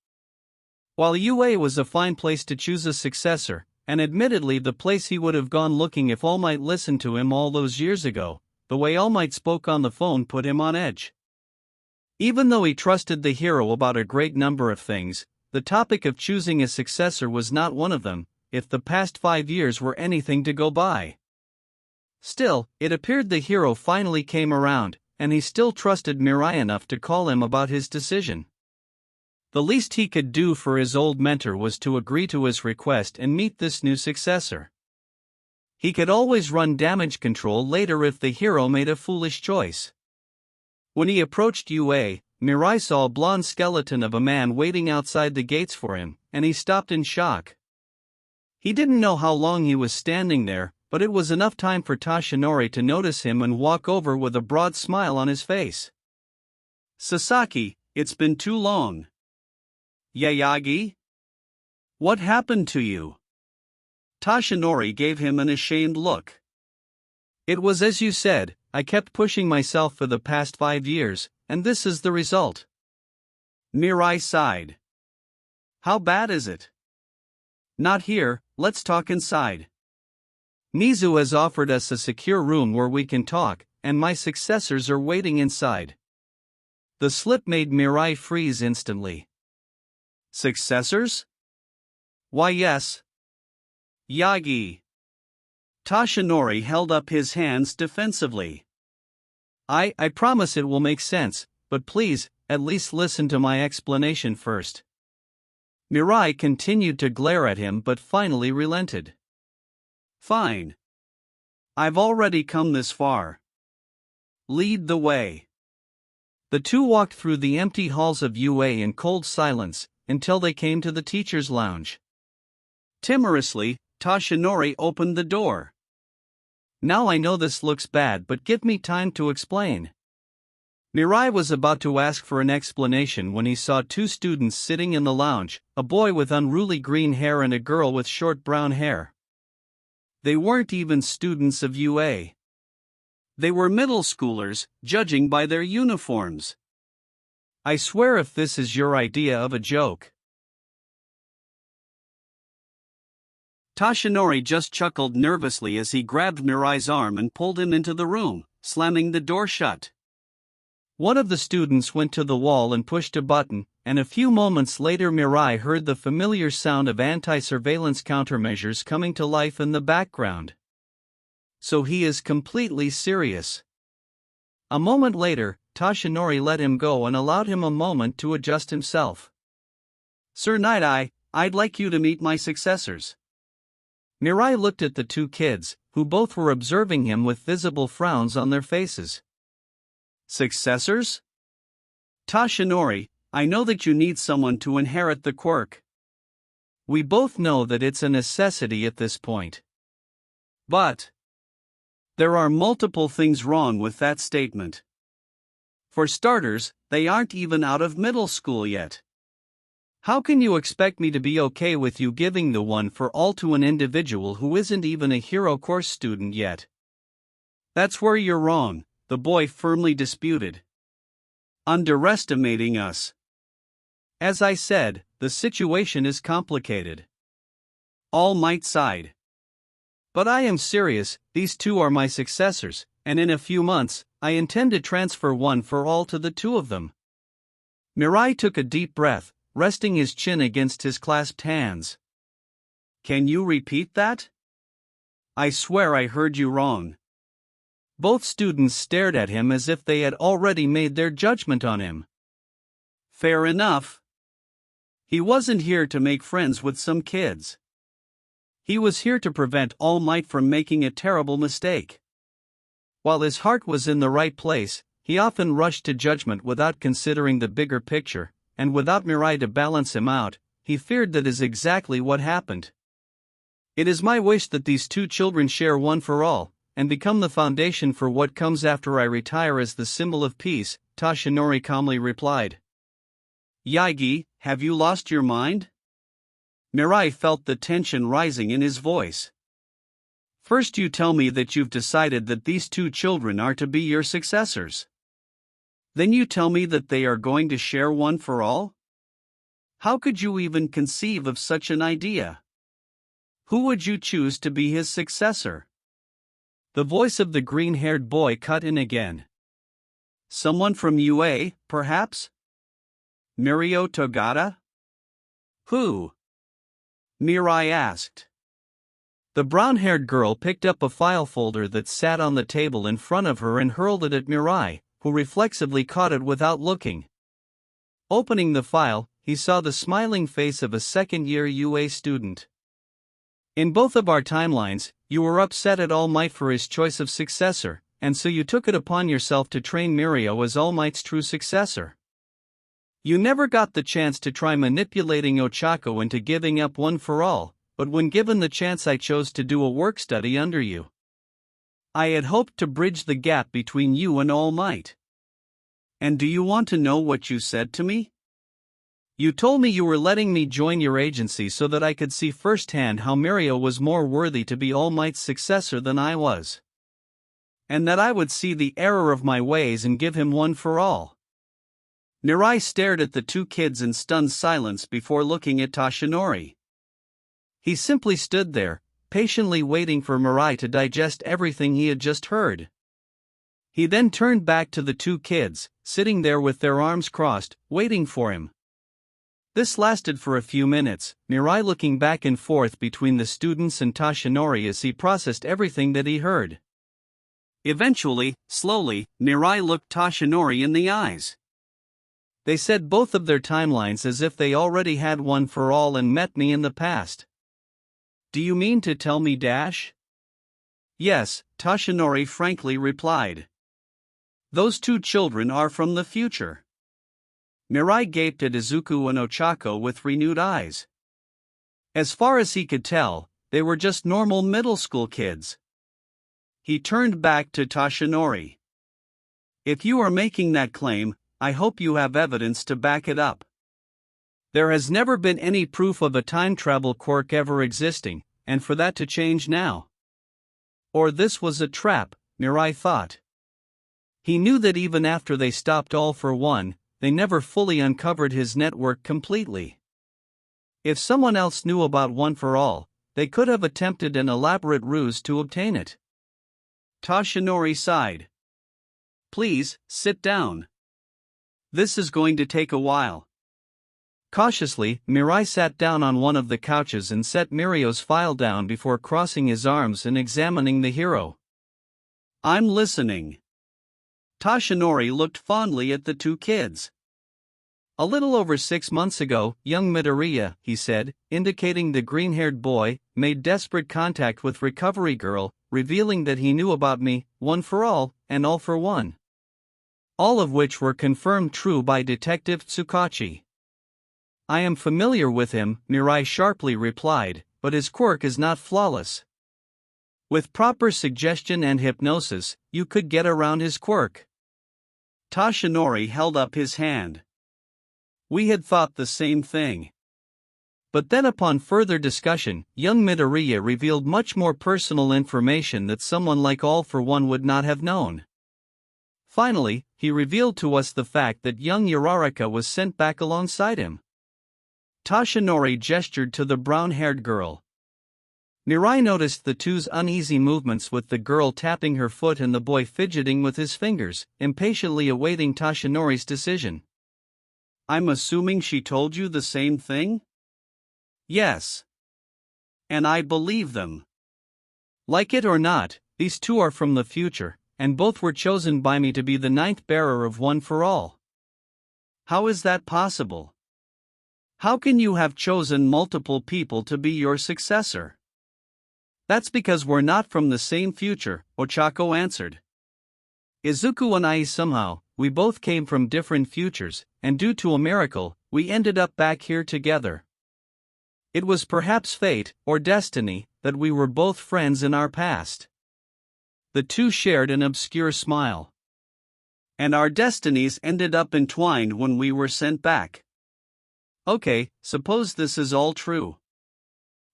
While UA was a fine place to choose a successor, and admittedly the place he would have gone looking if All Might listened to him all those years ago, the way All Might spoke on the phone put him on edge. Even though he trusted the hero about a great number of things, the topic of choosing a successor was not one of them, if the past 5 years were anything to go by. Still, it appeared the hero finally came around, and he still trusted Mirai enough to call him about his decision. The least he could do for his old mentor was to agree to his request and meet this new successor. He could always run damage control later if the hero made a foolish choice. When he approached UA, Mirai saw a blonde skeleton of a man waiting outside the gates for him, and he stopped in shock. He didn't know how long he was standing there, but it was enough time for Tashinori to notice him and walk over with a broad smile on his face. "Sasaki, it's been too long." "Yayagi? What happened to you?" Tashinori gave him an ashamed look. "It was as you said, I kept pushing myself for the past 5 years, and this is the result." Mirai sighed. "How bad is it?" "Not here, let's talk inside. Mizu has offered us a secure room where we can talk, and my successors are waiting inside." The slip made Mirai freeze instantly. "Successors?" "Why yes. Yagi." Tashinori held up his hands defensively. I promise it will make sense, but please, at least listen to my explanation first." Mirai continued to glare at him but finally relented. "Fine. I've already come this far. Lead the way." The two walked through the empty halls of UA in cold silence, until they came to the teacher's lounge. Timorously, Tashinori opened the door. "Now I know this looks bad, but give me time to explain." Mirai was about to ask for an explanation when he saw 2 students sitting in the lounge, a boy with unruly green hair and a girl with short brown hair. They weren't even students of UA. They were middle schoolers, judging by their uniforms. "I swear if this is your idea of a joke." Tashinori just chuckled nervously as he grabbed Mirai's arm and pulled him into the room, slamming the door shut. One of the students went to the wall and pushed a button, and a few moments later Mirai heard the familiar sound of anti-surveillance countermeasures coming to life in the background. So he is completely serious. A moment later, Tashinori let him go and allowed him a moment to adjust himself. "Sir Night-Eye, I'd like you to meet my successors." Mirai looked at the 2 kids, who both were observing him with visible frowns on their faces. "Successors? Tashinori, I know that you need someone to inherit the quirk. We both know that it's a necessity at this point. But there are multiple things wrong with that statement. For starters, they aren't even out of middle school yet. How can you expect me to be okay with you giving the one for all to an individual who isn't even a hero course student yet?" "That's where you're wrong," the boy firmly disputed. "Underestimating us. As I said, the situation is complicated." All Might sighed. "But I am serious, these 2 are my successors, and in a few months, I intend to transfer one for all to the 2 of them." Mirai took a deep breath, resting his chin against his clasped hands. "Can you repeat that? I swear I heard you wrong." Both students stared at him as if they had already made their judgment on him. Fair enough. He wasn't here to make friends with some kids. He was here to prevent All Might from making a terrible mistake. While his heart was in the right place, he often rushed to judgment without considering the bigger picture, and without Mirai to balance him out, he feared that is exactly what happened. "It is my wish that these 2 children share one for all, and become the foundation for what comes after I retire as the symbol of peace," Toshinori calmly replied. Yaigi, have you lost your mind? Mirai felt the tension rising in his voice. First you tell me that you've decided that these two children are to be your successors. Then you tell me that they are going to share one for all? How could you even conceive of such an idea? Who would you choose to be his successor? The voice of the green-haired boy cut in again. Someone from UA, perhaps? Mirio Togata? Who? Mirai asked. The brown-haired girl picked up a file folder that sat on the table in front of her and hurled it at Mirai, who reflexively caught it without looking. Opening the file, he saw the smiling face of a second-year UA student. In both of our timelines, you were upset at All Might for his choice of successor, and so you took it upon yourself to train Mirio as All Might's true successor. You never got the chance to try manipulating Ochako into giving up One for All, but when given the chance I chose to do a work study under you. I had hoped to bridge the gap between you and All Might. And do you want to know what you said to me? You told me you were letting me join your agency so that I could see firsthand how Mirio was more worthy to be All Might's successor than I was. And that I would see the error of my ways and give him One for All. Mirai stared at the two kids in stunned silence before looking at Toshinori. He simply stood there, patiently waiting for Mirai to digest everything he had just heard. He then turned back to the two kids, sitting there with their arms crossed, waiting for him. This lasted for a few minutes, Mirai looking back and forth between the students and Toshinori as he processed everything that he heard. Eventually, slowly, Mirai looked Toshinori in the eyes. They said both of their timelines as if they already had One for All and met me in the past. Do you mean to tell me dash? Yes, Toshinori frankly replied. Those two children are from the future. Mirai gaped at Izuku and Ochako with renewed eyes. As far as he could tell, they were just normal middle school kids. He turned back to Toshinori. If you are making that claim, I hope you have evidence to back it up. There has never been any proof of a time travel quirk ever existing, and for that to change now. Or this was a trap, Mirai thought. He knew that even after they stopped All for One, they never fully uncovered his network completely. If someone else knew about One for All, they could have attempted an elaborate ruse to obtain it. Toshinori sighed. Please, sit down. This is going to take a while. Cautiously, Mirai sat down on one of the couches and set Mirio's file down before crossing his arms and examining the hero. I'm listening. Toshinori looked fondly at the two kids. A little over 6 months ago, young Midoriya, he said, indicating the green-haired boy, made desperate contact with Recovery Girl, revealing that he knew about me, One for All, and All for One. All of which were confirmed true by Detective Tsukachi. I am familiar with him, Mirai sharply replied, but his quirk is not flawless. With proper suggestion and hypnosis, you could get around his quirk. Toshinori held up his hand. We had thought the same thing. But then upon further discussion, young Midoriya revealed much more personal information that someone like All for One would not have known. Finally, he revealed to us the fact that young Uraraka was sent back alongside him. Toshinori gestured to the brown-haired girl. Mirai noticed the two's uneasy movements, with the girl tapping her foot and the boy fidgeting with his fingers, impatiently awaiting Toshinori's decision. I'm assuming she told you the same thing? Yes. And I believe them. Like it or not, these two are from the future, and both were chosen by me to be the ninth bearer of One for All. How is that possible? How can you have chosen multiple people to be your successor? That's because we're not from the same future, Ochako answered. Izuku and I somehow, we both came from different futures, and due to a miracle, we ended up back here together. It was perhaps fate, or destiny, that we were both friends in our past. The two shared an obscure smile. And our destinies ended up entwined when we were sent back. Okay, suppose this is all true.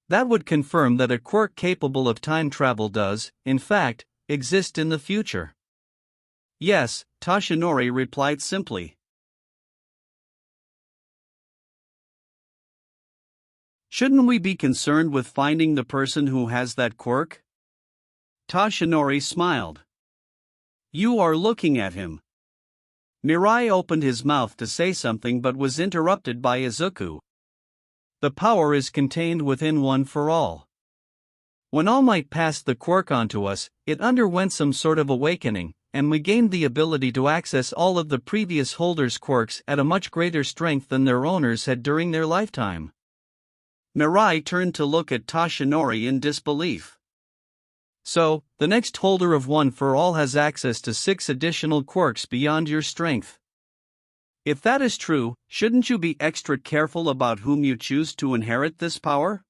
That would confirm that a quirk capable of time travel does, in fact, exist in the future. Yes, Toshinori replied simply. Shouldn't we be concerned with finding the person who has that quirk? Toshinori smiled. You are looking at him. Mirai opened his mouth to say something but was interrupted by Izuku. The power is contained within One for All. When All Might passed the quirk onto us, it underwent some sort of awakening, and we gained the ability to access all of the previous holders' quirks at a much greater strength than their owners had during their lifetime. Mirai turned to look at Toshinori in disbelief. So, the next holder of One for All has access to 6 additional quirks beyond your strength. If that is true, shouldn't you be extra careful about whom you choose to inherit this power?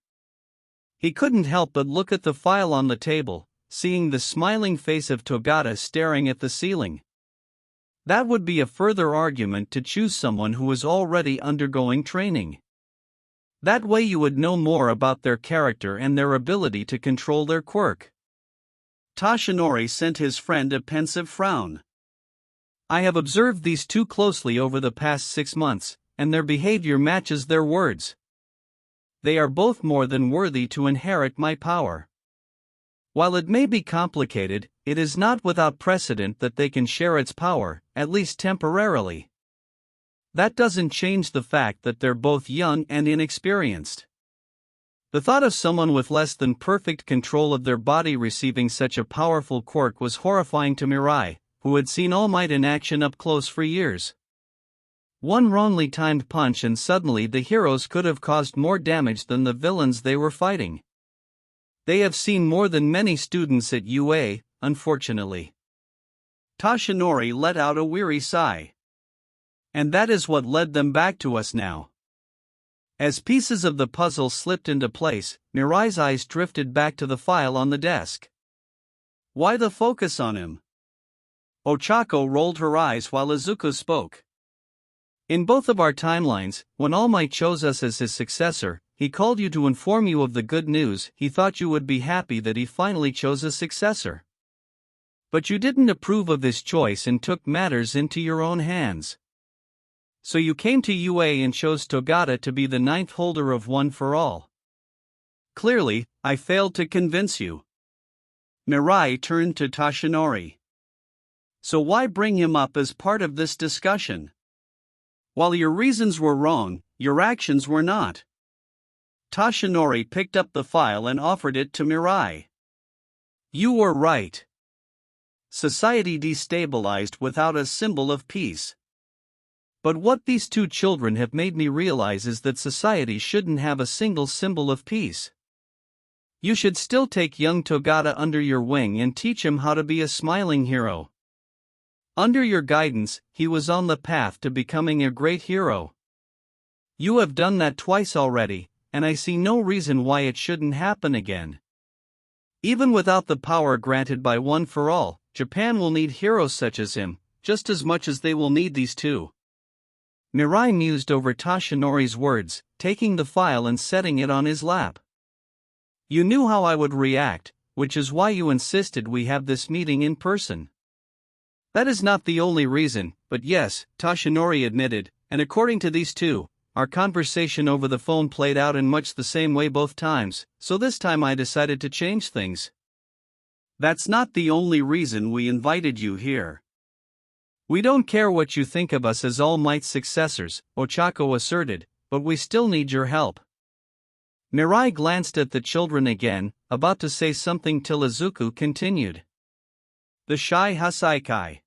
He couldn't help but look at the file on the table, seeing the smiling face of Togata staring at the ceiling. That would be a further argument to choose someone who is already undergoing training. That way you would know more about their character and their ability to control their quirk. Toshinori sent his friend a pensive frown. I have observed these two closely over the past 6 months, and their behavior matches their words. They are both more than worthy to inherit my power. While it may be complicated, it is not without precedent that they can share its power, at least temporarily. That doesn't change the fact that they're both young and inexperienced. The thought of someone with less than perfect control of their body receiving such a powerful quirk was horrifying to Mirai, who had seen All Might in action up close for years. One wrongly timed punch and suddenly the heroes could have caused more damage than the villains they were fighting. They have seen more than many students at UA, unfortunately. Toshinori let out a weary sigh. And that is what led them back to us now. As pieces of the puzzle slipped into place, Mirai's eyes drifted back to the file on the desk. Why the focus on him? Ochako rolled her eyes while Izuku spoke. In both of our timelines, when All Might chose us as his successor, he called you to inform you of the good news. He thought you would be happy that he finally chose a successor. But you didn't approve of his choice and took matters into your own hands. So you came to UA and chose Togata to be the 9th holder of One for All. Clearly, I failed to convince you. Mirai turned to Toshinori. So why bring him up as part of this discussion? While your reasons were wrong, your actions were not. Toshinori picked up the file and offered it to Mirai. You were right. Society destabilized without a symbol of peace. But what these two children have made me realize is that society shouldn't have a single symbol of peace. You should still take young Togata under your wing and teach him how to be a smiling hero. Under your guidance, he was on the path to becoming a great hero. You have done that twice already, and I see no reason why it shouldn't happen again. Even without the power granted by One for All, Japan will need heroes such as him, just as much as they will need these two. Mirai mused over Toshinori's words, taking the file and setting it on his lap. You knew how I would react, which is why you insisted we have this meeting in person. That is not the only reason, but yes, Toshinori admitted, and according to these two, our conversation over the phone played out in much the same way both times, so this time I decided to change things. That's not the only reason we invited you here. We don't care what you think of us as All Might's successors, Ochako asserted, but we still need your help. Mirai glanced at the children again, about to say something till Izuku continued. The Shy Hasaikai.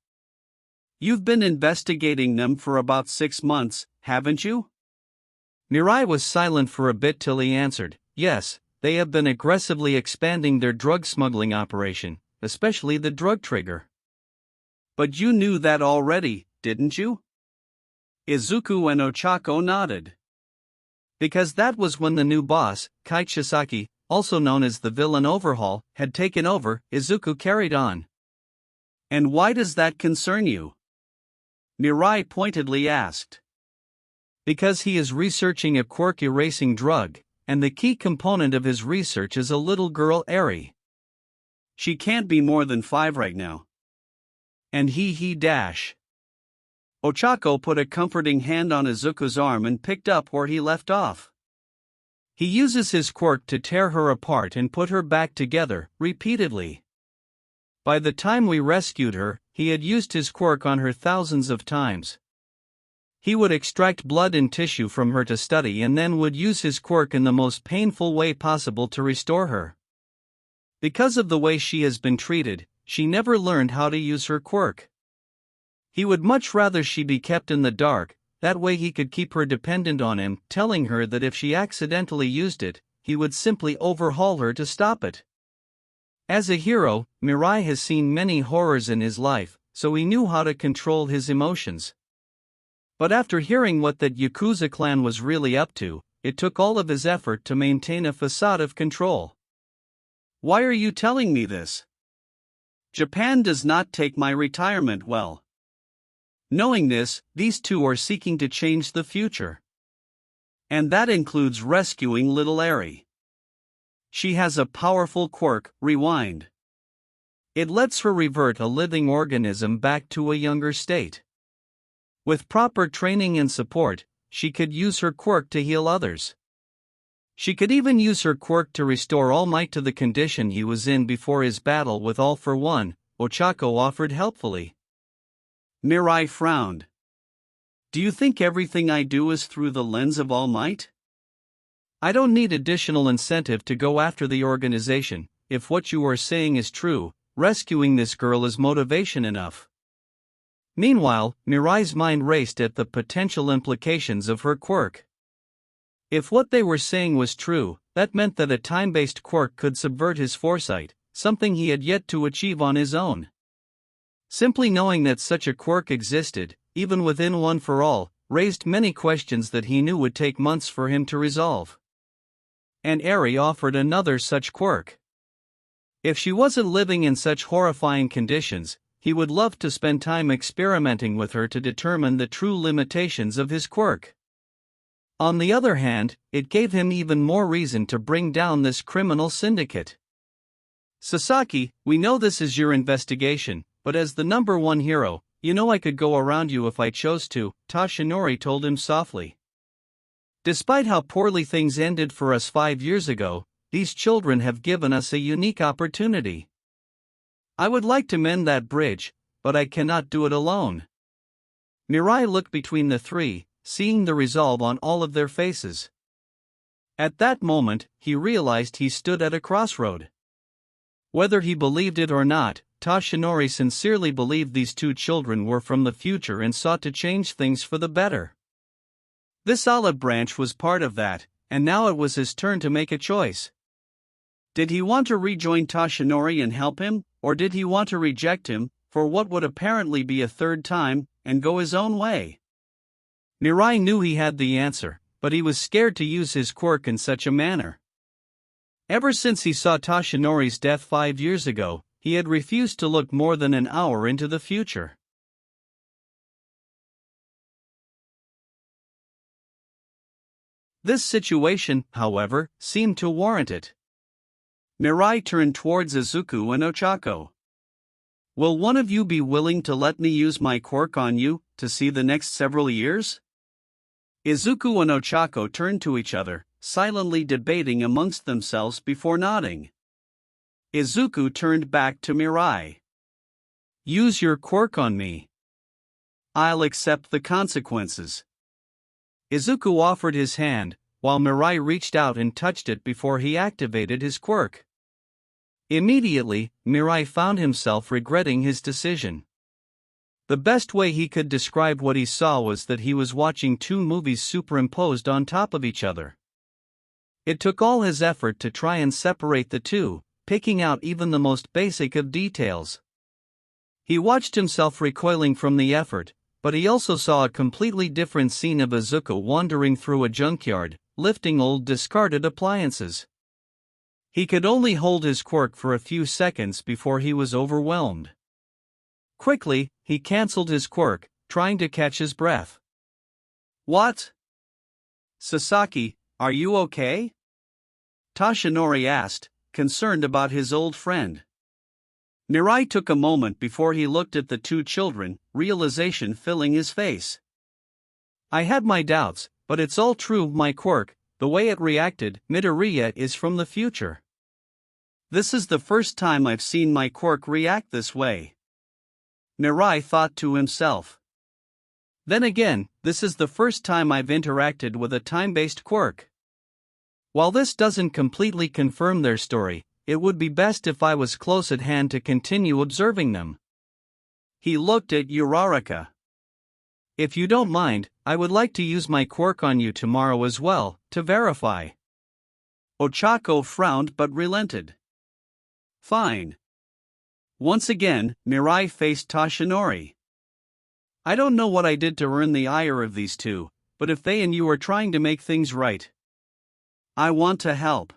You've been investigating them for about 6 months, haven't you? Mirai was silent for a bit till he answered, yes, they have been aggressively expanding their drug smuggling operation, especially the drug trigger. But you knew that already, didn't you? Izuku and Ochako nodded. Because that was when the new boss, Kaichisaki, also known as the Villain Overhaul, had taken over, Izuku carried on. And why does that concern you? Mirai pointedly asked. Because he is researching a quirk-erasing drug, and the key component of his research is a little girl Eri. She can't be more than 5 right now. And he dash. Ochako put a comforting hand on Izuku's arm and picked up where he left off. He uses his quirk to tear her apart and put her back together, repeatedly. By the time we rescued her, he had used his quirk on her thousands of times. He would extract blood and tissue from her to study and then would use his quirk in the most painful way possible to restore her. Because of the way she has been treated, she never learned how to use her quirk. He would much rather she be kept in the dark, that way he could keep her dependent on him, telling her that if she accidentally used it, he would simply overhaul her to stop it. As a hero, Mirai has seen many horrors in his life, so he knew how to control his emotions. But after hearing what that Yakuza clan was really up to, it took all of his effort to maintain a facade of control. Why are you telling me this? Japan does not take my retirement well. Knowing this, these two are seeking to change the future. And that includes rescuing little Eri. She has a powerful quirk, Rewind. It lets her revert a living organism back to a younger state. With proper training and support, she could use her quirk to heal others. She could even use her quirk to restore All Might to the condition he was in before his battle with All for One, Ochako offered helpfully. Mirai frowned. Do you think everything I do is through the lens of All Might? I don't need additional incentive to go after the organization. If what you are saying is true, rescuing this girl is motivation enough. Meanwhile, Mirai's mind raced at the potential implications of her quirk. If what they were saying was true, that meant that a time-based quirk could subvert his foresight, something he had yet to achieve on his own. Simply knowing that such a quirk existed, even within One for All, raised many questions that he knew would take months for him to resolve. And Eri offered another such quirk. If she wasn't living in such horrifying conditions, he would love to spend time experimenting with her to determine the true limitations of his quirk. On the other hand, it gave him even more reason to bring down this criminal syndicate. Sasaki, we know this is your investigation, but as the number one hero, you know I could go around you if I chose to, Toshinori told him softly. Despite how poorly things ended for us 5 years ago, these children have given us a unique opportunity. I would like to mend that bridge, but I cannot do it alone. Mirai looked between the three, seeing the resolve on all of their faces. At that moment, he realized he stood at a crossroad. Whether he believed it or not, Toshinori sincerely believed these two children were from the future and sought to change things for the better. This olive branch was part of that, and now it was his turn to make a choice. Did he want to rejoin Toshinori and help him, or did he want to reject him, for what would apparently be a third time, and go his own way? Mirai knew he had the answer, but he was scared to use his quirk in such a manner. Ever since he saw Toshinori's death 5 years ago, he had refused to look more than an hour into the future. This situation, however, seemed to warrant it. Mirai turned towards Izuku and Ochako. Will one of you be willing to let me use my quirk on you, to see the next several years? Izuku and Ochako turned to each other, silently debating amongst themselves before nodding. Izuku turned back to Mirai. Use your quirk on me. I'll accept the consequences. Izuku offered his hand, while Mirai reached out and touched it before he activated his quirk. Immediately, Mirai found himself regretting his decision. The best way he could describe what he saw was that he was watching two movies superimposed on top of each other. It took all his effort to try and separate the two, picking out even the most basic of details. He watched himself recoiling from the effort, but he also saw a completely different scene of Izuku wandering through a junkyard, lifting old discarded appliances. He could only hold his quirk for a few seconds before he was overwhelmed. Quickly, he cancelled his quirk, trying to catch his breath. What? Sasaki, are you okay? Toshinori asked, concerned about his old friend. Mirai took a moment before he looked at the two children, realization filling his face. I had my doubts, but it's all true. My quirk, the way it reacted, Midoriya is from the future. This is the first time I've seen my quirk react this way. Mirai thought to himself. Then again, this is the first time I've interacted with a time-based quirk. While this doesn't completely confirm their story, it would be best if I was close at hand to continue observing them. He looked at Uraraka. If you don't mind, I would like to use my quirk on you tomorrow as well, to verify. Ochako frowned but relented. Fine. Once again, Mirai faced Toshinori. I don't know what I did to earn the ire of these two, but if they and you are trying to make things right, I want to help.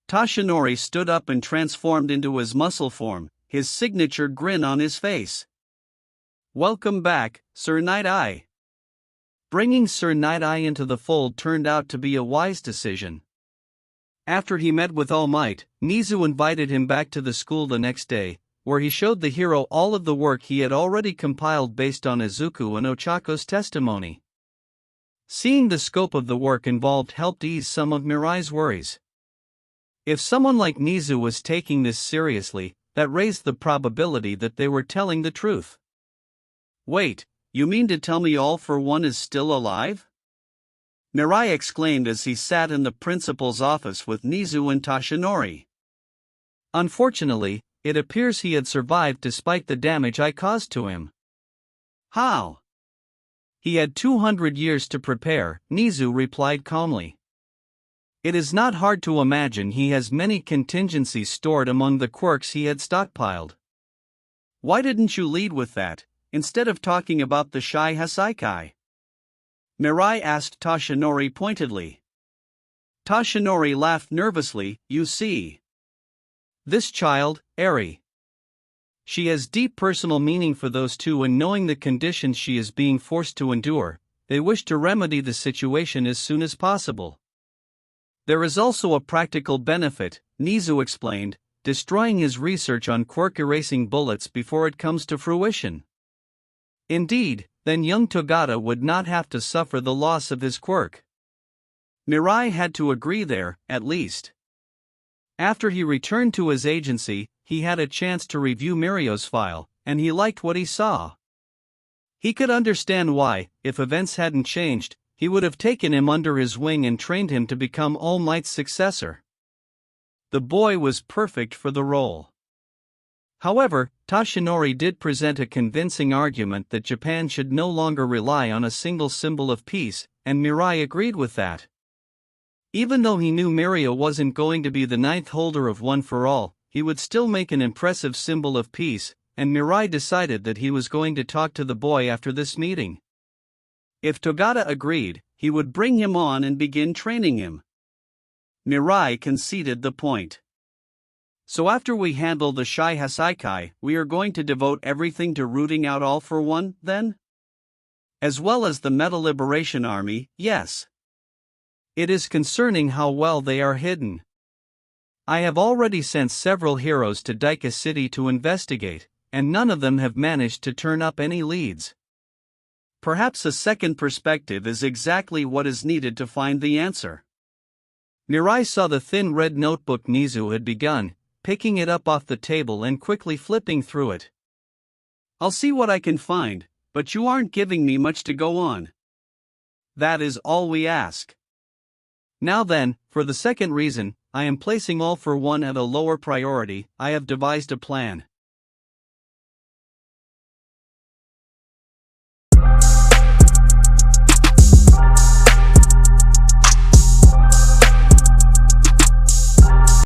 Toshinori stood up and transformed into his muscle form, his signature grin on his face. Welcome back, Sir Night-Eye. Bringing Sir Night-Eye into the fold turned out to be a wise decision. After he met with All Might, Nizu invited him back to the school the next day, where he showed the hero all of the work he had already compiled based on Izuku and Ochako's testimony. Seeing the scope of the work involved helped ease some of Mirai's worries. If someone like Nizu was taking this seriously, that raised the probability that they were telling the truth. Wait, you mean to tell me All for One is still alive? Mirai exclaimed as he sat in the principal's office with Nizu and Toshinori. Unfortunately, it appears he had survived despite the damage I caused to him. How? He had 200 years to prepare, Nizu replied calmly. It is not hard to imagine he has many contingencies stored among the quirks he had stockpiled. Why didn't you lead with that, instead of talking about the Shy Hasaikai? Mirai asked Toshinori pointedly. Toshinori laughed nervously. You see. This child, Eri. She has deep personal meaning for those two, and knowing the conditions she is being forced to endure, they wish to remedy the situation as soon as possible. There is also a practical benefit, Nizu explained, destroying his research on quirk erasing bullets before it comes to fruition. Indeed, then young Togata would not have to suffer the loss of his quirk. Mirai had to agree there, at least. After he returned to his agency, he had a chance to review Mirio's file, and he liked what he saw. He could understand why, if events hadn't changed, he would have taken him under his wing and trained him to become All Might's successor. The boy was perfect for the role. However, Toshinori did present a convincing argument that Japan should no longer rely on a single symbol of peace, and Mirai agreed with that. Even though he knew Mirio wasn't going to be the ninth holder of One for All, he would still make an impressive symbol of peace, and Mirai decided that he was going to talk to the boy after this meeting. If Togata agreed, he would bring him on and begin training him. Mirai conceded the point. So after we handle the Shy Hasaikai, we are going to devote everything to rooting out All for One, then? As well as the Metal Liberation Army, yes. It is concerning how well they are hidden. I have already sent several heroes to Jaku City to investigate, and none of them have managed to turn up any leads. Perhaps a second perspective is exactly what is needed to find the answer. Mirai saw the thin red notebook Nizu had begun, picking it up off the table and quickly flipping through it. I'll see what I can find, but you aren't giving me much to go on. That is all we ask. Now then, for the second reason, I am placing All for One at a lower priority. I have devised a plan.